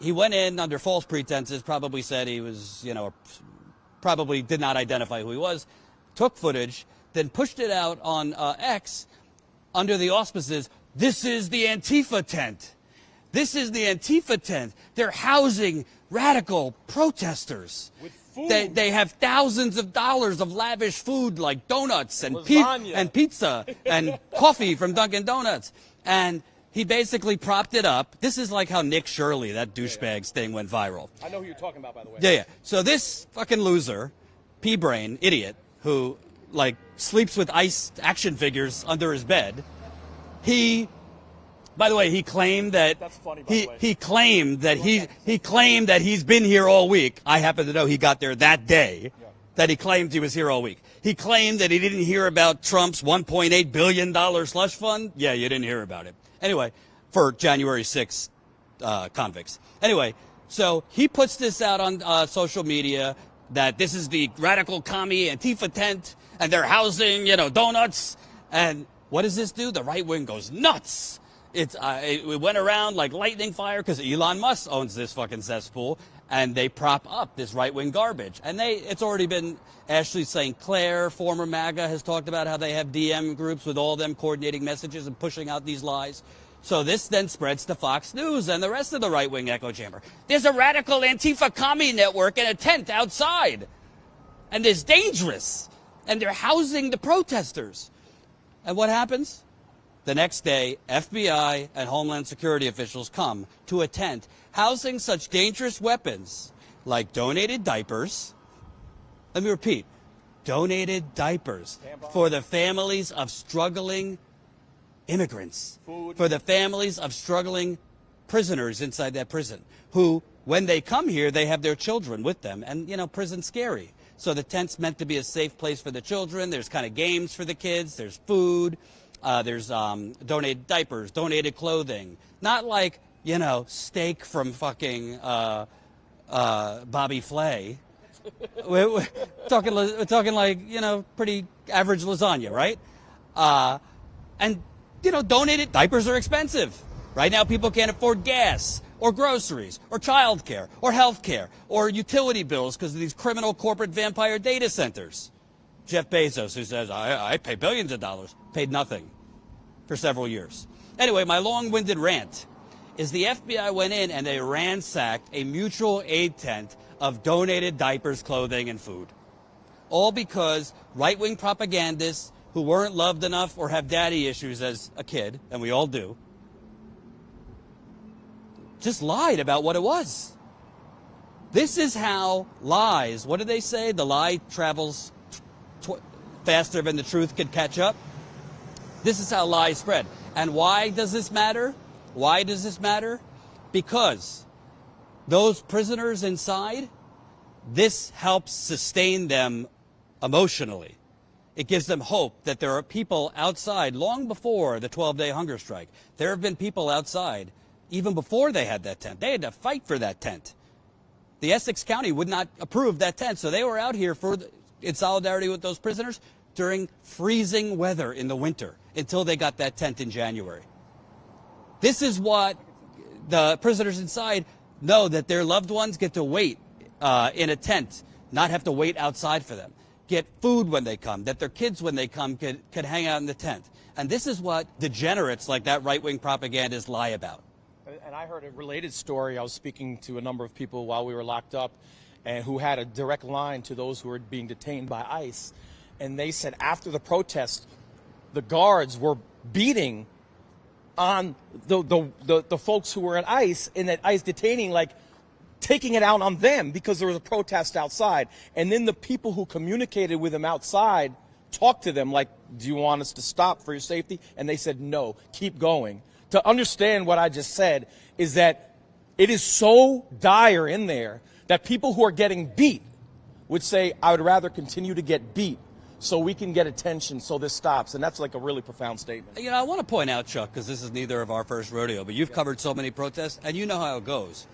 He went in under false pretenses, probably said he was, probably did not identify who he was, took footage, then pushed it out on X under the auspices, this is the Antifa tent. This is the Antifa tent. They're housing radical protesters. With food. They have thousands of dollars of lavish food like donuts and pizza and coffee from Dunkin' Donuts. And he basically propped it up. This is like how Nick Shirley, that douchebag's thing, went viral. I know who you're talking about, by the way. Yeah. So this fucking loser, pea-brain, idiot, who like sleeps with ice action figures under his bed, by the way, he claimed that That's funny, by the way. he claimed that he's been here all week. I happen to know he got there that day. That he claimed he was here all week. He claimed that he didn't hear about Trump's $1.8 billion slush fund. Yeah, you didn't hear about it. Anyway, for January 6th convicts. Anyway, so he puts this out on social media that this is the radical commie Antifa tent and they're housing, donuts. And what does this do? The right wing goes nuts. It went around like lightning fire because Elon Musk owns this fucking cesspool, and they prop up this right-wing garbage. And it's already been, Ashley St. Clair, former MAGA, has talked about how they have DM groups with all them coordinating messages and pushing out these lies. So this then spreads to Fox News and the rest of the right-wing echo chamber. There's a radical Antifa commie network in a tent outside, and it's dangerous, and they're housing the protesters. And what happens? The next day, FBI and Homeland Security officials come to a tent housing such dangerous weapons like donated diapers. Let me repeat, donated diapers for the families of struggling immigrants, for the families of struggling prisoners inside that prison who, when they come here, they have their children with them. And, you know, prison's scary. So the tent's meant to be a safe place for the children. There's kind of games for the kids. There's food. There's donated diapers, donated clothing. Not like, you know, steak from fucking Bobby Flay. We're talking like, you know, pretty average lasagna, right? And, you know, donated diapers are expensive. Right now, people can't afford gas or groceries or childcare or health care or utility bills because of these criminal corporate vampire data centers. Jeff Bezos, who says, I pay billions of dollars, paid nothing for several years. Anyway, my long-winded rant is the FBI went in and they ransacked a mutual aid tent of donated diapers, clothing, and food. All because right-wing propagandists who weren't loved enough or have daddy issues as a kid, and we all do, just lied about what it was. This is how lies, what do they say? The lie travels faster than the truth could catch up. This is how lies spread. And why does this matter? Why does this matter? Because those prisoners inside, this helps sustain them emotionally. It gives them hope that there are people outside long before the 12-day hunger strike. There have been people outside even before they had that tent. They had to fight for that tent. The Essex County would not approve that tent, so they were out here in solidarity with those prisoners during freezing weather in the winter until they got that tent in January. This is what the prisoners inside know, that their loved ones get to wait in a tent, not have to wait outside for them, get food when they come, that their kids when they come could hang out in the tent. And this is what degenerates like that right-wing propagandists lie about. And I heard a related story. I was speaking to a number of people while we were locked up and who had a direct line to those who were being detained by ICE. And they said after the protest, the guards were beating on the folks who were at ICE, and that ICE detaining, like taking it out on them because there was a protest outside. And then the people who communicated with them outside talked to them like, do you want us to stop for your safety? And they said, no, keep going. To understand what I just said is that it is so dire in there that people who are getting beat would say, I would rather continue to get beat so we can get attention so this stops. And that's like a really profound statement. You know, I want to point out, Chuck, because this is neither of our first rodeo, but you've covered so many protests, and you know how it goes.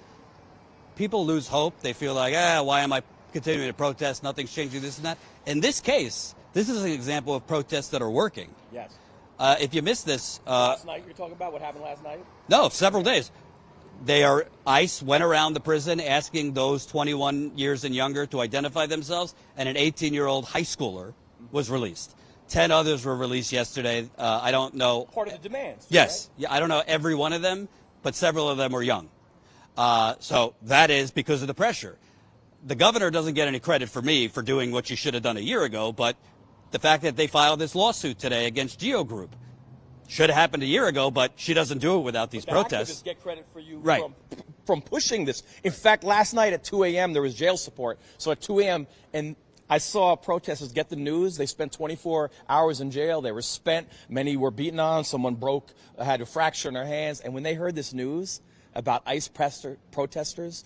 People lose hope. They feel like, why am I continuing to protest? Nothing's changing, this and that. In this case, this is an example of protests that are working. Yes. If you missed this... last night you're talking about what happened last night? No, several days. ICE went around the prison asking those 21 years and younger to identify themselves, and an 18-year-old high schooler was released. 10 others were released yesterday. I don't know... Part of the demands. Yes. Right? Yeah, I don't know every one of them, but several of them were young. So that is because of the pressure. The governor doesn't get any credit for me for doing what she should have done a year ago, but the fact that they filed this lawsuit today against Geo Group should have happened a year ago, but she doesn't do it without these protests. Activists get credit for you right. from pushing this. In fact, last night at 2 a.m. there was jail support. So at 2 a.m. and I saw protesters get the news. They spent 24 hours in jail. They were spent. Many were beaten on. Someone had a fracture in their hands. And when they heard this news about ICE protesters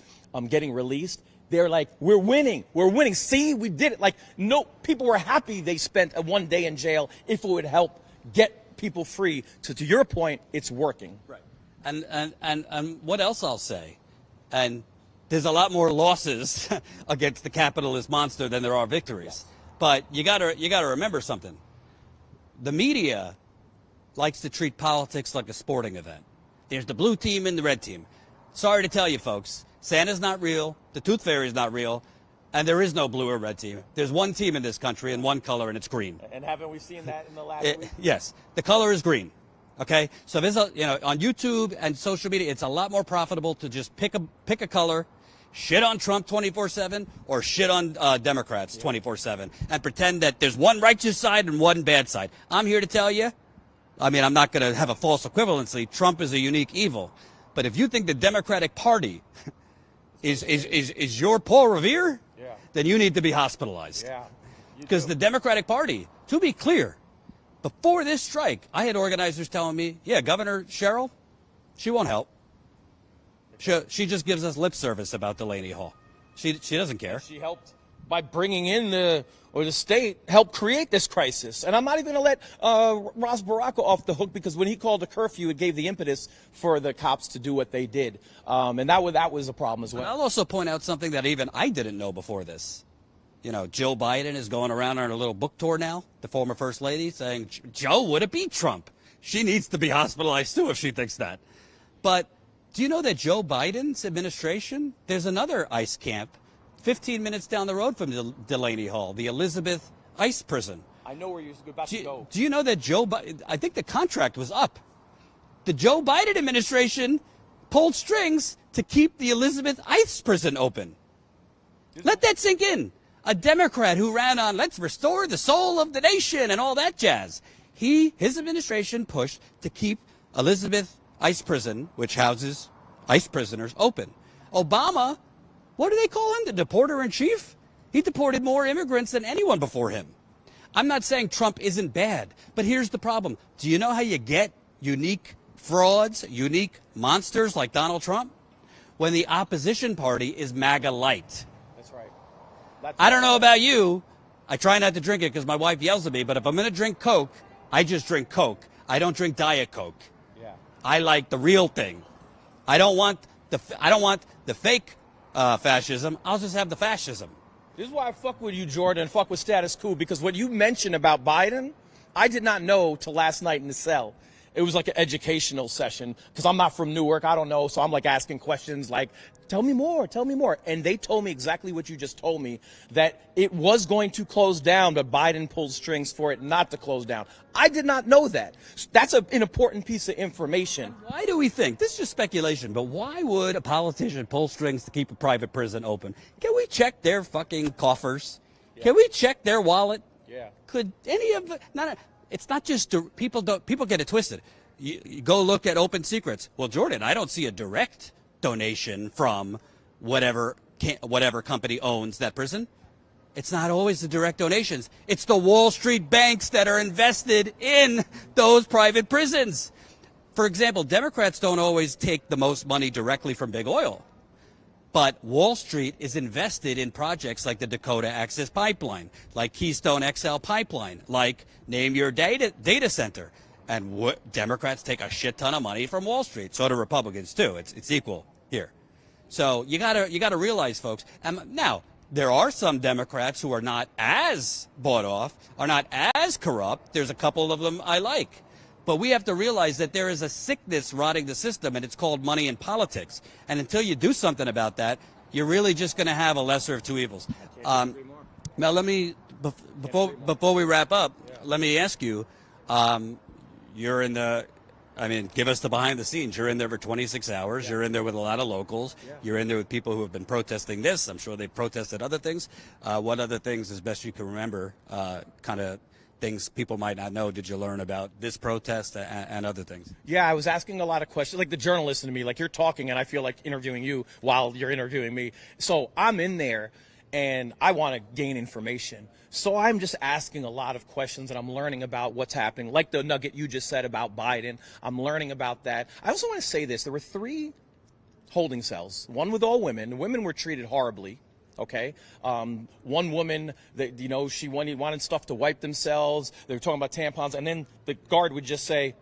getting released, they're like, we're winning. We're winning. See, we did it. Like, no, people were happy they spent one day in jail if it would help get people free. So to your point, it's working. Right. And what else I'll say? And there's a lot more losses against the capitalist monster than there are victories. Yes. But you gotta remember something. The media likes to treat politics like a sporting event. There's the blue team and the red team. Sorry to tell you, folks, Santa's not real, the Tooth Fairy's not real, and there is no blue or red team. There's one team in this country and one color, and it's green. And haven't we seen that in the last week? Yes. The color is green. Okay? So there's on YouTube and social media, it's a lot more profitable to just pick a color, shit on Trump 24/7 or shit on Democrats 24/7 and pretend that there's one righteous side and one bad side. I'm here to tell you, I mean, I'm not going to have a false equivalency. Trump is a unique evil. But if you think the Democratic Party is your Paul Revere, then you need to be hospitalized. Yeah. Because the Democratic Party, to be clear, before this strike, I had organizers telling me, yeah, Governor Cheryl, she won't help. She just gives us lip service about Delaney Hall. She doesn't care. She helped by bringing in the state helped create this crisis. And I'm not even going to let Ross Baraka off the hook, because when he called a curfew, it gave the impetus for the cops to do what they did. And that was a problem as well. But I'll also point out something that even I didn't know before this. You know, Jill Biden is going around on her little book tour now, the former First Lady, saying, Joe would have beat Trump. She needs to be hospitalized, too, if she thinks that. But do you know that Joe Biden's administration, there's another ICE camp 15 minutes down the road from Delaney Hall, the Elizabeth ICE prison. I know where you're about to go. Do you know that Joe Biden, I think the contract was up. The Joe Biden administration pulled strings to keep the Elizabeth ICE prison open. Let that sink in. A Democrat who ran on, let's restore the soul of the nation and all that jazz. His administration pushed to keep Elizabeth ICE prison, which houses ICE prisoners, open. Obama, what do they call him? The deporter-in-chief? He deported more immigrants than anyone before him. I'm not saying Trump isn't bad, but here's the problem. Do you know how you get unique frauds, unique monsters like Donald Trump? When the opposition party is MAGA light. That's right. I don't know about you. I try not to drink it because my wife yells at me, but if I'm going to drink Coke, I just drink Coke. I don't drink Diet Coke. Yeah. I like the real thing. I don't want the fake fascism. I'll just have the fascism. This is why I fuck with you, Jordan, and fuck with status quo, because what you mentioned about Biden, I did not know till last night in the cell. It was like an educational session, because I'm not from Newark. I don't know, so I'm like asking questions like, tell me more, tell me more. And they told me exactly what you just told me, that it was going to close down, but Biden pulled strings for it not to close down. I did not know that. That's an important piece of information. Why do we think, this is just speculation, but why would a politician pull strings to keep a private prison open? Can we check their fucking coffers? Yeah. Can we check their wallet? Yeah. Could any of the, it's not just, people get it twisted. You go look at Open Secrets. Well, Jordan, I don't see a direct donation from whatever company owns that prison. It's not always the direct donations. It's the Wall Street banks that are invested in those private prisons. For example, Democrats don't always take the most money directly from big oil. But Wall Street is invested in projects like the Dakota Access Pipeline, like Keystone XL Pipeline, like name your data center. And Democrats take a shit ton of money from Wall Street. So do Republicans too. It's equal here. So you gotta realize, folks. Now there are some Democrats who are not as bought off, are not as corrupt. There's a couple of them I like. But we have to realize that there is a sickness rotting the system, and it's called money in politics. And until you do something about that, you're really just going to have a lesser of two evils. Now, let me, before we wrap up, let me ask you, you're in the, give us the behind the scenes. You're in there for 26 hours. Yeah. You're in there with a lot of locals. Yeah. You're in there with people who have been protesting this. I'm sure they protested other things. What other things, as best you can remember, kind of things people might not know, did you learn about this protest and other things? Yeah, I was asking a lot of questions, like the journalist in me, like you're talking and I feel like interviewing you while you're interviewing me. So I'm in there and I want to gain information. So I'm just asking a lot of questions and I'm learning about what's happening, like the nugget you just said about Biden. I'm learning about that. I also want to say this. There were 3 holding cells, one with all women. The women were treated horribly. Okay. One woman that, she wanted stuff to wipe themselves. They were talking about tampons. And then the guard would just say,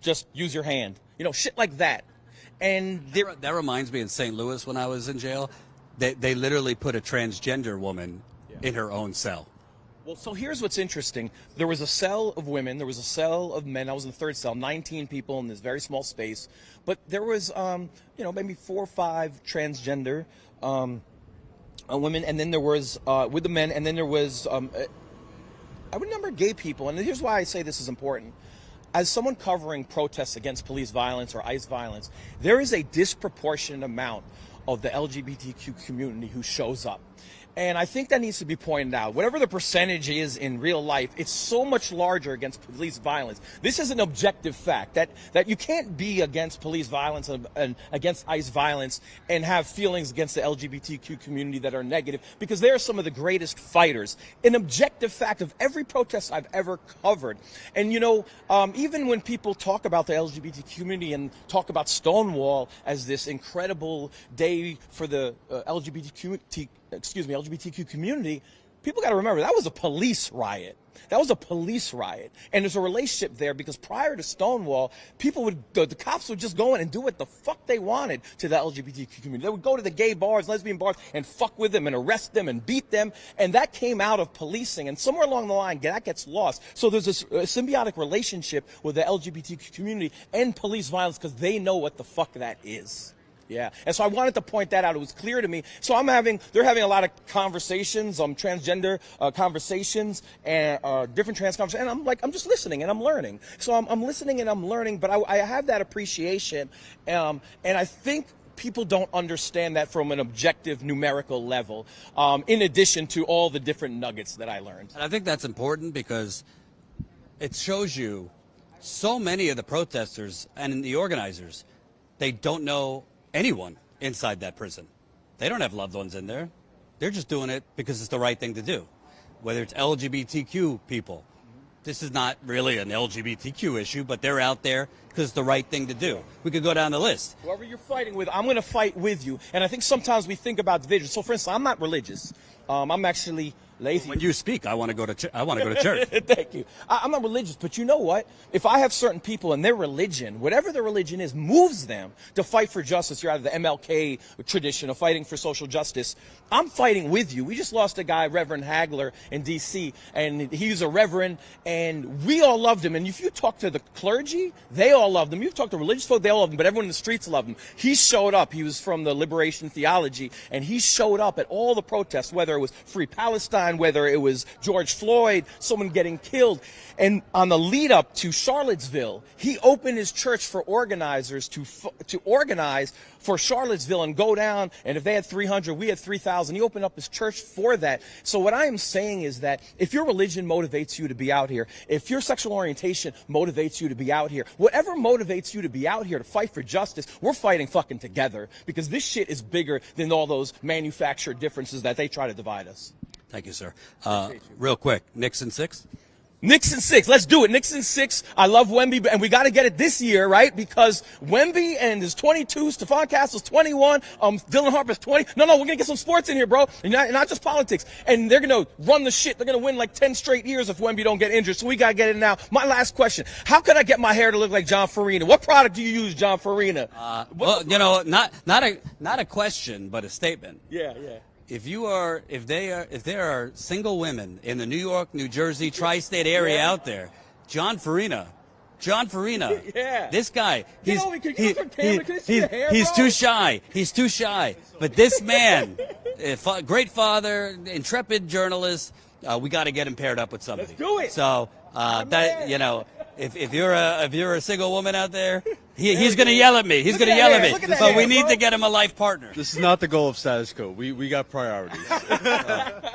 just use your hand, shit like that. And that reminds me in St. Louis when I was in jail, they literally put a transgender woman in her own cell. Well, so here's what's interesting. There was a cell of women. There was a cell of men. I was in the 3rd cell, 19 people in this very small space. But there was, maybe 4 or 5 transgender women, and then there was with the men, and then there was I would number gay people. And here's why I say this is important. As someone covering protests against police violence or ICE violence, there is a disproportionate amount of the LGBTQ community who shows up. And I think that needs to be pointed out. Whatever the percentage is in real life, it's so much larger against police violence. This is an objective fact that you can't be against police violence and against ICE violence and have feelings against the LGBTQ community that are negative, because they are some of the greatest fighters. An objective fact of every protest I've ever covered. And even when people talk about the LGBT community and talk about Stonewall as this incredible day for the LGBTQ community, people got to remember that was a police riot. That was a police riot. And there's a relationship there, because prior to Stonewall, the cops would just go in and do what the fuck they wanted to the LGBTQ community. They would go to the gay bars, lesbian bars, and fuck with them and arrest them and beat them. And that came out of policing. And somewhere along the line, that gets lost. So there's this symbiotic relationship with the LGBTQ community and police violence, because they know what the fuck that is. Yeah, and so I wanted to point that out. It was clear to me. So they're having a lot of conversations, transgender conversations, and different trans conversations. And I'm just listening and I'm learning. So I'm listening and I'm learning, but I have that appreciation, and I think people don't understand that from an objective numerical level, in addition to all the different nuggets that I learned. And I think that's important, because it shows you so many of the protesters and the organizers, they don't know anyone inside that prison. They don't have loved ones in there. They're just doing it because it's the right thing to do. Whether it's LGBTQ people, this is not really an LGBTQ issue, but they're out there because it's the right thing to do. We could go down the list. Whoever you're fighting with, I'm going to fight with you. And I think sometimes we think about division. So, for instance, I'm not religious. I'm actually lazy. When you speak, I want to go to church. Thank you. I'm not religious, but you know what? If I have certain people and their religion, whatever their religion is, moves them to fight for justice, you're out of the MLK tradition of fighting for social justice, I'm fighting with you. We just lost a guy, Reverend Hagler, in D.C., and he's a reverend, and we all loved him. And if you talk to the clergy, they all loved him. You talk to religious folk, they all loved him, but everyone in the streets loved him. He showed up. He was from the Liberation Theology, and he showed up at all the protests, whether it was Free Palestine, whether it was George Floyd, someone getting killed. And on the lead up to Charlottesville, he opened his church for organizers to organize for Charlottesville and go down. And if they had 300, we had 3,000. He opened up his church for that. So what I am saying is that if your religion motivates you to be out here, if your sexual orientation motivates you to be out here, whatever motivates you to be out here to fight for justice, we're fighting fucking together, because this shit is bigger than all those manufactured differences that they try to divide us. Thank you, sir. Real quick, Nixon 6? Nixon 6. Let's do it. Nixon 6. I love Wemby, and we got to get it this year, right? Because Wemby and his 22, Stephon Castle's 21, Dylan Harper's 20. No, we're going to get some sports in here, bro. And not just politics. And they're going to run the shit. They're going to win like 10 straight years if Wemby don't get injured. So we got to get it now. My last question. How can I get my hair to look like John Farina? What product do you use, John Farina? Well, not a question, but a statement. Yeah. If there are single women in the New York, New Jersey, tri-state area out there, John Farina, yeah. This guy, he's he's too shy. He's too shy. But this man, great father, intrepid journalist, we got to get him paired up with somebody. Let's do it. So if you're a single woman out there, he's going to yell at me. He's going to yell at me. But we need to get him a life partner. This is not the goal of status quo. We got priorities.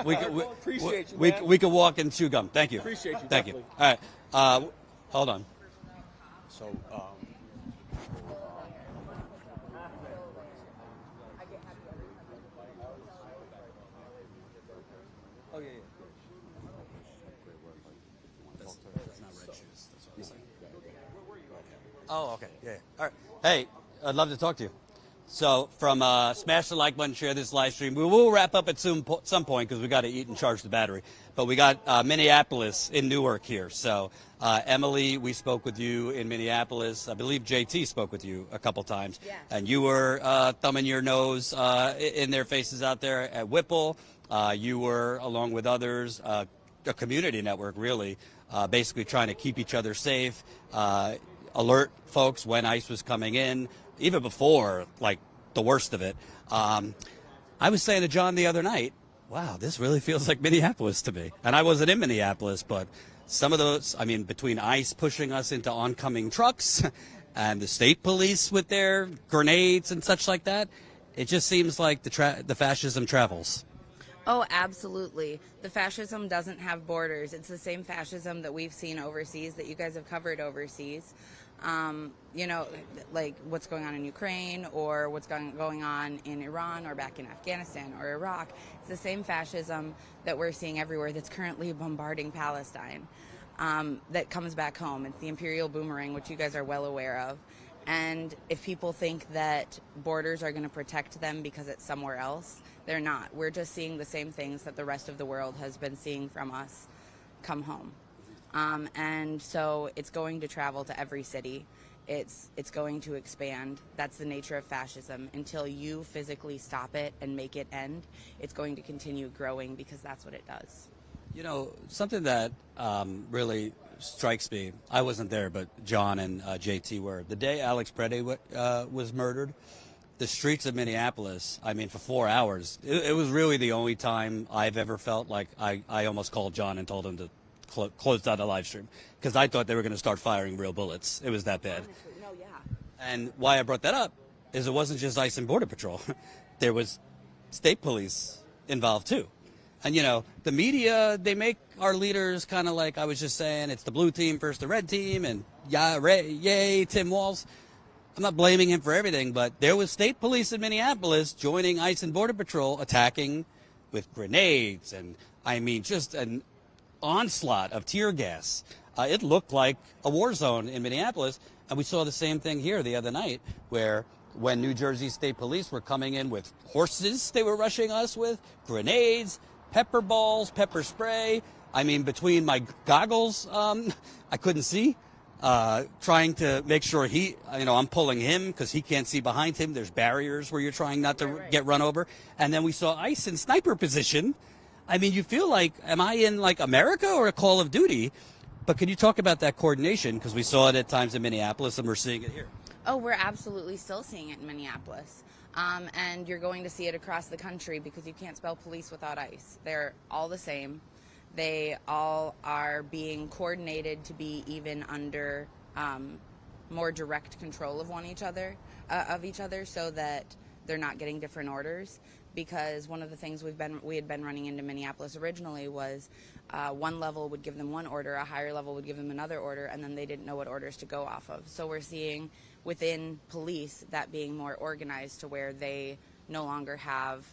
We could walk and chew gum. Thank you. Appreciate you. Thank definitely. you. All right. Hold on. So. Oh yeah. That's not red shoes. That's what I'm saying. Oh, okay. Yeah. All right. Hey, I'd love to talk to you. So, from smash the like button, share this live stream. We will wrap up at some point because we got to eat and charge the battery. But we got Minneapolis in Newark here. So, Emily, we spoke with you in Minneapolis. I believe JT spoke with you a couple times. Yeah. And you were thumbing your nose in their faces out there at Whipple. You were, along with others, a community network, really, basically trying to keep each other safe, alert folks when ICE was coming in, even before, like, the worst of it. I was saying to John the other night, wow, this really feels like Minneapolis to me. And I wasn't in Minneapolis, but some of those, between ICE pushing us into oncoming trucks and the state police with their grenades and such like that, it just seems like the fascism travels. Oh, absolutely. The fascism doesn't have borders. It's the same fascism that we've seen overseas, that you guys have covered overseas. You know, like what's going on in Ukraine or what's going on in Iran or back in Afghanistan or Iraq. It's the same fascism that we're seeing everywhere that's currently bombarding Palestine, that comes back home. It's the imperial boomerang, which you guys are well aware of. And if people think that borders are going to protect them because it's somewhere else, they're not. We're just seeing the same things that the rest of the world has been seeing from us come home. And so it's going to travel to every city. It's going to expand. That's the nature of fascism. Until you physically stop it and make it end, it's going to continue growing because that's what it does. You know, something that really strikes me, I wasn't there, but John and JT were. The day Alex Preddy was murdered, the streets of Minneapolis, I mean, for 4 hours, it was really the only time I've ever felt like I almost called John and told him to close down the live stream because I thought they were going to start firing real bullets. It was that bad. Honestly, no, yeah. And why I brought that up is it wasn't just ICE and Border Patrol. There was state police involved too. And, you know, the media, they make our leaders kind of like I was just saying, it's the blue team versus the red team, and yay, Tim Walz. I'm not blaming him for everything, but there was state police in Minneapolis joining ICE and Border Patrol, attacking with grenades, and I mean just an onslaught of tear gas. It looked like a war zone in Minneapolis, and we saw the same thing here the other night, where when New Jersey State Police were coming in with horses, they were rushing us with grenades, pepper balls, pepper spray. I mean, between my goggles, I couldn't see. Trying to make sure I'm pulling him because he can't see behind him. There's barriers where you're trying not to get run over. And then we saw ICE in sniper position. I mean, you feel like, am I in like America or a Call of Duty? But can you talk about that coordination? Because we saw it at times in Minneapolis and we're seeing it here. Oh, we're absolutely still seeing it in Minneapolis. And you're going to see it across the country because you can't spell police without ICE. They're all the same. They all are being coordinated to be even under more direct control of each other, so that they're not getting different orders. Because one of the things we had been running into Minneapolis originally was one level would give them one order, a higher level would give them another order, and then they didn't know what orders to go off of. So we're seeing within police that being more organized to where they no longer have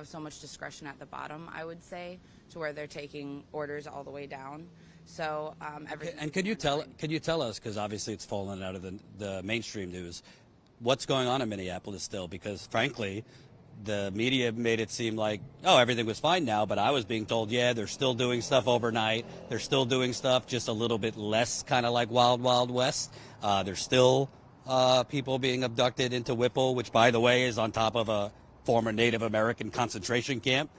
so much discretion at the bottom, I would say, to where they're taking orders all the way down. So everything. And could you tell us, because obviously it's fallen out of the mainstream news, what's going on in Minneapolis still? Because frankly, the media made it seem like, oh, everything was fine now, but I was being told, yeah, they're still doing stuff overnight. They're still doing stuff just a little bit less kind of like Wild Wild West. There's still people being abducted into Whipple, which, by the way, is on top of a former Native American concentration camp.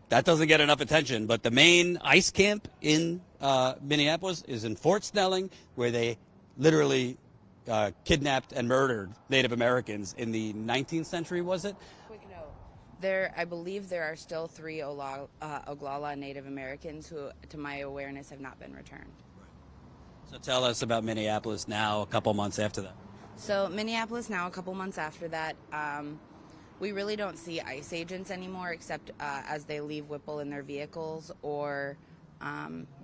That doesn't get enough attention, but the main ICE camp in Minneapolis is in Fort Snelling, where they literally kidnapped and murdered Native Americans in the 19th century, was it? Quick note. I believe there are still 3 Oglala Native Americans who, to my awareness, have not been returned. So tell us about Minneapolis now, a couple months after that. So Minneapolis now, a couple months after that, we really don't see ICE agents anymore, except as they leave Whipple in their vehicles, or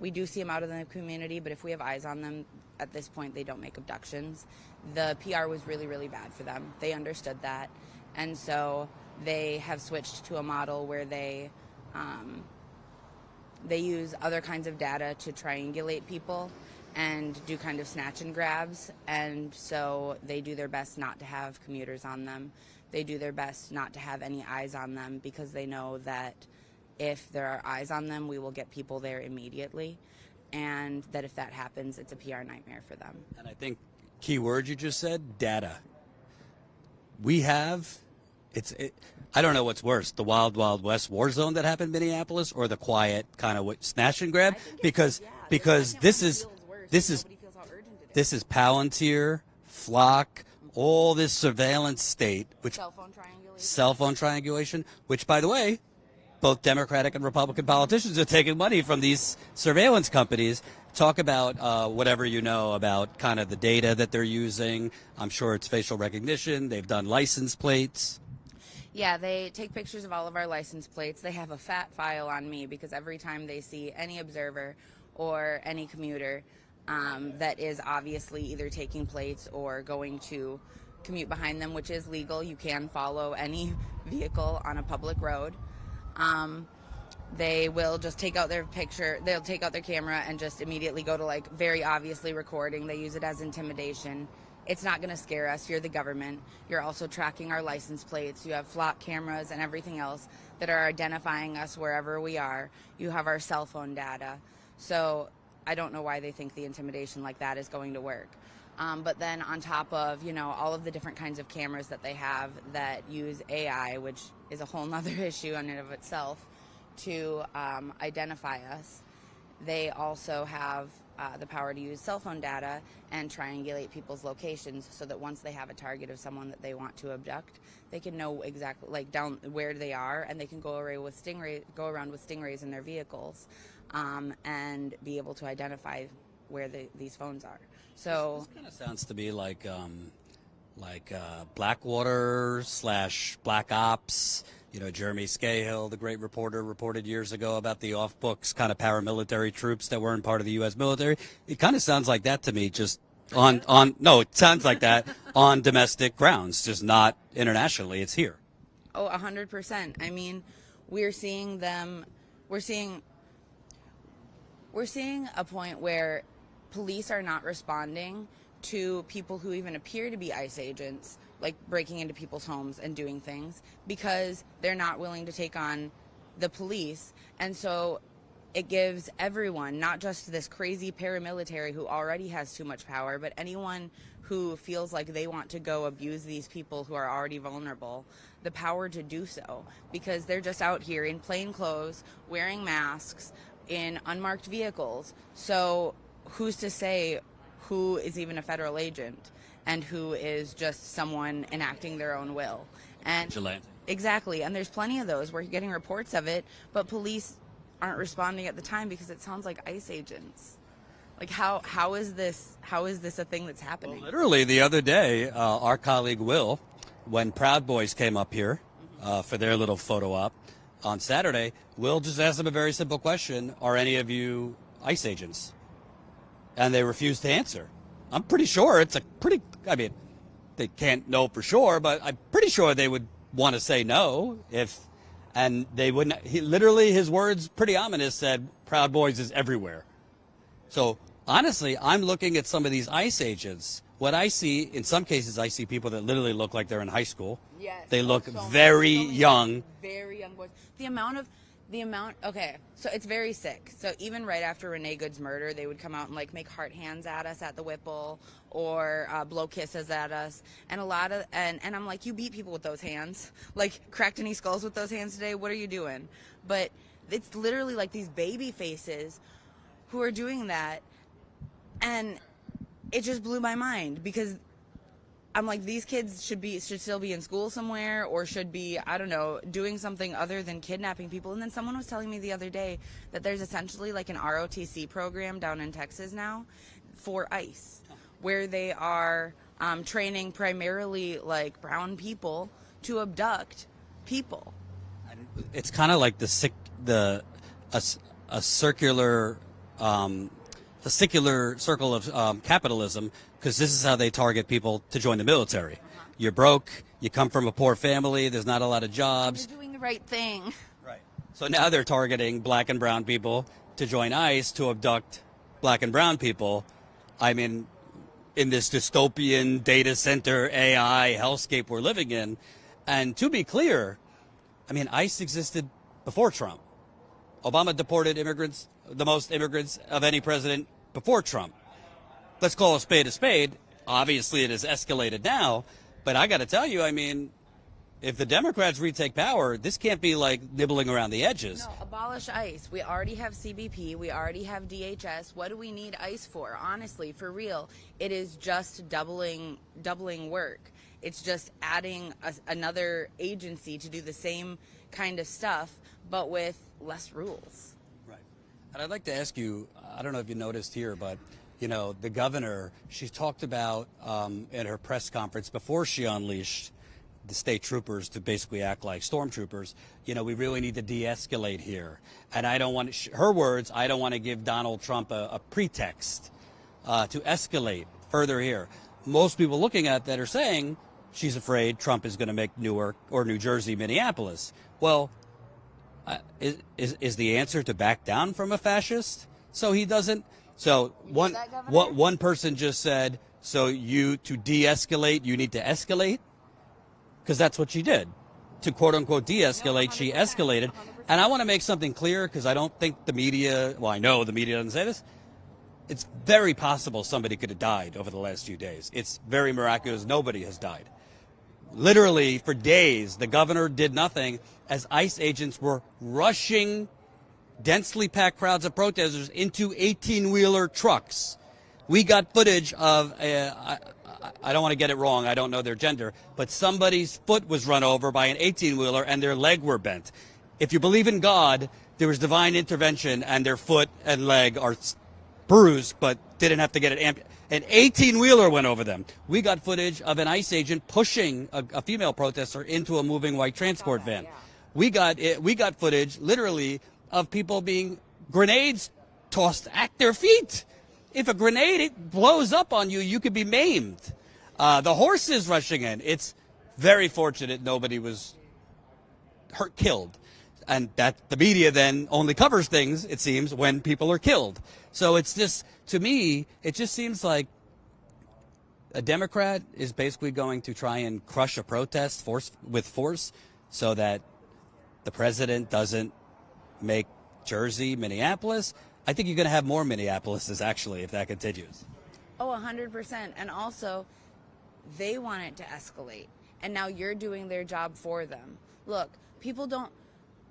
we do see them out in the community, but if we have eyes on them, at this point, they don't make abductions. The PR was really, really bad for them. They understood that, and so they have switched to a model where they use other kinds of data to triangulate people and do kind of snatch and grabs, and so they do their best not to have commuters on them. They do their best not to have any eyes on them because they know that if there are eyes on them, we will get people there immediately, and that if that happens, it's a PR nightmare for them. And I think key word you just said, data. We have, I don't know what's worse, the Wild Wild West war zone that happened in Minneapolis or the quiet kind of snatch and grab, because this is Palantir, Flock, all this surveillance state, which cell phone triangulation, which, by the way, both Democratic and Republican politicians are taking money from these surveillance companies. Talk about whatever you know about kind of the data that they're using. I'm sure it's facial recognition. They've done license plates. Yeah, they take pictures of all of our license plates. They have a fat file on me because every time they see any observer or any commuter that is obviously either taking plates or going to commute behind them, which is legal. You can follow any vehicle on a public road. They will just take out their picture, they'll take out their camera and just immediately go to like very obviously recording. They use it as intimidation. It's not going to scare us. You're the government. You're also tracking our license plates. You have flock cameras and everything else that are identifying us wherever we are. You have our cell phone data. So I don't know why they think the intimidation like that is going to work. But then on top of, you know, all of the different kinds of cameras that they have that use AI, which is a whole nother issue in and of itself, to identify us, they also have the power to use cell phone data and triangulate people's locations so that once they have a target of someone that they want to abduct, they can know exactly like down where they are, and they can go around with stingrays in their vehicles and be able to identify where these phones are. So this kind of sounds to me like Blackwater / Black Ops. You know, Jeremy Scahill, the great reporter, reported years ago about the off-books kind of paramilitary troops that weren't part of the U.S. military. It kind of sounds like that to me, just it sounds like that on domestic grounds, just not internationally. It's here. Oh, 100%. I mean, we're seeing a point where police are not responding to people who even appear to be ICE agents, like breaking into people's homes and doing things, because they're not willing to take on the police. And so it gives everyone, not just this crazy paramilitary who already has too much power, but anyone who feels like they want to go abuse these people who are already vulnerable, the power to do so, because they're just out here in plain clothes, wearing masks, in unmarked vehicles. So who's to say who is even a federal agent and who is just someone enacting their own will? And Vigilante. Exactly, and there's plenty of those. We're getting reports of it, but police aren't responding at the time because it sounds like ICE agents. Like how is this a thing that's happening? Well, literally the other day, our colleague Will, when Proud Boys came up here for their little photo op on Saturday, Will just asked them a very simple question: are any of you ICE agents? And they refused to answer. I'm pretty sure they can't know for sure, but I'm pretty sure they would want to say no and they wouldn't. His words, pretty ominous, said Proud Boys is everywhere. So honestly, I'm looking at some of these ICE agents. What I see, in some cases, I see people that literally look like they're in high school. Yes. They look very young. Very young boys. Okay, so it's very sick. So even right after Renee Good's murder, they would come out and like make heart hands at us at the Whipple or blow kisses at us, and and I'm like, you beat people with those hands, like cracked any skulls with those hands today? What are you doing? But it's literally like these baby faces who are doing that, and it just blew my mind because I'm like, these kids should still be in school somewhere, or should be, I don't know, doing something other than kidnapping people. And then someone was telling me the other day that there's essentially like an ROTC program down in Texas now for ICE, where they are training primarily like brown people to abduct people. It's kind of like a circular circle of capitalism, because this is how they target people to join the military. You're broke, you come from a poor family, there's not a lot of jobs. You're doing the right thing. Right. So now they're targeting black and brown people to join ICE to abduct black and brown people. I mean, in this dystopian data center AI hellscape we're living in. And to be clear, I mean, ICE existed before Trump. Obama deported immigrants, the most immigrants of any president before Trump. Let's call a spade a spade. Obviously, it has escalated now. But I got to tell you, I mean, if the Democrats retake power, this can't be like nibbling around the edges. No, abolish ICE. We already have CBP. We already have DHS. What do we need ICE for? Honestly, for real, it is just doubling work. It's just adding another agency to do the same kind of stuff, but with less rules. Right. And I'd like to ask you, I don't know if you noticed here, but you know, the governor, she talked about in her press conference before she unleashed the state troopers to basically act like stormtroopers. You know, we really need to de-escalate here. And I don't want, her words, I don't want to give Donald Trump a pretext to escalate further here. Most people looking at that are saying she's afraid Trump is going to make Newark or New Jersey Minneapolis. Well, is the answer to back down from a fascist? So he doesn't. So one person just said, so to de-escalate, you need to escalate? Because that's what she did. To quote unquote de-escalate, she escalated. And I want to make something clear, because I don't think the media, well, I know the media doesn't say this. It's very possible somebody could have died over the last few days. It's very miraculous. Nobody has died. Literally for days, the governor did nothing as ICE agents were rushing densely packed crowds of protesters into 18-wheeler trucks. We got footage of I don't want to get it wrong, I don't know their gender, but somebody's foot was run over by an 18-wheeler and their leg were bent. If you believe in God, there was divine intervention and their foot and leg are bruised, but didn't have to get it amputated. An 18-wheeler went over them. We got footage of an ICE agent pushing a female protester into a moving white transport van. We got footage, literally, of people being grenades tossed at their feet. If a grenade blows up on you, you could be maimed. The horses rushing in. It's very fortunate nobody was hurt, killed. And that the media then only covers things, it seems, when people are killed. So it's just, to me, it just seems like a Democrat is basically going to try and crush a protest with force so that the president doesn't make Jersey, Minneapolis. I think you're going to have more Minneapolises, actually, if that continues. Oh, 100%. And also, they want it to escalate. And now you're doing their job for them. Look, people don't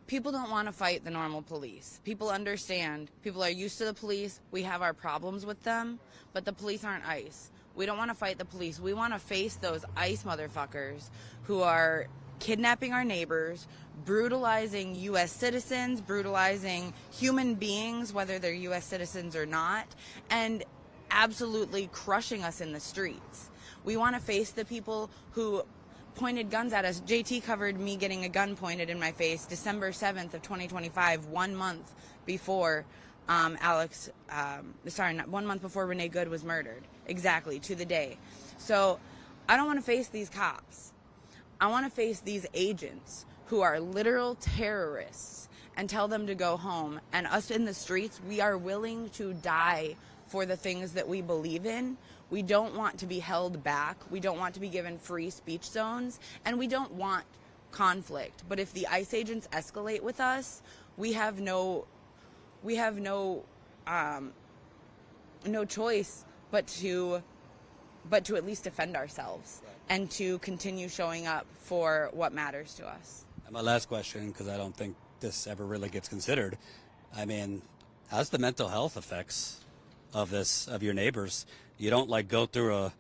want to fight the normal police. People understand. People are used to the police. We have our problems with them. But the police aren't ICE. We don't want to fight the police. We want to face those ICE motherfuckers who are kidnapping our neighbors, brutalizing U.S. citizens, brutalizing human beings, whether they're U.S. citizens or not, and absolutely crushing us in the streets. We want to face the people who pointed guns at us. JT covered me getting a gun pointed in my face December 7th of 2025, 1 month before 1 month before Renee Good was murdered. Exactly, to the day. So I don't want to face these cops. I want to face these agents who are literal terrorists and tell them to go home. And us in the streets, we are willing to die for the things that we believe in. We don't want to be held back. We don't want to be given free speech zones. And we don't want conflict. But if the ICE agents escalate with us, we have no choice but to at least defend ourselves and to continue showing up for what matters to us. And my last question, because I don't think this ever really gets considered. I mean, how's the mental health effects of this, of your neighbors? You don't like go through a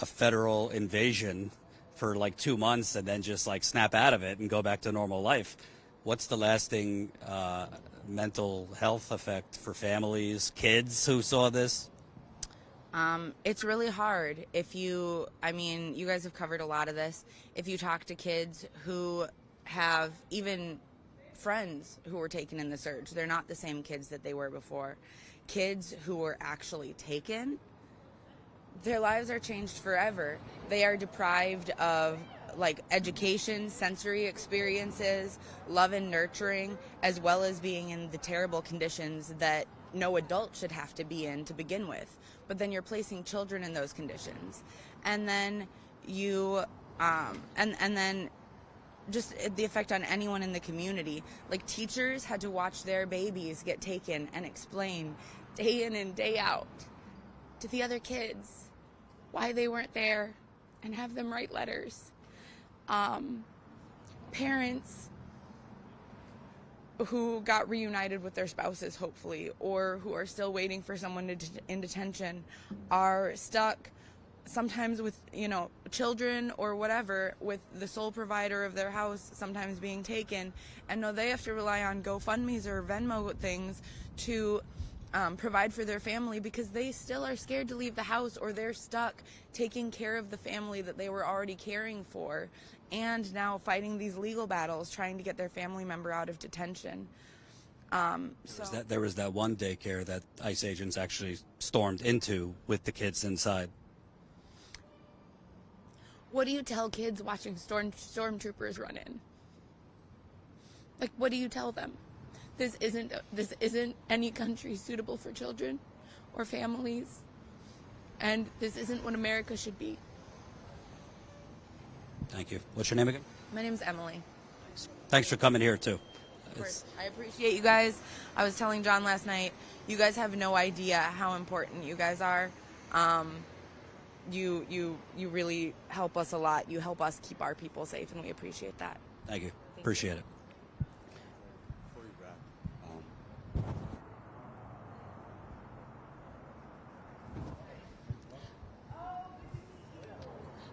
federal invasion for like 2 months and then just like snap out of it and go back to normal life. What's the lasting mental health effect for families, kids who saw this? It's really hard. You guys have covered a lot of this. If you talk to kids who have even friends who were taken in the surge, they're not the same kids that they were before. Kids who were actually taken, their lives are changed forever. They are deprived of education, sensory experiences, love and nurturing, as well as being in the terrible conditions that no adult should have to be in to begin with. But then you're placing children in those conditions. And then and then just the effect on anyone in the community. Like, teachers had to watch their babies get taken and explain day in and day out to the other kids why they weren't there and have them write letters. Parents who got reunited with their spouses, hopefully, or who are still waiting for someone in detention, are stuck sometimes with, children or whatever, with the sole provider of their house sometimes being taken, and know they have to rely on GoFundMes or Venmo things to provide for their family because they still are scared to leave the house, or they're stuck taking care of the family that they were already caring for, and now fighting these legal battles trying to get their family member out of detention. There was that one daycare that ICE agents actually stormed into with the kids inside. What do you tell kids watching stormtroopers run in? Like, what do you tell them? This isn't any country suitable for children or families, and this isn't what America should be. Thank you. What's your name again? My name's Emily. Thanks for coming here too. Of course. I appreciate you guys. I was telling John last night, you guys have no idea how important you guys are. You really help us a lot. You help us keep our people safe, and we appreciate that. Thank you. Appreciate it. Before you wrap,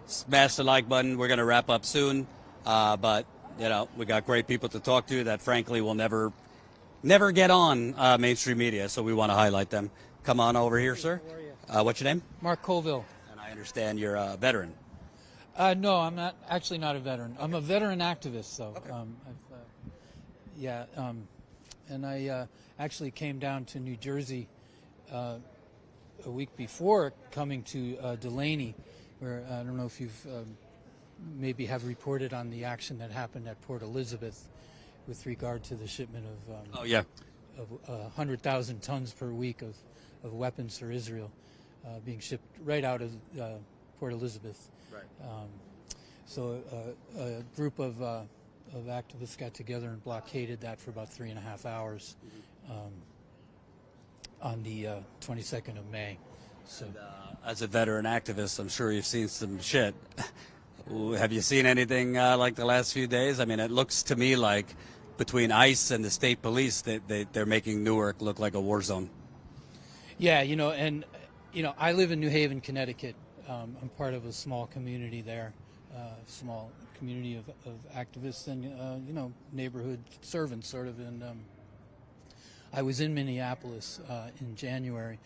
Smash the like button. We're going to wrap up soon, but you know we got great people to talk to that, frankly, will never get on mainstream media. So we want to highlight them. Come on over here, sir. What's your name? Mark Colville. And I understand you're a veteran. No, I'm not a veteran. I'm a veteran activist, though. Okay. And I actually came down to New Jersey a week before coming to Delaney, where I don't know if you've maybe have reported on the action that happened at Port Elizabeth with regard to the shipment of of 100,000 tons per week of weapons for Israel being shipped right out of Port Elizabeth. Right. So a group of activists got together and blockaded that for about 3.5 hours on the 22nd of May. So, as a veteran activist, I'm sure you've seen some shit. Have you seen anything like the last few days? I mean, it looks to me like between ICE and the state police, they're making Newark look like a war zone. Yeah, I live in New Haven, Connecticut. I'm part of a small community there, small community of activists and, neighborhood servants, sort of. And I was in Minneapolis in January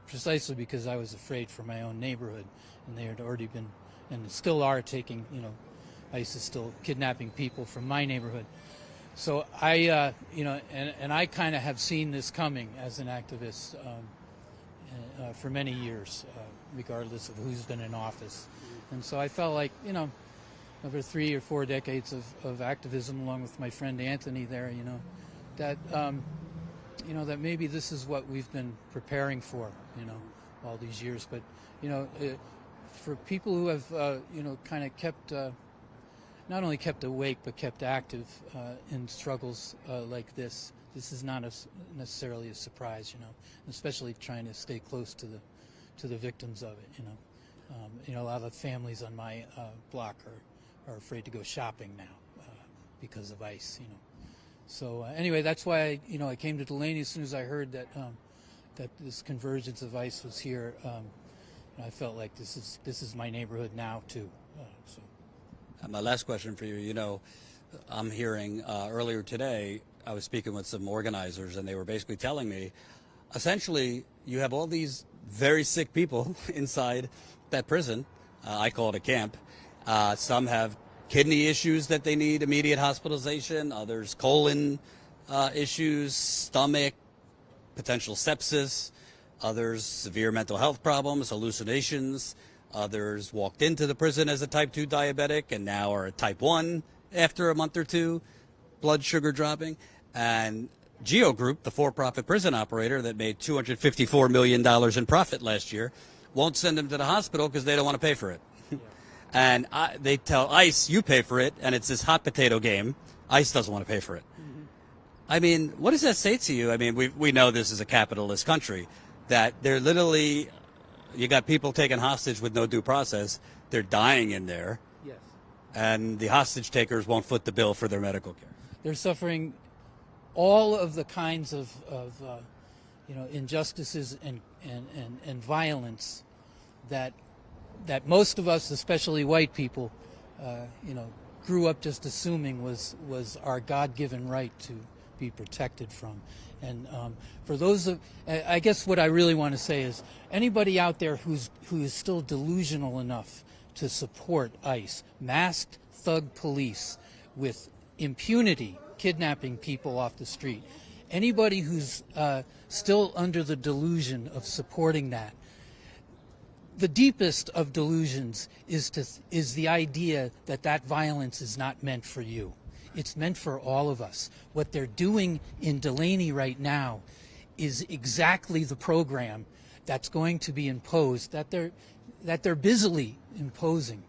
precisely because I was afraid for my own neighborhood. And they had already been, and still are taking, ICE is still kidnapping people from my neighborhood. So I, and I kind of have seen this coming as an activist for many years, regardless of who's been in office. And so I felt like, over 3 or 4 decades of activism, along with my friend Anthony there, that, that maybe this is what we've been preparing for, all these years. But, for people who have, kind of kept, not only kept awake, but kept active in struggles like this is not necessarily a surprise, especially trying to stay close to the victims of it, a lot of the families on my block are afraid to go shopping now because of ICE, So anyway, that's why I came to Delaney as soon as I heard that that this convergence of ICE was here. I felt like this is my neighborhood now too. My last question for you, I'm hearing earlier today, I was speaking with some organizers, and they were basically telling me, essentially, you have all these very sick people inside that prison. I call it a camp. Some have kidney issues that they need immediate hospitalization, others colon issues, stomach, potential sepsis, others severe mental health problems, hallucinations. Others walked into the prison as a type 2 diabetic and now are a type 1 after a month or two, blood sugar dropping. And Geo Group, the for-profit prison operator that made $254 million in profit last year, won't send them to the hospital because they don't want to pay for it. And they tell ICE, you pay for it, and it's this hot potato game. ICE doesn't want to pay for it. Mm-hmm. I mean, what does that say to you? I mean, we know this is a capitalist country, that they're literally, you got people taken hostage with no due process. They're dying in there. Yes. And the hostage takers won't foot the bill for their medical care. They're suffering all of the kinds of injustices and violence that most of us, especially white people, grew up just assuming was our God-given right be protected from. And for those of, I guess what I really want to say is anybody out there who is still delusional enough to support ICE, masked thug police with impunity, kidnapping people off the street, anybody who's still under the delusion of supporting that, the deepest of delusions is the idea that that violence is not meant for you. It's meant for all of us. What they're doing in Delaney right now is exactly the program that's going to be imposed, that they're busily imposing,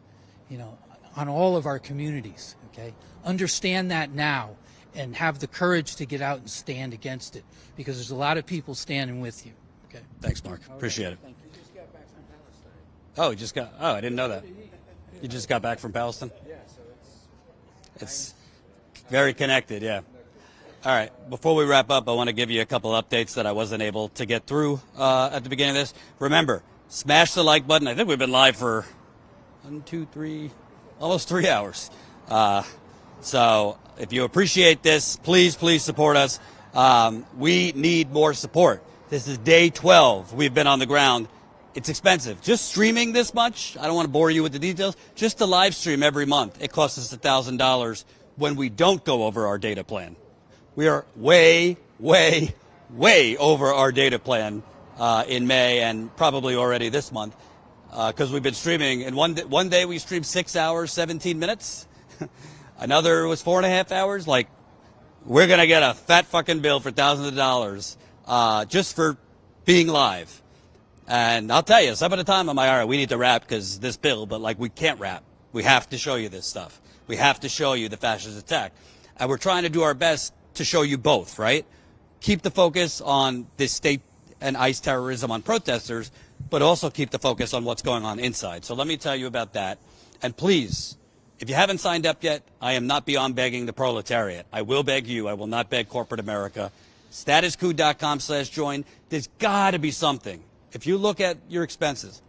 on all of our communities. Okay, understand that now, and have the courage to get out and stand against it, because there's a lot of people standing with you. Okay. Thanks, Mark. Appreciate it. Thank you. You just got back from Palestine. Oh, you just got. Oh, I didn't know that. You just got back from Palestine. Yeah. So it's very connected. Yeah. All right. Before we wrap up, I want to give you a couple updates that I wasn't able to get through at the beginning of this. Remember, smash the like button. I think we've been live for 1, 2, 3, almost 3 hours. So if you appreciate this, please support us. We need more support. This is day 12. We've been on the ground. It's expensive. Just streaming this much, I don't want to bore you with the details, just to live stream every month, it costs us $1,000 when we don't go over our data plan. We are way over our data plan in May, and probably already this month, because we've been streaming. And one day we streamed 6 hours, 17 minutes. Another was 4.5 hours. Like, we're going to get a fat fucking bill for thousands of dollars just for being live. And I'll tell you, some of the time I'm like, all right, we need to wrap because this bill, but like, we can't wrap. We have to show you this stuff. We have to show you the fascist attack. And we're trying to do our best to show you both, right? Keep the focus on this state and ICE terrorism on protesters, but also keep the focus on what's going on inside. So let me tell you about that. And please, if you haven't signed up yet, I am not beyond begging the proletariat. I will beg you. I will not beg corporate America. Statuscoup.com/join. There's got to be something. If you look at your expenses,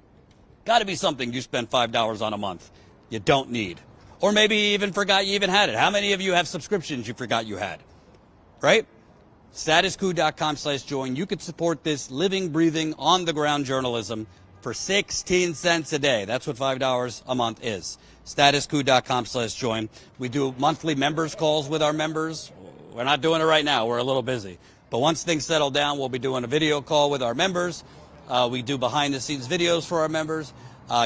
got to be something you spend $5 on a month you don't need. Or maybe you even forgot you even had it. How many of you have subscriptions you forgot you had? Right? Statuscoup.com/join. You could support this living, breathing, on-the-ground journalism for 16 cents a day. That's what $5 a month is. Statuscoup.com/join. We do monthly members calls with our members. We're not doing it right now. We're a little busy. But once things settle down, we'll be doing a video call with our members. We do behind-the-scenes videos for our members.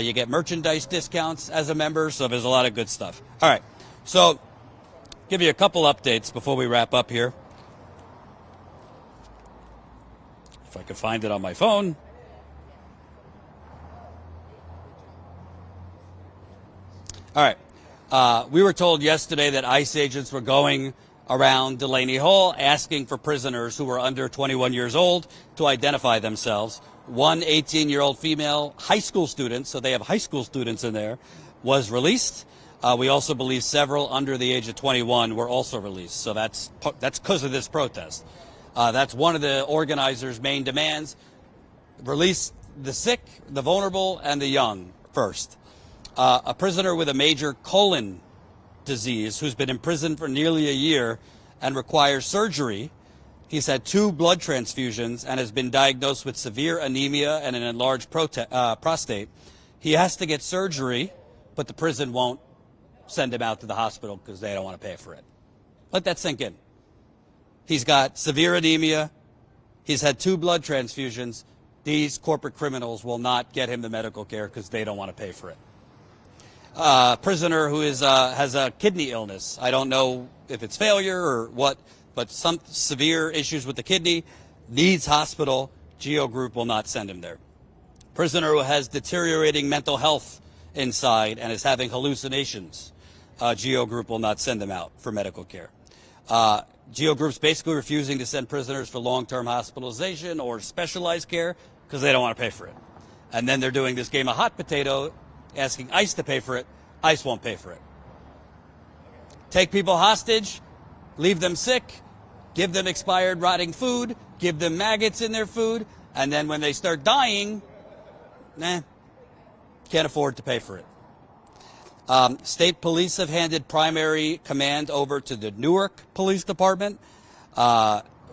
You get merchandise discounts as a member, so there's a lot of good stuff. All right, so give you a couple updates before we wrap up here. If I could find it on my phone. All right, we were told yesterday that ICE agents were going around Delaney Hall asking for prisoners who were under 21 years old to identify themselves. One 18-year-old female high school student, so they have high school students in there, was released. We also believe several under the age of 21 were also released. So that's because of this protest. That's one of the organizers' main demands. Release the sick, the vulnerable, and the young first. A prisoner with a major colon disease who's been in prison for nearly a year and requires surgery. He's had 2 blood transfusions and has been diagnosed with severe anemia and an enlarged prostate. He has to get surgery, but the prison won't send him out to the hospital because they don't want to pay for it. Let that sink in. He's got severe anemia. He's had 2 blood transfusions. These corporate criminals will not get him the medical care because they don't want to pay for it. Prisoner who has a kidney illness. I don't know if it's failure or what, but some severe issues with the kidney, needs hospital. Geo Group will not send him there. Prisoner who has deteriorating mental health inside and is having hallucinations. Geo Group will not send them out for medical care. Geo Group's basically refusing to send prisoners for long-term hospitalization or specialized care because they don't want to pay for it. And then they're doing this game of hot potato, asking ICE to pay for it. ICE won't pay for it. Take people hostage, leave them sick, give them expired rotting food, give them maggots in their food, and then when they start dying, can't afford to pay for it. State police have handed primary command over to the Newark Police Department.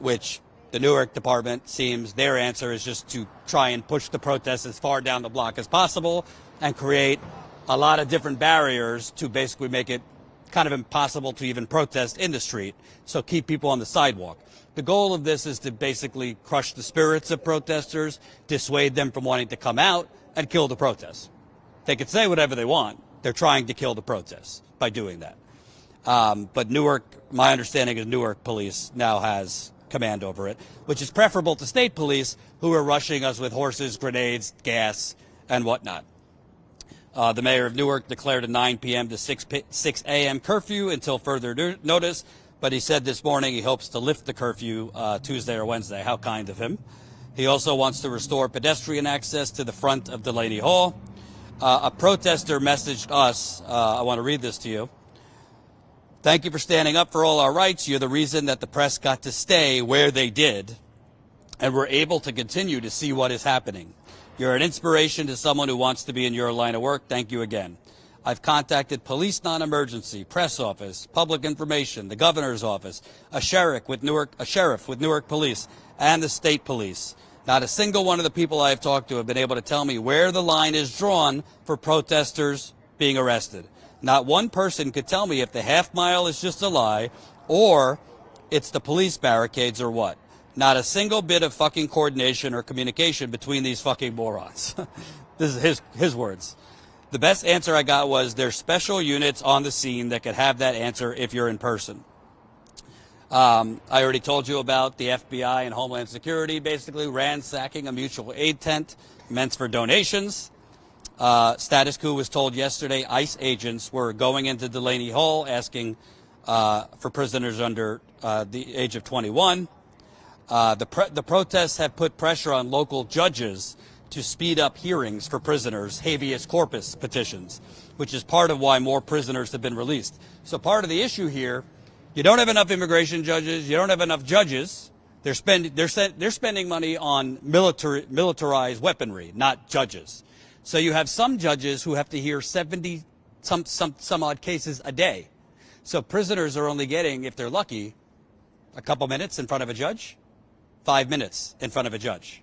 which the Newark department seems their answer is just to try and push the protests as far down the block as possible and create a lot of different barriers to basically make it kind of impossible to even protest in the street, so keep people on the sidewalk. The goal of this is to basically crush the spirits of protesters, dissuade them from wanting to come out, and kill the protests. They can say whatever they want. They're trying to kill the protests by doing that. But Newark, my understanding is Newark police now has command over it, which is preferable to state police, who are rushing us with horses, grenades, gas, and whatnot. The mayor of Newark declared a 9 p.m. to 6 a.m. curfew until further notice, but he said this morning he hopes to lift the curfew Tuesday or Wednesday. How kind of him. He also wants to restore pedestrian access to the front of Delaney Hall. A protester messaged us. I want to read this to you. Thank you for standing up for all our rights. You're the reason that the press got to stay where they did, and we're able to continue to see what is happening. You're an inspiration to someone who wants to be in your line of work. Thank you again. I've contacted police non-emergency, press office, public information, the governor's office, a sheriff with Newark Police, and the state police. Not a single one of the people I've talked to have been able to tell me where the line is drawn for protesters being arrested. Not one person could tell me if the half mile is just a lie or it's the police barricades or what. Not a single bit of fucking coordination or communication between these fucking morons. This is his words. The best answer I got was there's special units on the scene that could have that answer if you're in person. I already told you about the FBI and Homeland Security basically ransacking a mutual aid tent meant for donations. Status Coup was told yesterday ICE agents were going into Delaney Hall asking for prisoners under the age of 21. The protests have put pressure on local judges to speed up hearings for prisoners' habeas corpus petitions, which is part of why more prisoners have been released. So part of the issue here, you don't have enough immigration judges, you don't have enough judges. They're spending money on militarized weaponry, not judges. So you have some judges who have to hear 70 some odd cases a day. So prisoners are only getting, if they're lucky, a couple minutes in front of a judge, 5 minutes in front of a judge.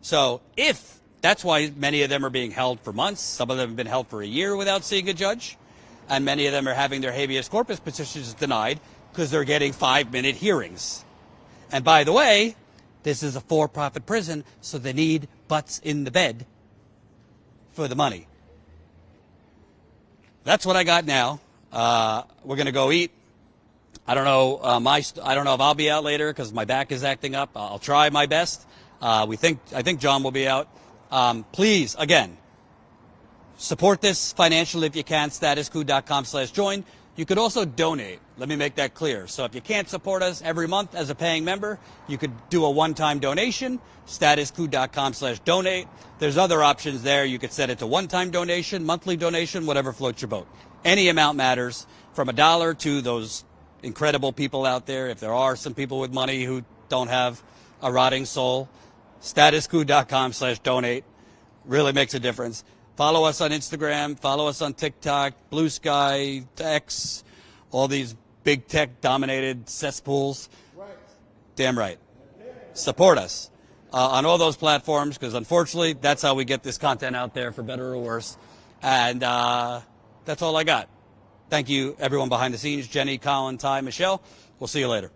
So if that's why many of them are being held for months, some of them have been held for a year without seeing a judge, and many of them are having their habeas corpus petitions denied because they're getting 5-minute hearings. And by the way, this is a for-profit prison, so they need butts in the bed for the money. That's what I got now. We're going to go eat. I don't know. I don't know if I'll be out later because my back is acting up. I'll try my best. I think John will be out. Please, again, support this financially if you can. Statuscoup.com/join. You could also donate. Let me make that clear. So if you can't support us every month as a paying member, you could do a one-time donation. Statuscoup.com/donate. There's other options there. You could set it to one-time donation, monthly donation, whatever floats your boat. Any amount matters, from $1 to those incredible people out there. If there are some people with money who don't have a rotting soul, statuscoup.com/donate really makes a difference. Follow us on Instagram, follow us on TikTok, Blue Sky, X, all these big tech dominated cesspools. Right. Damn right. Support us on all those platforms, because unfortunately that's how we get this content out there, for better or worse. And that's all I got. Thank you, everyone behind the scenes, Jenny, Colin, Ty, Michelle. We'll see you later.